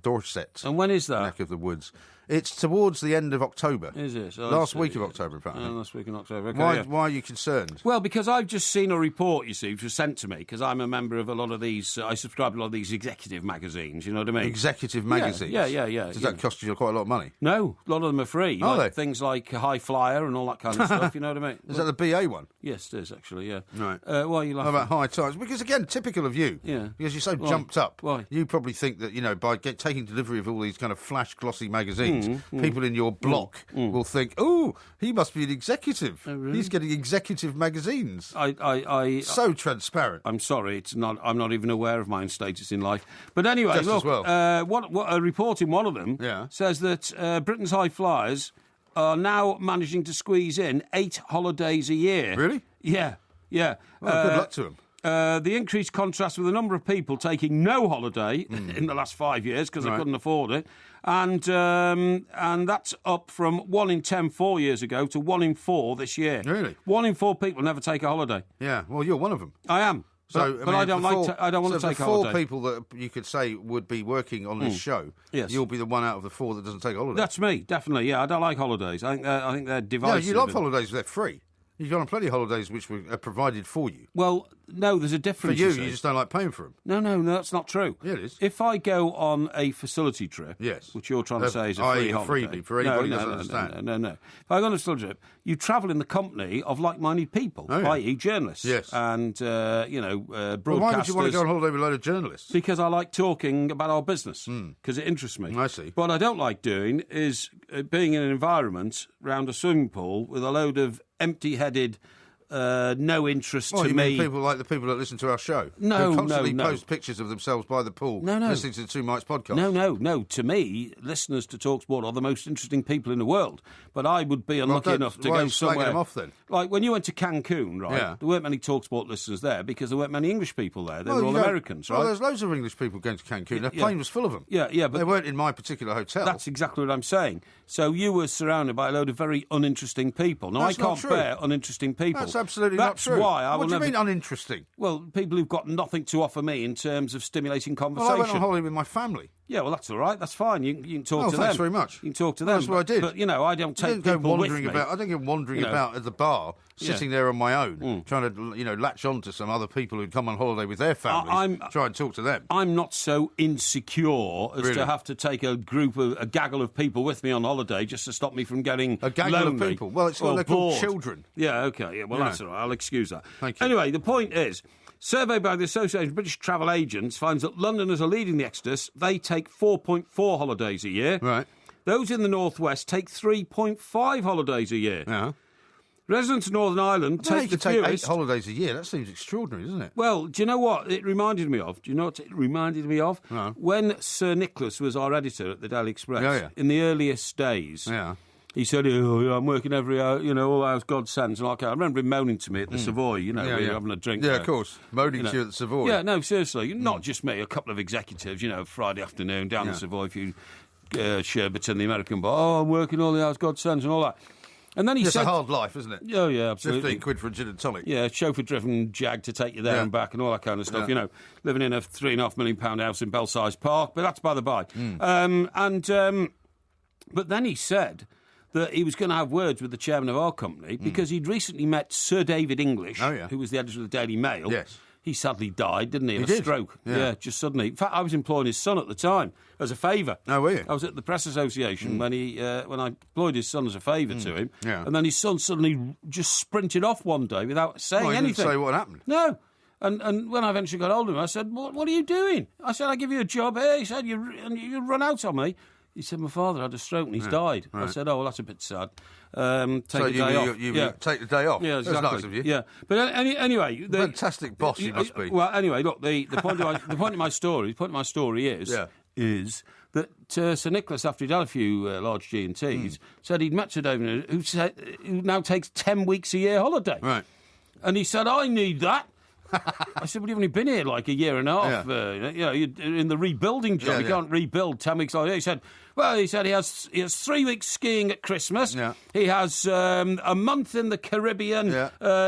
Dorset. And when is that? Neck of the woods. It's towards the end of October. Is it? Last week of October, in fact. Last week in October. Okay, why are you concerned? Well, because I've just seen a report, you see, which was sent to me, because I'm a member of a lot of these, I subscribe to a lot of these executive magazines, you know what I mean? Executive magazines? Yeah. Does that cost you quite a lot of money? No, a lot of them are free. Are they? Things like High Flyer and all that kind of stuff, you know what I mean? Is that the BA one? Yes, it is, actually, yeah. Right. Why are you laughing? How about High Times? Because, again, typical of you. Yeah. Because you're so jumped up. Why? You probably think that, by taking delivery of all these kind of flash, glossy magazines, people in your block will think, oh, he must be an executive. Oh, really? He's getting executive magazines. So transparent. I'm sorry, I'm not even aware of my own status in life. But anyway, Just look, as well. what a report in one of them says that Britain's high flyers are now managing to squeeze in 8 holidays a year. Really? Yeah. Well, good luck to them. The increased contrast with the number of people taking no holiday in the last 5 years because they couldn't afford it, and that's up from 1 in 10 4 years ago to 1 in 4 this year. Really? 1 in 4 people never take a holiday. Yeah, well, you're one of them. I am. So, but I don't want to take a holiday. 4 people that you could say would be working on this show, you'll be the one out of the 4 that doesn't take a holiday. That's me, definitely. Yeah, I don't like holidays. I think they're divisive. No, you love holidays. They're free. You've gone on plenty of holidays which were provided for you. Well, no, there's a difference. For you just don't like paying for them. No, that's not true. Yeah, it is. If I go on a facility trip, which you're trying to say is a free holiday. Freebie for anybody who doesn't understand. No. If I go on a facility trip, you travel in the company of like-minded people, i.e. journalists. Yes. And, broadcasters. Well, why would you want to go on holiday with a load of journalists? Because I like talking about our business, because it interests me. I see. What I don't like doing is being in an environment around a swimming pool with a load of empty-headed... no interest to you me. Mean people like the people that listen to our show? No, who constantly no. post pictures of themselves by the pool, listening to the Two Mics podcast. No. To me, listeners to TalkSport are the most interesting people in the world. But I would be unlucky enough to go somewhere. Them off, then? Like when you went to Cancun, right? Yeah. There weren't many TalkSport listeners there because there weren't many English people there. They were all Americans, right? Well, there's loads of English people going to Cancun. The plane was full of them. Yeah, but they weren't in my particular hotel. That's exactly what I'm saying. So you were surrounded by a load of very uninteresting people. Now, I can't bear uninteresting people. That's absolutely not true. Why I what will do you mean uninteresting? Well, people who've got nothing to offer me in terms of stimulating conversation. Well, I went on holiday with my family. Yeah, well, that's all right. That's fine. You can talk to them. Thanks very much. You can talk to them. That's what I did. But, I don't take people with me. I don't go wandering about at the bar, sitting there on my own, trying to, latch on to some other people who come on holiday with their families, try and talk to them. I'm not so insecure as to have to take a gaggle of people with me on holiday just to stop me from getting a gaggle lonely of people. Well, it's they're called children. Yeah, okay. Yeah, well, that's all right. I'll excuse that. Thank you. Anyway, the point is, survey by the Association of British Travel Agents finds that Londoners are leading the exodus. They take 4.4 holidays a year. Right. Those in the northwest take 3.5 holidays a year. Yeah. Residents of Northern Ireland take the fewest. 8 holidays a year. That seems extraordinary, doesn't it? Well, do you know what it reminded me of? No. When Sir Nicholas was our editor at the Daily Express, in the earliest days, he said, I'm working every hour, all hours God sends. And I remember him moaning to me at the Savoy, we were having a drink. Yeah, there. of course. Moaning to you at the Savoy. Yeah, no, seriously. Not just me, a couple of executives, Friday afternoon down the Savoy, a few sherbets in the American bar. Oh, I'm working all the hours God sends and all that. And then he said... It's a hard life, isn't it? Oh, yeah, absolutely. 15 quid for a gin and tonic. Yeah, chauffeur-driven Jag to take you there and back and all that kind of stuff, living in a £3.5 million house in Belsize Park, but that's by the by. But then he said that he was going to have words with the chairman of our company because he'd recently met Sir David English, who was the editor of the Daily Mail. Yes. He sadly died, didn't he? Of a stroke. Yeah, just suddenly. In fact, I was employing his son at the time as a favour. Oh, were you? I was at the Press Association when I employed his son as a favour to him. Yeah. And then his son suddenly just sprinted off one day without saying anything. He didn't say what happened? No. And when I eventually got hold of him, I said, what are you doing? I said, I give you a job here. He said, you run out on me. He said, my father had a stroke and he's died. Right. I said, oh, well, that's a bit sad. Take the day off. Take the day off? Yeah, exactly. That's nice of you. Yeah. But anyway... Fantastic boss you must be. Well, anyway, look, the point of my story is that Sir Nicholas, after he'd had a few large G&Ts, said he'd met Sir David, who now takes 10 weeks a year holiday. Right. And he said, I need that. I said, well, you've only been here like a year and a half. You're in the rebuilding job. You can't rebuild 10 weeks holiday. He said he has 3 weeks skiing at Christmas. Yeah. He has a month in the Caribbean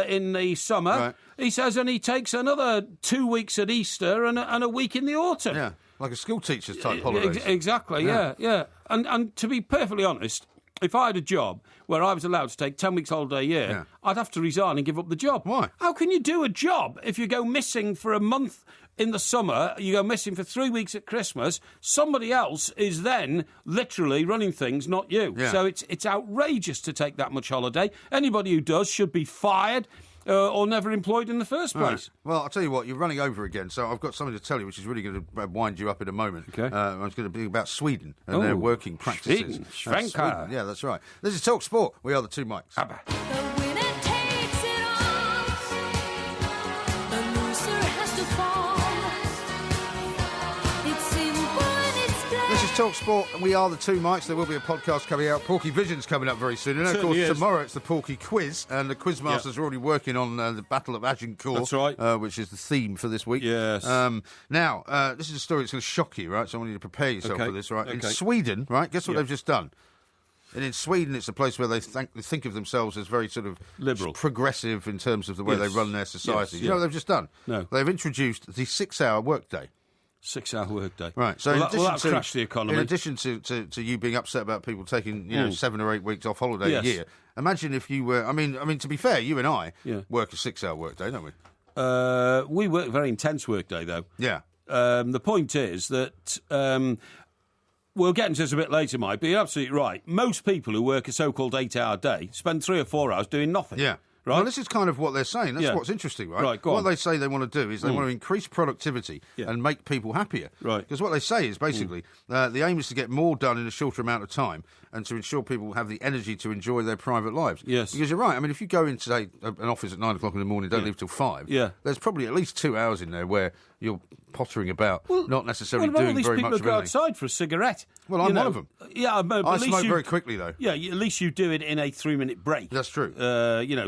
in the summer. Right. He says, and he takes another 2 weeks at Easter and a week in the autumn. Yeah, like a school teacher's type holiday. Exactly, yeah. And to be perfectly honest, if I had a job where I was allowed to take 10 weeks holiday a year, I'd have to resign and give up the job. Why? How can you do a job if you go missing for a month in the summer, you go missing for 3 weeks at Christmas, somebody else is then literally running things, not you. Yeah. So it's outrageous to take that much holiday. Anybody who does should be fired. Or never employed in the first place. Right. Well, I'll tell you what, you're running over again, so I've got something to tell you which is really going to wind you up in a moment. Okay. It's going to be about Sweden and their working practices. Sweden. Yeah, that's right. This is Talk Sport. We are the two mics. Abba. This is Talk Sport, and we are the two mics. There will be a podcast coming out. Porky Vision's coming up very soon. And, of course, tomorrow it's the Porky Quiz, and the Quizmasters are already working on the Battle of Agincourt. That's right. Which is the theme for this week. Yes. Now, this is a story that's going to shock you, right? So I want you to prepare yourself for this, right? Okay. In Sweden, right, guess what they've just done? And in Sweden, it's a place where they think of themselves as very sort of liberal, progressive in terms of the way they run their society. You know what they've just done? No. They've introduced the 6-hour workday. 6-hour workday. Right. So that'll crash the economy. In addition to you being upset about people taking 7 or 8 weeks off holiday a year, imagine if you were. I mean, to be fair, you and I work a 6-hour workday, don't we? We work a very intense workday, though. Yeah. The point is that we'll get into this a bit later, Mike, but you're absolutely right. Most people who work a so-called 8-hour day spend 3 or 4 hours doing nothing. Yeah. Right? Well, this is kind of what they're saying. That's what's interesting, right? Right, go what on. they say they want to do is they want to increase productivity and make people happier. Right. Because what they say is basically the aim is to get more done in a shorter amount of time and to ensure people have the energy to enjoy their private lives. Yes. Because you're right. I mean, if you go into, say, an office at 9 o'clock in the morning, don't leave till 5, there's probably at least 2 hours in there where you're pottering about, not necessarily doing very much of anything. Well, go outside for a cigarette. Well, I'm one of them. Yeah, but I smoke very quickly, though. Yeah, at least you do it in a 3-minute break. That's true.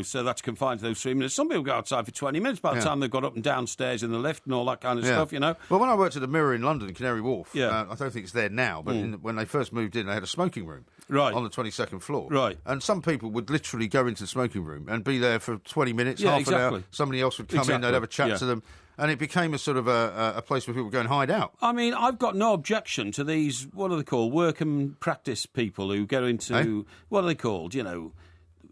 So that's confined to those 3 minutes. Some people go outside for 20 minutes by the time they've got up and downstairs in the lift and all that kind of stuff, Well, when I worked at the Mirror in London, Canary Wharf, I don't think it's there now, but when they first moved in, they had a smoking room on the 22nd floor. Right. And some people would literally go into the smoking room and be there for 20 minutes, half an hour. Somebody else would come in, they'd have a chat to them. And it became a sort of a place where people go and hide out. I mean, I've got no objection to these, what are they called, work and practice people who go into, what are they called,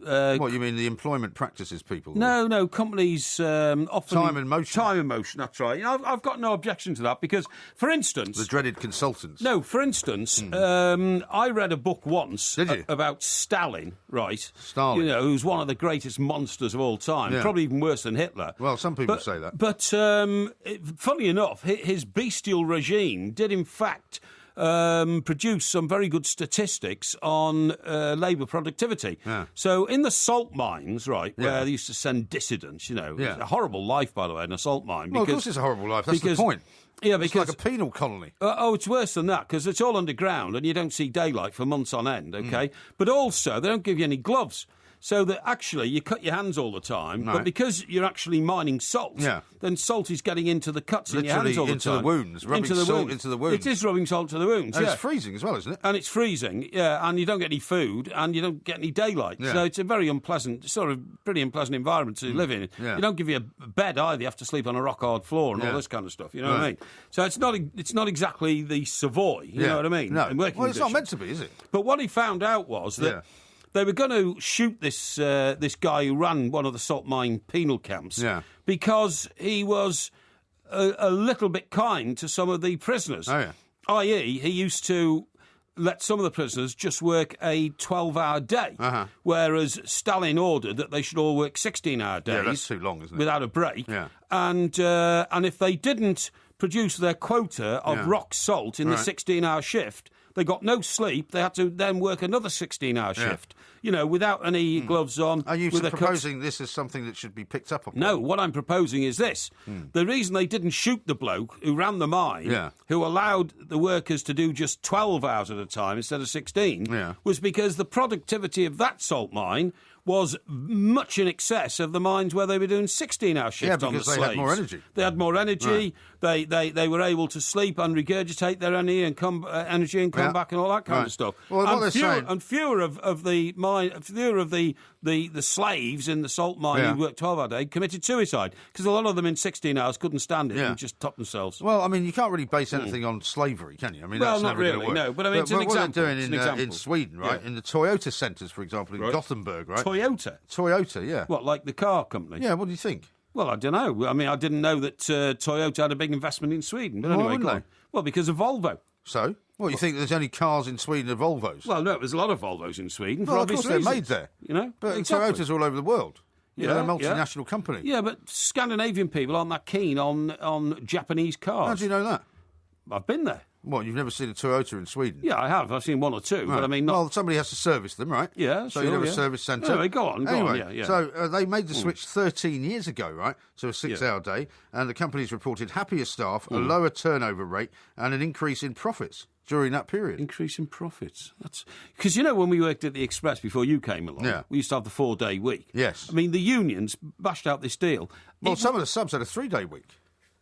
what, you mean the employment practices people? No, companies often... Time and motion. Time and motion, that's right. I've got no objection to that because, for instance... The dreaded consultants. No, for instance, I read a book once about Stalin, right? Stalin. Who's one of the greatest monsters of all time, probably even worse than Hitler. Well, some people say that. But, funny enough, his bestial regime did, in fact... produce some very good statistics on labour productivity. Yeah. So in the salt mines, right, where they used to send dissidents, it's a horrible life, by the way, in a salt mine. Well, of course it's a horrible life. That's the point. Yeah, because it's like a penal colony. It's worse than that, because it's all underground and you don't see daylight for months on end, OK? But also, they don't give you any gloves. So that actually you cut your hands all the time, but because you're actually mining salt, then salt is getting into the cuts in your hands all the time. Into the wounds, rubbing salt into the wounds. It is rubbing salt to the wounds, and it's freezing as well, isn't it? And it's freezing, and you don't get any food, and you don't get any daylight. Yeah. So it's a very unpleasant, pretty unpleasant environment to live in. Yeah. You don't give you a bed either, you have to sleep on a rock-hard floor and all this kind of stuff, you know what I mean? So it's not exactly the Savoy, you know what I mean? No, well, it's not meant to be, is it? But what he found out was that... They were going to shoot this guy who ran one of the salt mine penal camps because he was a little bit kind to some of the prisoners. I.e., he used to let some of the prisoners just work a 12-hour day, whereas Stalin ordered that they should all work 16-hour days. Yeah, that's too long, isn't it? Without a break. Yeah. And if they didn't produce their quota of rock salt in the 16-hour shift... They got no sleep. They had to then work another 16-hour shift, without any gloves on. Are you proposing this as something that should be picked up upon? No, what I'm proposing is this. The reason they didn't shoot the bloke who ran the mine, who allowed the workers to do just 12 hours at a time instead of 16, was because the productivity of that salt mine was much in excess of the mines where they were doing 16-hour shifts on the slaves. Yeah, because they had more energy. They had more energy. Right. They were able to sleep and regurgitate their energy and come back and all that kind of stuff. Well, and fewer of the slaves in the salt mine who worked 12-hour day committed suicide because a lot of them in 16 hours couldn't stand it and just topped themselves. Well, I mean, you can't really base anything on slavery, can you? I mean, that's not never really. Work. No, but I mean, it's an example. What they're doing in Sweden, right? In the Toyota centres, for example, in Gothenburg, right? Toyota, yeah. What, like the car company? Yeah. What do you think? Well, I don't know. I mean, I didn't know that Toyota had a big investment in Sweden. But anyway, go on. Well, because of Volvo. So? Well, you think there's only cars in Sweden of Volvos? Well, no, there's a lot of Volvos in Sweden for of obvious course reasons. They're made there. You know? But Toyota's all over the world. They're a multinational company. Yeah, but Scandinavian people aren't that keen on Japanese cars. How do you know that? I've been there. What, you've never seen a Toyota in Sweden? Yeah, I have. I've seen one or two, but I mean... Well, somebody has to service them, right? Yeah, so you have a service centre. Anyway, go on, yeah. So they made the switch 13 years ago, right, to a 6-hour day, and the company's reported happier staff, a lower turnover rate, and an increase in profits during that period. Increase in profits? That's... Because, you know, when we worked at the Express before you came along, we used to have the 4-day week. Yes. I mean, the unions bashed out this deal. Well, some of the subs had a 3-day week.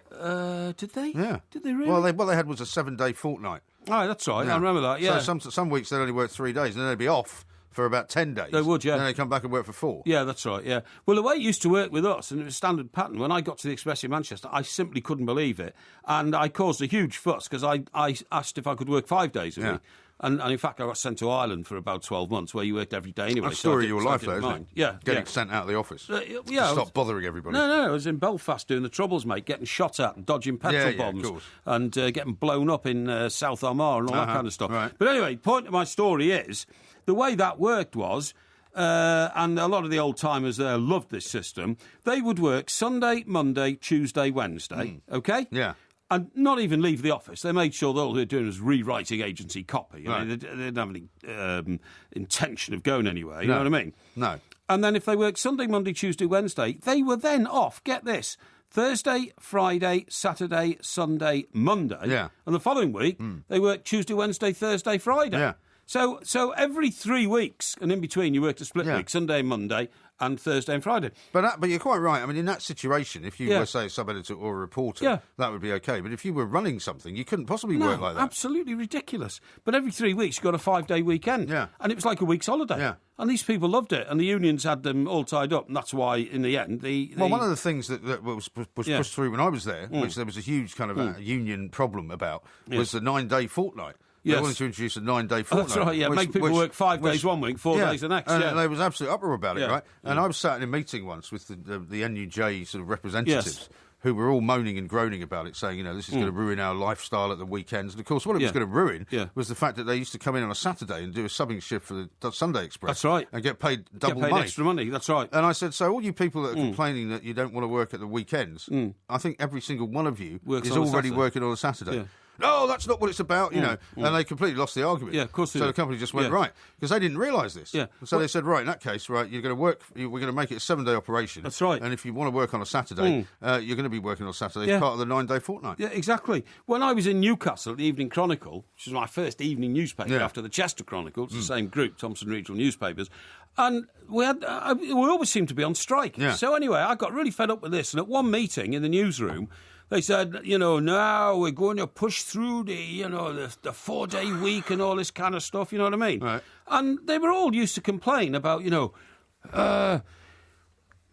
Did they? Yeah. Did they really? Well, what they had was a 7-day fortnight. Oh, that's right. Yeah. I remember that, yeah. So some weeks they'd only work 3 days, and then they'd be off for about 10 days. They would, yeah. Then they'd come back and work for 4. Yeah, that's right, yeah. Well, the way it used to work with us, and it was a standard pattern, when I got to the Express in Manchester, I simply couldn't believe it. And I caused a huge fuss, because I asked if I could work 5 days a week. And in fact, I got sent to Ireland for about 12 months, where you worked every day anyway. That's the story of your life, though, isn't it? Yeah. Getting sent out of the office. Stop bothering everybody. No, I was in Belfast doing the troubles, mate, getting shot at and dodging petrol bombs. And getting blown up in South Armagh and all that kind of stuff. Right. But anyway, the point of my story is, the way that worked was... and a lot of the old-timers there loved this system. They would work Sunday, Monday, Tuesday, Wednesday, OK? Yeah. And not even leave the office. They made sure that all they were doing was rewriting agency copy. I mean, they didn't have any intention of going anywhere, you know what I mean? No. And then if they worked Sunday, Monday, Tuesday, Wednesday, they were then off, get this, Thursday, Friday, Saturday, Sunday, Monday. Yeah. And the following week, they worked Tuesday, Wednesday, Thursday, Friday. Yeah. So every 3 weeks, and in between you worked a split week, Sunday and Monday, and Thursday and Friday. But you're quite right. I mean, in that situation, if you were, say, a sub-editor or a reporter, that would be OK. But if you were running something, you couldn't possibly work like that. Absolutely ridiculous. But every 3 weeks you got a 5-day weekend. Yeah. And it was like a week's holiday. Yeah. And these people loved it, and the unions had them all tied up, and that's why, in the end, Well, one of the things that was pushed through when I was there, which there was a huge kind of union problem about, was the 9-day fortnight. They wanted to introduce a 9-day fortnight. That's right, yeah. Make people work 5 days one week, 4 days the next. And there was absolute uproar about it, right? And I was sat in a meeting once with the NUJ sort of representatives who were all moaning and groaning about it, saying, you know, this is going to ruin our lifestyle at the weekends. And, of course, what it was going to ruin was the fact that they used to come in on a Saturday and do a subbing shift for the Sunday Express. That's right. And get paid double money. Extra money, that's right. And I said, so all you people that are complaining that you don't want to work at the weekends, I think every single one of you is already working on a Saturday. Yeah. No, that's not what it's about, you know. And they completely lost the argument. Yeah, of course they So did. the company just went, right, because they didn't realise this. Yeah. So they said, right, in that case, right, you're going to work, we're going to make it a 7-day operation. That's right. And if you want to work on a Saturday, you're going to be working on Saturday as part of the 9-day fortnight. Yeah, exactly. When I was in Newcastle at the Evening Chronicle, which was my first evening newspaper after the Chester Chronicle, it's the same group, Thomson Regional Newspapers, and we always seemed to be on strike. Yeah. So anyway, I got really fed up with this, and at one meeting in the newsroom, they said, you know, now we're going to push through the 4-day week and all this kind of stuff, you know what I mean? Right. And they were all used to complain about, you know,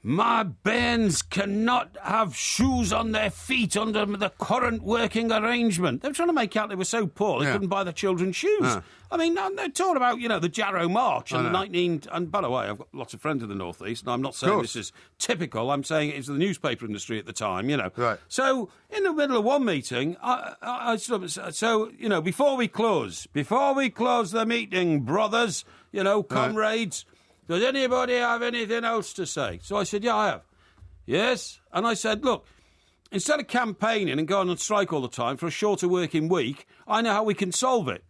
my bairns cannot have shoes on their feet under the current working arrangement. They were trying to make out they were so poor they couldn't buy their children shoes. I mean, they're talking about, you know, the Jarrow March and and by the way, I've got lots of friends in the North East, and I'm not saying this is typical, I'm saying it was the newspaper industry at the time, you know. Right. So, in the middle of one meeting, so, you know, before we close the meeting, brothers, you know, comrades, does anybody have anything else to say? So I said, yeah, I have. Yes? And I said, look, instead of campaigning and going on strike all the time for a shorter working week, I know how we can solve it.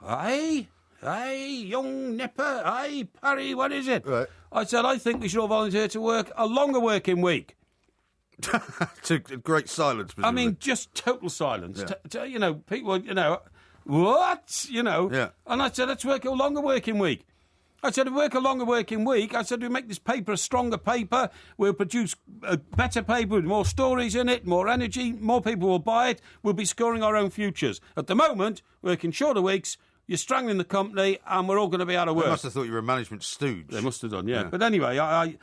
Aye, young nipper, aye, Parry, what is it? Right. I said, I think we should all volunteer to work a longer working week. To great silence, presumably. I mean, just total silence. Yeah. You know, people, you know, what? You know. Yeah. And I said, let's work a longer working week. I said, we work a longer working week. I said, we make this paper a stronger paper. We'll produce a better paper with more stories in it, more energy. More people will buy it. We'll be scoring our own futures. At the moment, working shorter weeks, you're strangling the company and we're all going to be out of work. They must have thought you were a management stooge. They must have done, yeah. But anyway, I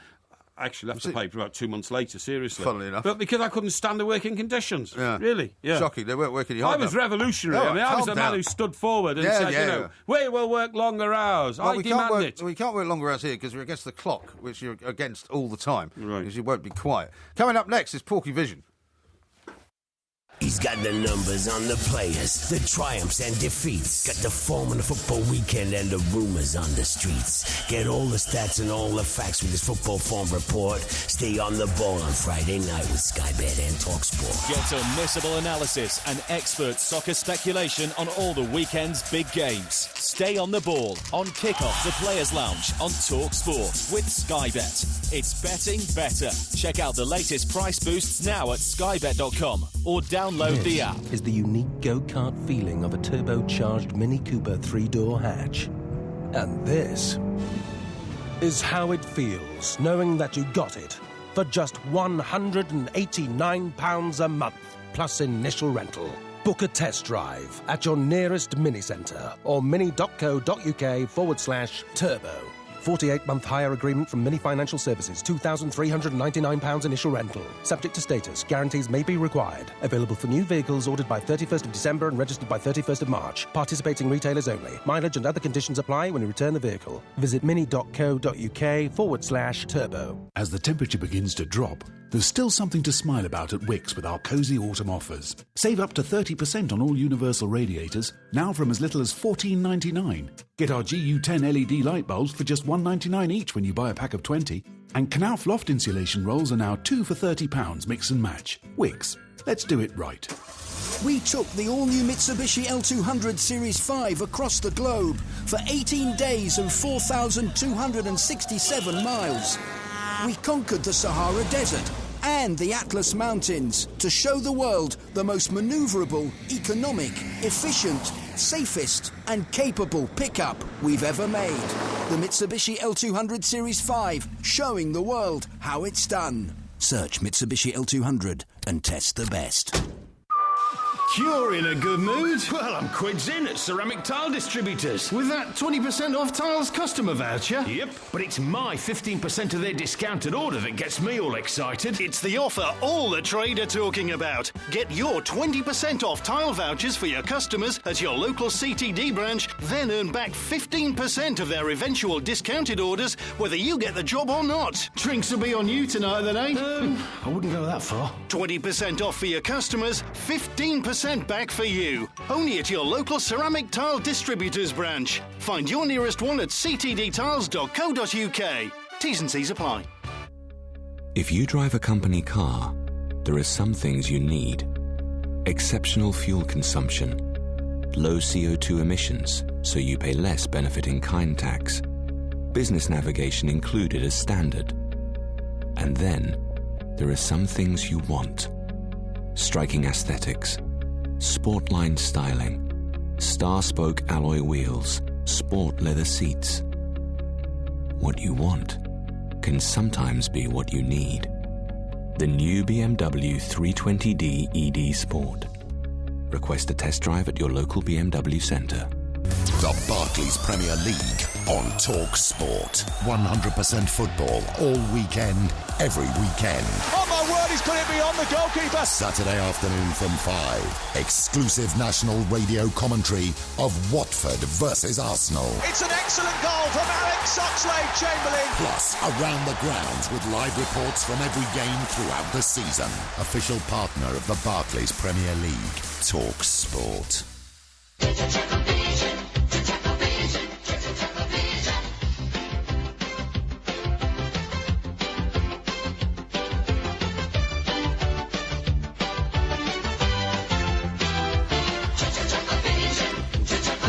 actually left the paper about 2 months later, seriously. Funnily enough. But because I couldn't stand the working conditions. Yeah. Really. Yeah. Shocking. They weren't working hard. I was revolutionary. I mean, I was the man who stood forward and said, we will work longer hours. Well, I demand it. We can't work longer hours here because we're against the clock, which you're against all the time. Right. Because you won't be quiet. Coming up next is Porky Vision. He's got the numbers on the players, the triumphs and defeats. Got the form on the football weekend and the rumors on the streets. Get all the stats and all the facts with his football form report. Stay on the ball on Friday night with Sky Bet and TalkSport. Get unmissable analysis and expert soccer speculation on all the weekend's big games. Stay on the ball on Kick-Off the Players' Lounge on TalkSport with Sky Bet. It's betting better. Check out the latest price boosts now at skybet.com or download the app. Is the unique go-kart feeling of a turbocharged Mini Cooper 3-door hatch. And this is how it feels knowing that you got it for just £189 a month plus initial rental. Book a test drive at your nearest Mini Centre or mini.co.uk/turbo. 48-month hire agreement from Mini Financial Services, £2,399 initial rental. Subject to status, guarantees may be required. Available for new vehicles ordered by 31st of December and registered by 31st of March. Participating retailers only. Mileage and other conditions apply when you return the vehicle. Visit mini.co.uk/turbo. As the temperature begins to drop, there's still something to smile about at Wickes with our cosy autumn offers. Save up to 30% on all universal radiators, now from as little as $14.99. Get our GU10 LED light bulbs for just $1.99 each when you buy a pack of 20. And Knauf loft insulation rolls are now 2 for £30, mix and match. Wickes, let's do it right. We took the all-new Mitsubishi L200 Series 5 across the globe for 18 days and 4,267 miles. We conquered the Sahara Desert and the Atlas Mountains to show the world the most manoeuvrable, economic, efficient, safest and capable pickup we've ever made. The Mitsubishi L200 Series 5, showing the world how it's done. Search Mitsubishi L200 and test the best. You're in a good mood. Well, I'm quids in at Ceramic Tile Distributors with that 20% off tiles customer voucher. Yep, but it's my 15% of their discounted order that gets me all excited. It's the offer all the trade are talking about. Get your 20% off tile vouchers for your customers at your local CTD branch, then earn back 15% of their eventual discounted orders, whether you get the job or not. Drinks will be on you tonight, then, eh? I wouldn't go that far. 20% off for your customers, 15% back for you. Only at your local Ceramic Tile Distributors branch. Find your nearest one at ctdtiles.co.uk. T's and C's apply. If you drive a company car, there are some things you need. Exceptional fuel consumption, low CO2 emissions, so you pay less benefit-in-kind tax, business navigation included as standard. And then, there are some things you want. Striking aesthetics, Sportline styling, star-spoke alloy wheels, sport leather seats. What you want can sometimes be what you need. The new BMW 320d ED Sport. Request a test drive at your local BMW centre. The Barclays Premier League on Talk Sport. 100% football all weekend, every weekend. Oh my word, he's put it beyond the goalkeeper. Saturday afternoon from 5. Exclusive national radio commentary of Watford versus Arsenal. It's an excellent goal from Alex Oxlade-Chamberlain. Plus, around the grounds with live reports from every game throughout the season. Official partner of the Barclays Premier League. Talk Sport.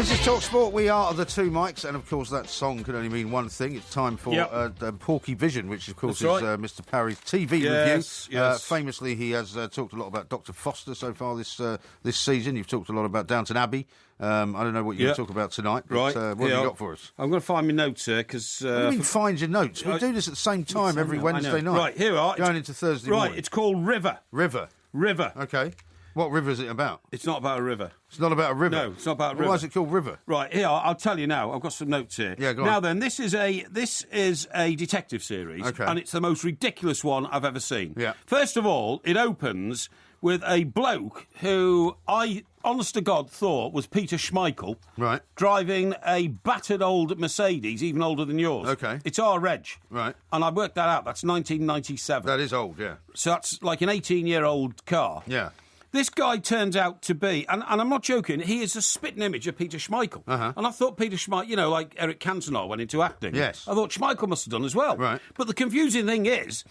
This is Talk Sport. We are the two mics, and of course that song can only mean one thing. It's time for Porky Vision, which of course is Mr. Parry's TV review. Yes. Famously, he has talked a lot about Dr. Foster so far this season. You've talked a lot about Downton Abbey. I don't know what you're going to talk about tonight, but what have you got for us? I'm going to find my notes here, because... what do you mean find your notes? We do this at the same time every Wednesday night. Right, here we are. Going into Thursday morning. Right, it's called River. River. Okay. What river is it about? It's not about a river. It's not about a river? No, it's not about a river. Why is it called River? Right, here, I'll tell you now. I've got some notes here. Yeah, go on. Now then, this is a detective series, and it's the most ridiculous one I've ever seen. Yeah. First of all, it opens with a bloke who I, honest to God, thought was Peter Schmeichel. Right. Driving a battered old Mercedes, even older than yours. Okay. It's our reg. Right. And I worked that out. That's 1997. That is old, yeah. So that's like an 18-year-old car. Yeah. This guy turns out to be, and I'm not joking, he is a spitting image of Peter Schmeichel. And I thought Peter Schmeichel, like Eric Cantona went into acting. Yes. I thought Schmeichel must have done as well. Right. But the confusing thing is,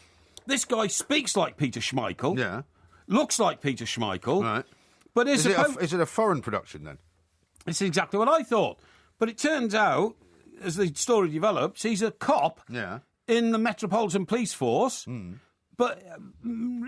this guy speaks like Peter Schmeichel. Yeah. Looks like Peter Schmeichel. Right. But is it a foreign production then? This is exactly what I thought. But it turns out, as the story develops, he's a cop in the Metropolitan Police Force. But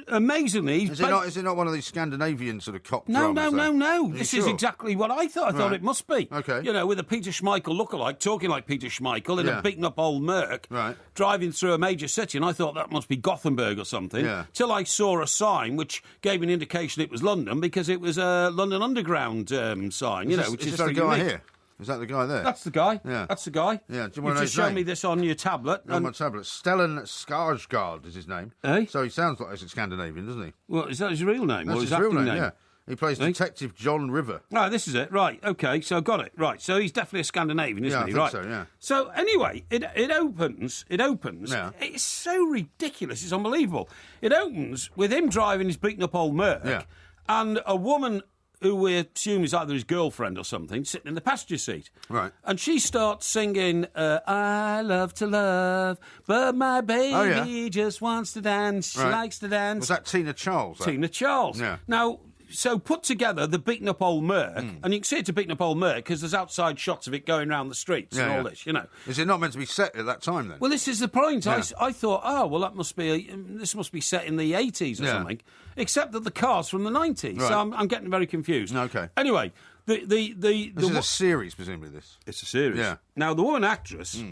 amazingly... Is it not one of these Scandinavian sort of cop dramas? No. This is exactly what I thought. I thought it must be. Okay. You know, with a Peter Schmeichel lookalike, talking like Peter Schmeichel in a beaten-up old Merc, driving through a major city, and I thought that must be Gothenburg or something, till I saw a sign which gave an indication it was London, because it was a London Underground sign, which is very unique. Here? Is that the guy there? That's the guy. Yeah. That's the guy. Yeah. Do you want to show me this on your tablet? On my tablet. Stellan Skarsgård is his name. Eh? So he sounds like he's Scandinavian, doesn't he? Well, is that his real name? That's or his his real acting name, yeah. He plays Detective John River. Oh, this is it. Right, OK, so got it. Right, so he's definitely a Scandinavian, isn't he? I think so, yeah. So, anyway, it opens. It's so ridiculous, it's unbelievable. It opens with him driving his beaten-up old Merc and a woman who we assume is either his girlfriend or something, sitting in the passenger seat. Right. And she starts singing, I love to love, but my baby just wants to dance. She likes to dance. Was that Tina Charles? Tina Charles. Yeah. Now, so put together the beaten-up old Merc, and you can see it's a beaten-up old Merc because there's outside shots of it going around the streets and all this, Is it not meant to be set at that time, then? Well, this is the point. Yeah. I thought, that must be this must be set in the 80s or something, except that the car's from the 90s, so I'm getting very confused. Okay. Anyway, this is a series, presumably, this? It's a series. Yeah. Now, the woman actress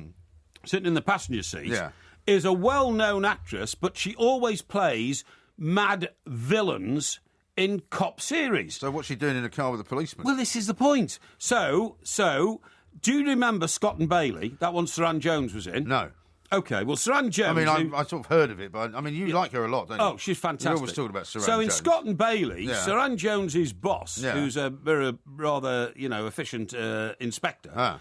sitting in the passenger seat is a well-known actress, but she always plays mad villains in cop series. So what's she doing in a car with a policeman? Well, this is the point. So, do you remember Scott and Bailey? That one Sir Ann Jones was in? No. OK, well, Sir Ann Jones... I mean, I sort of heard of it, but, I mean, you like her a lot, don't you? Oh, she's fantastic. You're always talking about Sir Ann Jones. So in Jones. Scott and Bailey, Sir Ann Jones's boss, who's a rather, efficient inspector...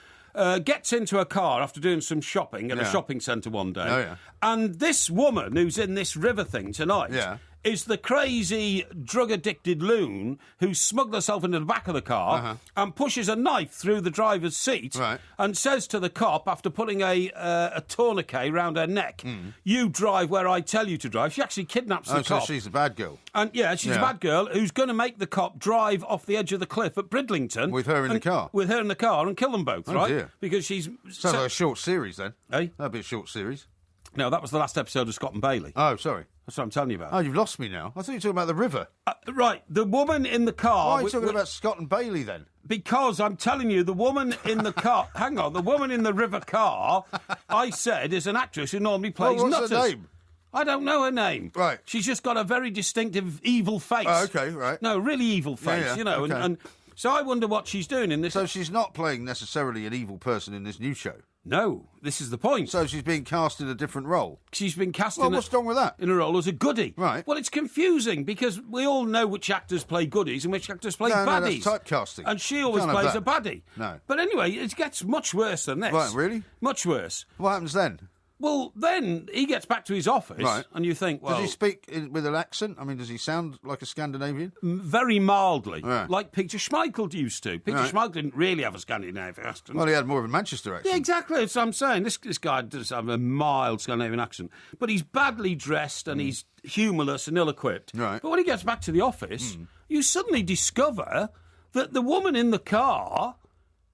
gets into a car after doing some shopping at a shopping centre one day. And this woman who's in this river thing tonight is the crazy, drug-addicted loon who smuggled herself into the back of the car and pushes a knife through the driver's seat and says to the cop, after putting a tourniquet round her neck, you drive where I tell you to drive. She actually kidnaps the cop. So she's the bad girl. And she's a bad girl who's going to make the cop drive off the edge of the cliff at Bridlington. With her in the car? With her in the car and kill them both, right? Dear. Because she's... Sounds like a short series, then. Eh? That'd be a short series. No, that was the last episode of Scott and Bailey. Oh, sorry. That's what I'm telling you about. Oh, you've lost me now. I thought you were talking about the river. Right, the woman in the car... Why are you talking about Scott and Bailey, then? Because I'm telling you, the woman in the car... Hang on, the woman in the river car, I said, is an actress who normally plays what's nutters. her name? I don't know her name. Right. She's just got a very distinctive evil face. Oh, OK, right. No, really evil face, Okay. and so I wonder what she's doing in this... So she's not playing necessarily an evil person in this new show? No, this is the point. So she's being cast in a different role? She's been cast what's wrong with that? In a role as a goodie. Right. Well, it's confusing because we all know which actors play goodies and which actors play baddies. No, that's typecasting. And she always plays a baddie. No. But anyway, it gets much worse than this. Right, really? Much worse. What happens then? Well, then he gets back to his office, and you think, well... Does he speak with an accent? I mean, does he sound like a Scandinavian? Very mildly, like Peter Schmeichel used to. Peter Schmeichel didn't really have a Scandinavian accent. Well, he had more of a Manchester accent. Yeah, exactly, that's what I'm saying. This guy does have a mild Scandinavian accent. But he's badly dressed and he's humourless and ill-equipped. Right. But when he gets back to the office, you suddenly discover that the woman in the car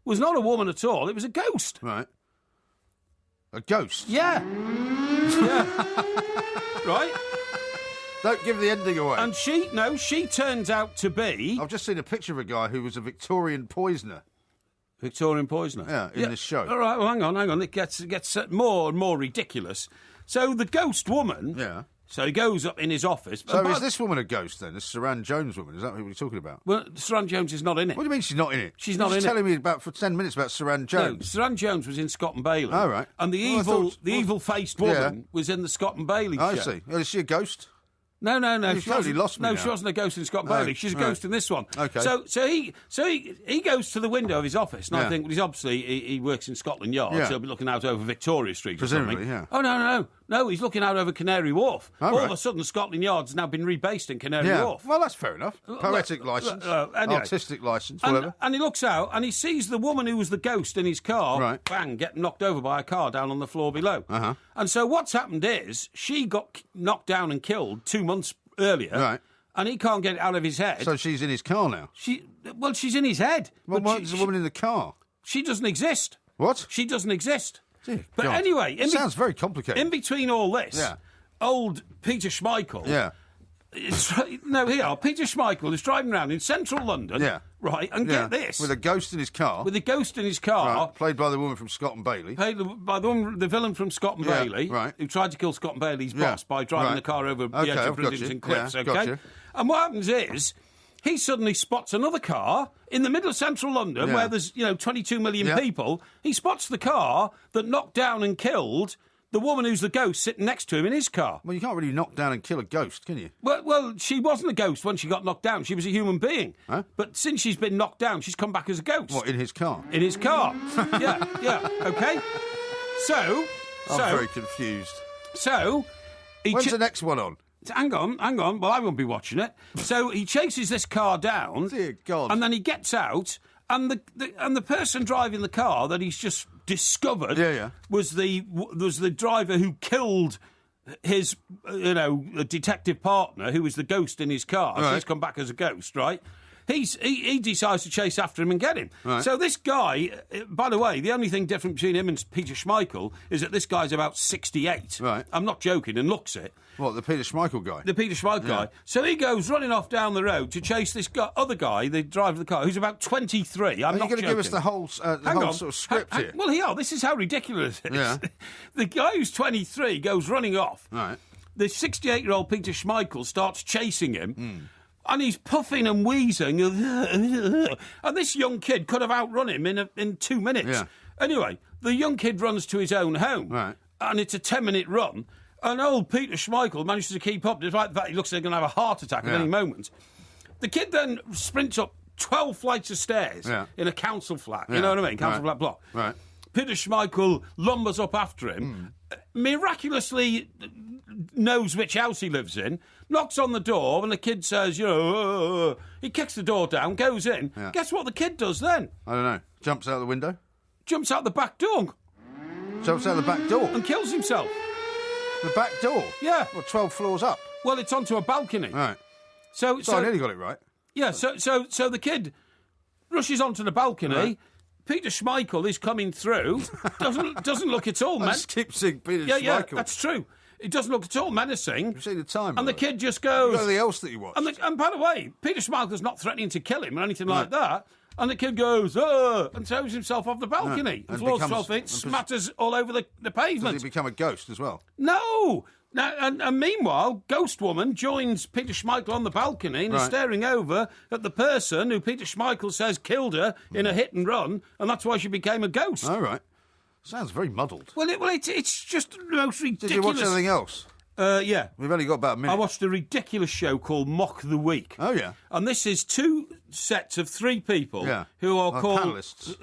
was not a woman at all. It was a ghost. Right. A ghost? Yeah. Yeah. Right? Don't give the ending away. And she turns out to be... I've just seen a picture of a guy who was a Victorian poisoner. Victorian poisoner? Yeah, in this show. All right, well, hang on. It gets more and more ridiculous. So the ghost woman... Yeah. So he goes up in his office. So is this woman a ghost, then? This Saran Jones woman? Is that who we're talking about? Well, Saran Jones is not in it. What do you mean she's not in it? She's not in it. You're telling me for 10 minutes about Saran Jones. No, Saran Jones was in Scott and Bailey. Oh, right. And the evil-faced woman was in the Scott and Bailey show. I see. Well, is she a ghost? No. You've totally lost me now. She wasn't a ghost in Scott and Bailey. She's a ghost in this one. Okay. So he goes to the window of his office, and I think, well, he's obviously he works in Scotland Yard, so he'll be looking out over Victoria Street Presumably, or something. yeah. Oh, no, he's looking out over Canary Wharf. All of a sudden, Scotland Yard's now been rebased in Canary Wharf. Well, that's fair enough. Poetic licence, anyway. artistic licence, whatever. And he looks out, and he sees the woman who was the ghost in his car, bang, get knocked over by a car down on the floor below. Uh-huh. And so what's happened is, she got knocked down and killed 2 months earlier, right? And he can't get it out of his head. So she's in his car now? She's in his head. Well, what's the woman in the car? She doesn't exist. What? She doesn't exist. Dear but God. anyway... It sounds very complicated. In between all this, old Peter Schmeichel... Yeah. Peter Schmeichel is driving around in central London, right, and get this... With a ghost in his car. With a ghost in his car. Right, played by the woman from Scott and Bailey. Played by the villain from Scott and Bailey, right. who tried to kill Scott and Bailey's boss by driving the car over the edge of buildings and cliffs, okay? Gotcha. And what happens is, he suddenly spots another car in the middle of central London, where there's, 22 million people. He spots the car that knocked down and killed... the woman who's the ghost sitting next to him in his car. Well, you can't really knock down and kill a ghost, can you? Well, she wasn't a ghost when she got knocked down. She was a human being. Huh? But since she's been knocked down, she's come back as a ghost. What, in his car? In his car. yeah, okay. So... I'm very confused. So... When's the next one on? Hang on. Well, I won't be watching it. So he chases this car down. Dear God. And then he gets out... And the person driving the car that he's just discovered was the driver who killed his detective partner, who was the ghost in his car. Right. So he's come back as a ghost, right? He decides to chase after him and get him. Right. So this guy, by the way, the only thing different between him and Peter Schmeichel is that this guy's about 68. Right. I'm not joking, and looks it. What, the Peter Schmeichel guy? The Peter Schmeichel guy. So he goes running off down the road to chase this other guy, the driver of the car, who's about 23. I'm not joking. Are you going to give us the whole sort of script here? Well, this is how ridiculous it is. Yeah. The guy who's 23 goes running off. Right. The 68-year-old Peter Schmeichel starts chasing him. And he's puffing and wheezing. And this young kid could have outrun him in 2 minutes. Yeah. Anyway, the young kid runs to his own home. Right. And it's a 10-minute run. And old Peter Schmeichel manages to keep up, despite the fact he looks like he's going to have a heart attack at any moment. The kid then sprints up 12 flights of stairs in a council flat. You know what I mean? Council flat block. Right. Peter Schmeichel lumbers up after him, miraculously knows which house he lives in, knocks on the door, and the kid says, he kicks the door down, goes in. Yeah. Guess what the kid does then? I don't know. Jumps out the window? Jumps out the back door. Jumps out the back door? And kills himself. The back door? Yeah. Well, 12 floors up? Well, it's onto a balcony. Right. So I nearly got it right. Yeah, so the kid rushes onto the balcony. Right. Peter Schmeichel is coming through. Doesn't look at all, man. I just keep seeing Peter Schmeichel. Yeah, that's true. It doesn't look at all menacing. You've seen the time. And the kid just goes... Anything else that you watched? And by the way, Peter Schmeichel's not threatening to kill him or anything like that. And the kid goes, and throws himself off the balcony. The floor's 12 feet, smatters all over the pavement. Does he become a ghost as well? No! Now, and meanwhile, Ghost Woman joins Peter Schmeichel on the balcony and is staring over at the person who Peter Schmeichel says killed her in a hit and run, and that's why she became a ghost. All right. Sounds very muddled. Well, it's just the most ridiculous... Did you watch anything else? Yeah. We've only got about a minute. I watched a ridiculous show called Mock the Week. Oh, yeah. And this is two sets of three people who are called... Panellists.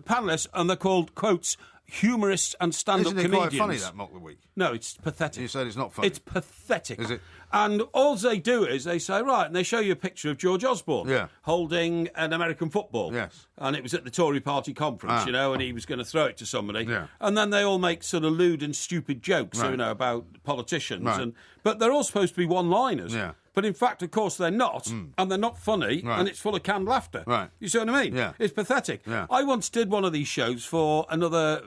Panellists, and they're called, quotes, humorists and stand-up comedians. Isn't it quite funny, that Mock the Week? No, it's pathetic. You said it's not funny. It's pathetic. Is it? And all they do is they say, right, and they show you a picture of George Osborne holding an American football. Yes. And it was at the Tory party conference, you know, and he was going to throw it to somebody. Yeah. And then they all make sort of lewd and stupid jokes, you know, about politicians. Right. But they're all supposed to be one-liners. Yeah. But in fact, of course, they're not. And they're not funny. Right. And it's full of canned laughter. Right. You see what I mean? Yeah. It's pathetic. Yeah. I once did one of these shows for another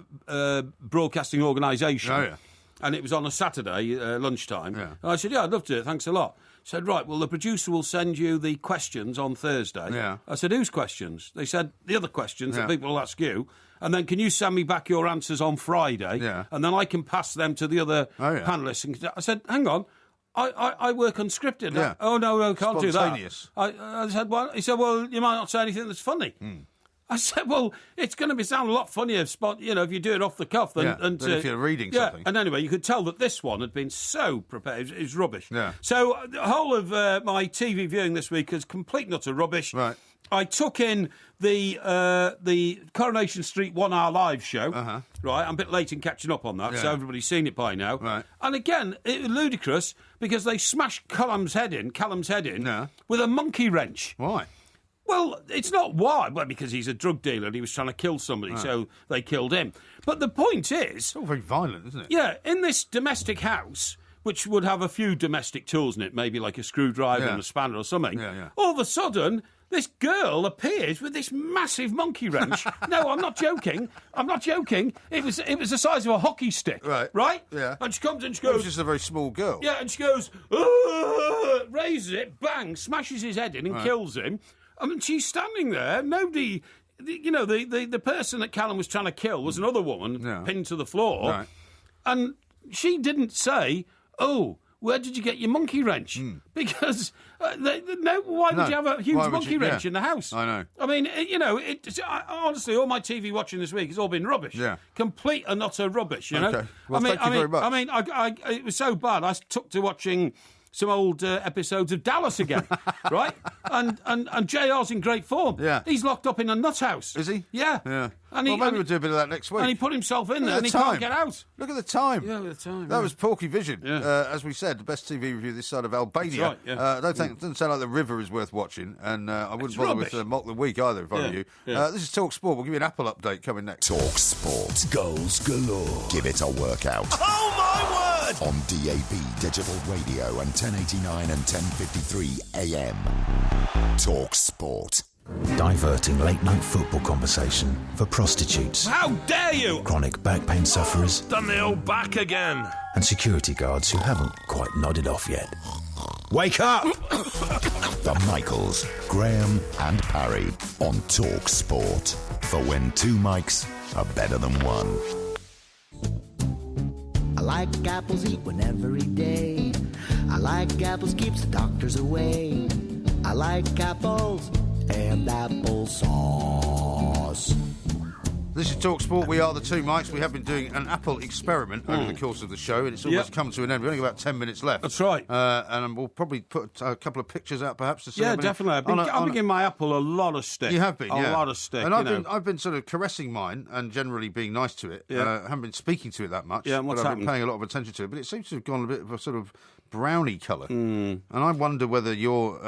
broadcasting organisation. Oh, yeah. And it was on a Saturday, lunchtime. Yeah. And I said, yeah, I'd love to do it. Thanks a lot. Said, right, well, the producer will send you the questions on Thursday. Yeah. I said, whose questions? They said, the other questions that people will ask you. And then can you send me back your answers on Friday? Yeah. And then I can pass them to the other panellists. And I said, hang on, I work unscripted. Yeah. Oh, no, can't do that. I said, well, he said, well, you might not say anything that's funny. I said, well, it's going to sound a lot funnier, you know, if you do it off the cuff than if you're reading something. And anyway, you could tell that this one had been so prepared. It was rubbish. Yeah. So the whole of my TV viewing this week is complete and utter rubbish. Right. I took in the Coronation Street 1 Hour Live show. Right, I'm a bit late in catching up on that, so everybody's seen it by now. Right. And again, it was ludicrous because they smashed Callum's head in with a monkey wrench. Why? Well, it's not why. Well, because he's a drug dealer and he was trying to kill somebody, so they killed him. But the point is... It's all very violent, isn't it? Yeah, in this domestic house, which would have a few domestic tools in it, maybe like a screwdriver and a spanner or something, all of a sudden... This girl appears with this massive monkey wrench. No, I'm not joking. It was the size of a hockey stick. Right? Yeah. And she comes and she goes... She's just a very small girl. Yeah, and she goes... raises it, bang, smashes his head in and kills him. I mean, she's standing there. Nobody... You know, the person that Callum was trying to kill was another woman pinned to the floor. Right. And she didn't say, oh... Where did you get your monkey wrench? Because why would you have a huge monkey wrench in the house? I know. I mean, you know, honestly, all my TV watching this week has all been rubbish. Yeah. Complete and utter rubbish, you know? Okay. Well, thank you very much. I mean, it was so bad, I took to watching some old episodes of Dallas again, right? And JR's in great form. Yeah. He's locked up in a nut house. Is he? Yeah. Yeah. Maybe we'll do a bit of that next week. And he put himself in there and he can't get out. Look at the time. Yeah, the time. That was Porky Vision. Yeah. As we said, the best TV review this side of Albania. That's right, I don't think it doesn't sound like The River is worth watching, and I wouldn't bother with Mock the Week either if I were you. Yeah. This is Talk Sport. We'll give you an Apple update coming next. Talk Sport. Goals galore. Give it a workout. Oh, my word! On DAB Digital Radio and 1089 and 1053 AM. Talk Sport. Diverting late-night football conversation for prostitutes. How dare you! Chronic back pain sufferers. Done the old back again. And security guards who haven't quite nodded off yet. Wake up! The Michaels, Graham and Parry on Talk Sport. For when two mics are better than one. I like apples, eat one every day. I like apples, keeps the doctors away. I like apples and applesauce. This is Talk Sport. We are the two mics. We have been doing an Apple experiment over the course of the show, and it's almost come to an end. We've only got about 10 minutes left. That's right. And we'll probably put a couple of pictures out, perhaps, to see. Yeah, definitely. I've been giving my Apple a lot of stick. You have been, a lot of stick. And I've been sort of caressing mine and generally being nice to it. I haven't been speaking to it that much. Yeah, and what's I've been paying a lot of attention to it. But it seems to have gone a bit of a sort of brownie colour. And I wonder whether your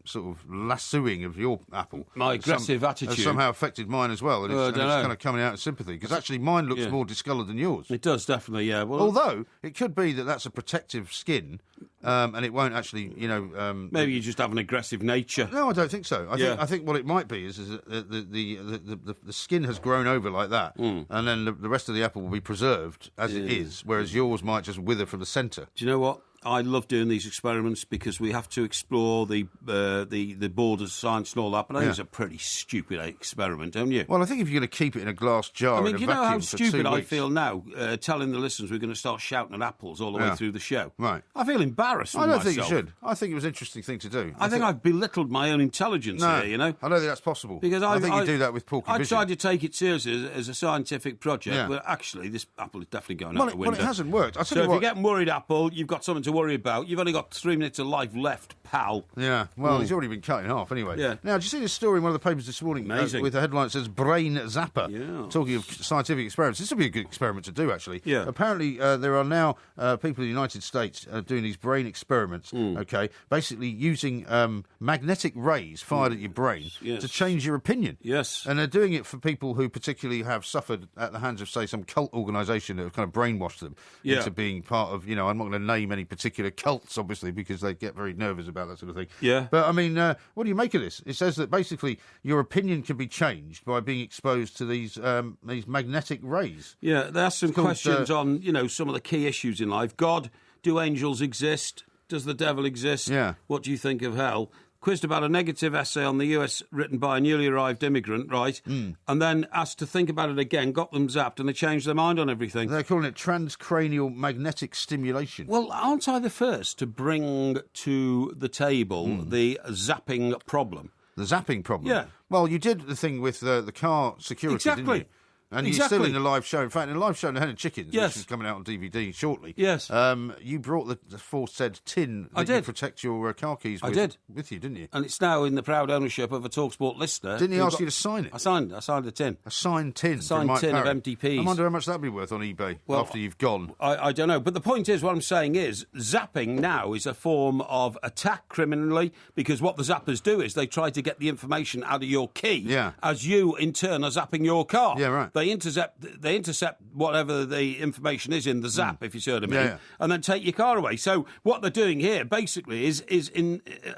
sort of lassoing of your Apple, my aggressive attitude, has somehow affected mine as well. And it's kind of coming out in sympathy. Because actually mine looks more discoloured than yours. It does, definitely, yeah. Well, although it could be that that's a protective skin, and it won't actually, maybe you just have an aggressive nature. No, I don't think so. I think what it might be is that the skin has grown over like that, and then the rest of the apple will be preserved as it is, whereas yours might just wither from the centre. Do you know what? I love doing these experiments because we have to explore the borders of science and all that, but I think it's a pretty stupid experiment, don't you? Well, I think if you're going to keep it in a glass jar, I mean, you know how stupid I feel now telling the listeners we're going to start shouting at apples all the way through the show. Right. I feel embarrassed with myself. I don't think you should. I think it was an interesting thing to do. I think I've belittled my own intelligence here, you know? I don't think that's possible. Because I think you do that with Porky Vision. I tried to take it seriously as a scientific project, but actually this apple is definitely going out the window. Well, it hasn't worked. So if you're getting worried, Apple, you've got something to worry about. You've only got 3 minutes of life left, pal. Yeah, well, he's already been cut in half anyway. Yeah. Now, did you see this story in one of the papers this morning with a headline that says Brain Zapper? Yeah. Talking of scientific experiments. This would be a good experiment to do, actually. Yeah. Apparently, there are now people in the United States doing these brain experiments, okay, basically using magnetic rays fired at your brain to change your opinion. Yes. And they're doing it for people who particularly have suffered at the hands of, say, some cult organisation that have kind of brainwashed them into being part of, I'm not going to name any particular cults, obviously, because they get very nervous about that sort of thing. Yeah. But, I mean, what do you make of this? It says that basically your opinion can be changed by being exposed to these magnetic rays. Yeah, there's some questions on, some of the key issues in life. God, do angels exist? Does the devil exist? Yeah. What do you think of hell? Quizzed about a negative essay on the US written by a newly arrived immigrant, right? And then asked to think about it again, got them zapped, and they changed their mind on everything. They're calling it transcranial magnetic stimulation. Well, aren't I the first to bring to the table the zapping problem? The zapping problem? Yeah. Well, you did the thing with the car security, didn't you? And you're still in the live show. In fact, in the live show, The Hen and Chickens, which is coming out on DVD shortly. Yes. You brought the aforesaid tin that you protect your car keys with you, didn't you? And it's now in the proud ownership of a TalkSport listener. Didn't he ask you to sign it? I signed the tin. A signed tin? A signed tin of MDPs. I wonder how much that'd be worth on eBay after you've gone. I don't know. But the point is, what I'm saying is, zapping now is a form of attack criminally, because what the zappers do is they try to get the information out of your key as you, in turn, are zapping your car. Yeah, right. They intercept whatever the information is in the zap, if you see what I mean, and then take your car away. So what they're doing here, basically, is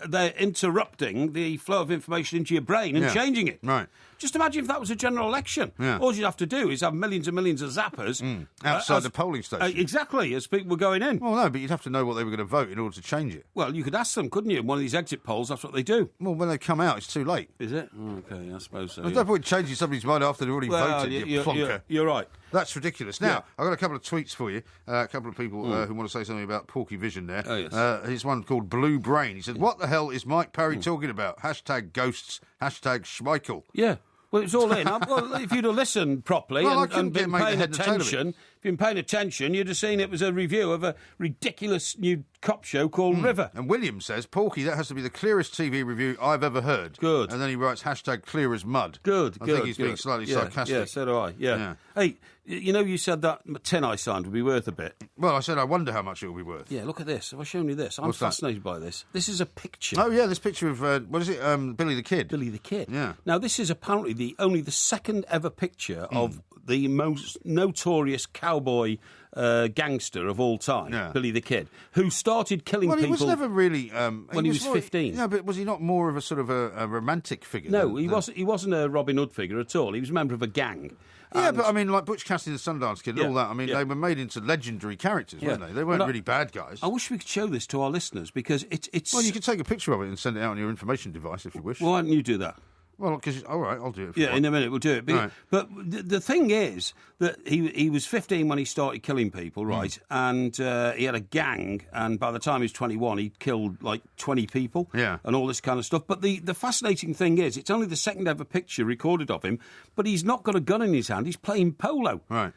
they're interrupting the flow of information into your brain and changing it. Right. Just imagine if that was a general election. Yeah. All you'd have to do is have millions and millions of zappers outside the polling station. Exactly, as people were going in. Well, no, but you'd have to know what they were going to vote in order to change it. Well, you could ask them, couldn't you? In one of these exit polls, that's what they do. Well, when they come out, it's too late. Is it? Okay, I suppose so. There's no point changing somebody's mind after they've already voted, you plonker. You're right. That's ridiculous. Now, I've got a couple of tweets for you. A couple of people who want to say something about Porky Vision there. Oh, yes. Here's one called Blue Brain. He said, what the hell is Mike Parry talking about? Hashtag ghosts, hashtag Schmeichel. Yeah. Well, it's all in. Well, if you'd have listened properly and been paying attention, you'd have seen it was a review of a ridiculous new cop show called River. And William says, Porky, that has to be the clearest TV review I've ever heard. Good. And then he writes, hashtag clear as mud. Good, I think he's being slightly sarcastic. Yeah, so do I, yeah. Hey, you said that tin I signed would be worth a bit. Well, I said I wonder how much it will be worth. Yeah, look at this. Have I shown you this? I'm fascinated by this. This is a picture. Oh, yeah, this picture of, what is it, Billy the Kid? Billy the Kid. Yeah. Now, this is apparently only the second ever picture of the most notorious cowboy gangster of all time, Billy the Kid, who started killing people... Well, he was never really... when he was 15. Yeah, but was he not more of a sort of a romantic figure? No, he wasn't a Robin Hood figure at all. He was a member of a gang. Yeah, but I mean, like Butch Cassidy and the Sundance Kid and all that, I mean, they were made into legendary characters, weren't they? They weren't really bad guys. I wish we could show this to our listeners, because it's... Well, you could take a picture of it and send it out on your information device if you wish. Well, why don't you do that? Well, because, all right, I'll do it. In a minute we'll do it. But the thing is that he was 15 when he started killing people, right? And he had a gang, and by the time he was 21, he'd killed like 20 people, and all this kind of stuff. But the fascinating thing is, it's only the second ever picture recorded of him, but he's not got a gun in his hand. He's playing polo. Right.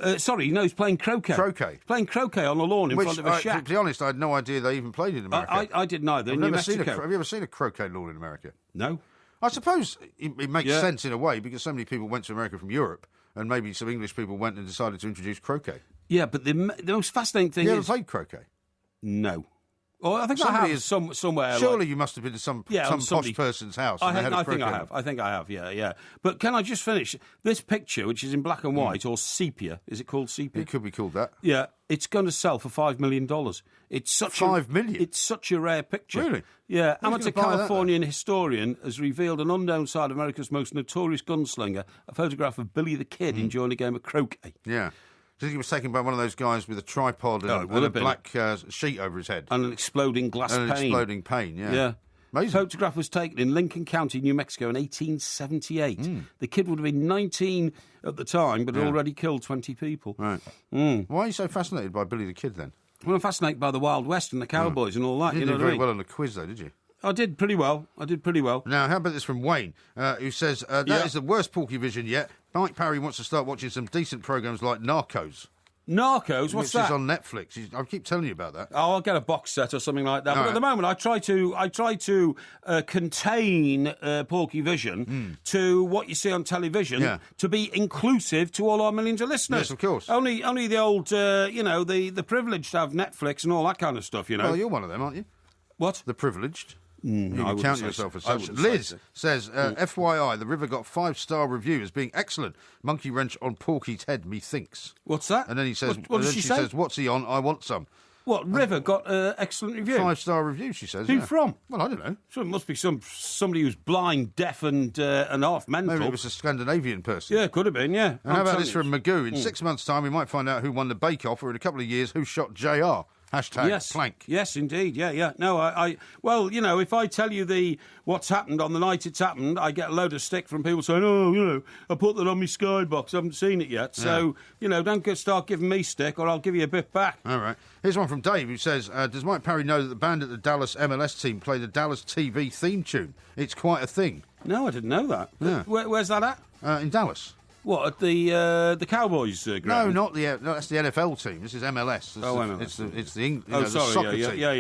He's playing croquet. Croquet. Playing croquet on a lawn in front of a shack. To be honest, I had no idea they even played in America. I didn't either. Have you ever seen a croquet lawn in America? No. I suppose it makes sense in a way, because so many people went to America from Europe, and maybe some English people went and decided to introduce croquet. Yeah, but the most fascinating thing is... You ever played croquet? No. Oh, I think I have somewhere. Surely you must have been to some posh person's house. I think I have. Yeah. But can I just finish this picture, which is in black and white or sepia? Is it called sepia? It could be called that. Yeah, it's going to sell for $5 million. It's such $5 million. It's such a rare picture. Really? Yeah. Amateur Californian historian has revealed an unknown side of America's most notorious gunslinger. A photograph of Billy the Kid enjoying a game of croquet. Yeah. Do you think he was taken by one of those guys with a tripod and a black sheet over his head? And an exploding glass pane. An exploding pane, yeah. Yeah. Amazing. The photograph was taken in Lincoln County, New Mexico in 1878. The kid would have been 19 at the time, but had already killed 20 people. Right. Why are you so fascinated by Billy the Kid, then? Well, I'm fascinated by the Wild West and the cowboys and all that. You didn't do very well on the quiz, though, did you? I did pretty well. Now, how about this from Wayne, who says, that is the worst Porky Vision yet. Mike Parry wants to start watching some decent programmes like Narcos. Narcos? What's that? It's on Netflix. I keep telling you about that. Oh, I'll get a box set or something like that. But at the moment, I try to contain Porky Vision to what you see on television to be inclusive to all our millions of listeners. Yes, of course. Only the old, the privileged have Netflix and all that kind of stuff, Well, you're one of them, aren't you? What? The privileged. You can count yourself as such. Liz says, FYI, The River got 5-star review as being excellent. Monkey wrench on Porky's head, methinks. What's that? And then he says, what did she say? says, what's he on? I want some. What, River got excellent review? 5-star review, she says. Who from? Well, I don't know. So it must be somebody who's blind, deaf and half mental. Maybe it was a Scandinavian person. Yeah, could have been, yeah. And how about this from Magoo? In 6 months' time, we might find out who won the bake-off, or in a couple of years, who shot JR. Hashtag plank. Yes, indeed. Yeah. No, well, if I tell you what's happened on the night it's happened, I get a load of stick from people saying, I put that on my skybox, I haven't seen it yet. So, don't start giving me stick or I'll give you a bit back. All right. Here's one from Dave who says, does Mike Parry know that the band at the Dallas MLS team play the Dallas TV theme tune? It's quite a thing. No, I didn't know that. Yeah. Where's that at? In Dallas. What, at the Cowboys ground? No, not that's the NFL team. This is MLS. MLS. It's the soccer team. Yeah.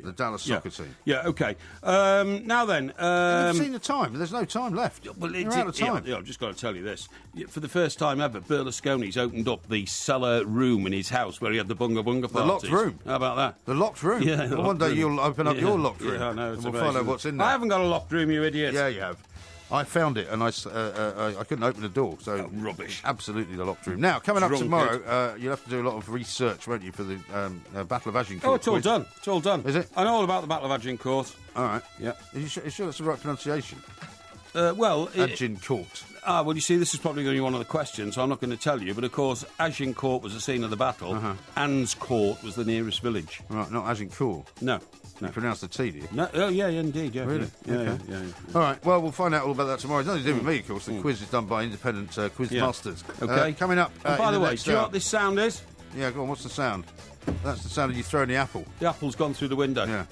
The Dallas soccer team. Yeah, OK. Now then... You've seen the time. There's no time left. Well, You're out of time. I've just got to tell you this. For the first time ever, Berlusconi's opened up the cellar room in his house where he had the bunga parties. The locked room. How about that? The locked room? Yeah. Well, one day you'll open up your locked room. Yeah, I know. And we'll find out what's in there. I haven't got a locked room, you idiot. Yeah, you have. I found it and I couldn't open the door, so rubbish. Absolutely the locked room. Now, coming up tomorrow, you'll have to do a lot of research, won't you, for the Battle of Agincourt? Oh, it's all done. It's all done. Is it? I know all about the Battle of Agincourt. All right. Yeah. Are you sure that's the right pronunciation? Agincourt. Well, you see, this is probably going to be one of the questions, so I'm not going to tell you. But, of course, Agincourt was the scene of the battle. Anne's Court was the nearest village. Right, not Agincourt? No. You pronounce the T, do you? No, yeah, indeed, yeah. Really? Yeah, okay. yeah. All right, well, we'll find out all about that tomorrow. It's nothing to do with me, of course. The quiz is done by independent quiz masters. Okay. Coming up... And by the way, do you know what this sound is? Yeah, go on, what's the sound? That's the sound of you throwing the apple. The apple's gone through the window. Yeah.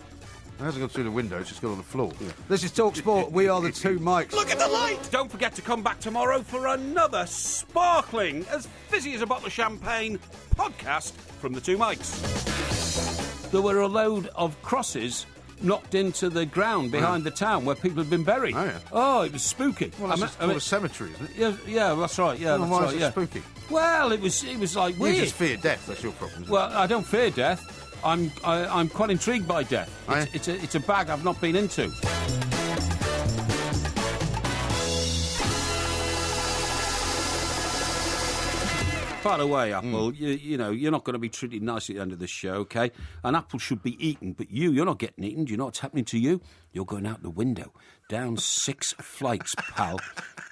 It hasn't gone through the window, it's just gone on the floor. Yeah. This is Talk Sport. We are the two mics. Look at the light! Don't forget to come back tomorrow for another sparkling, as fizzy as a bottle of champagne, podcast from the two mics. There were a load of crosses knocked into the ground behind the town where people had been buried. Oh, yeah. Oh, it was spooky. Well, that's a cemetery, isn't it? Yeah, that's right. Yeah, well, why is it spooky? Well, it was like weird. You just fear death. That's your problem. Isn't it? I don't fear death. I'm quite intrigued by death. It's a bag I've not been into. By the way, Apple, you're not going to be treated nicely at the end of the show, OK? An apple should be eaten, but you're not getting eaten. Do you know what's happening to you? You're going out the window, down 6 flights, pal,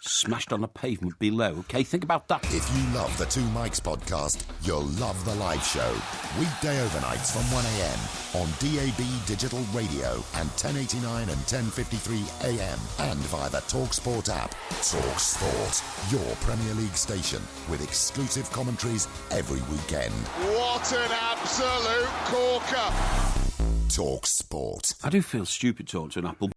smashed on the pavement below, OK? Think about that. If you love the Two Mics podcast, you'll love the live show. Weekday overnights from 1am on DAB Digital Radio and 1089 and 1053 AM and via the TalkSport app. TalkSport, your Premier League station with exclusive commentaries every weekend. What an absolute corker! Talk Sport. I do feel stupid talking to an apple,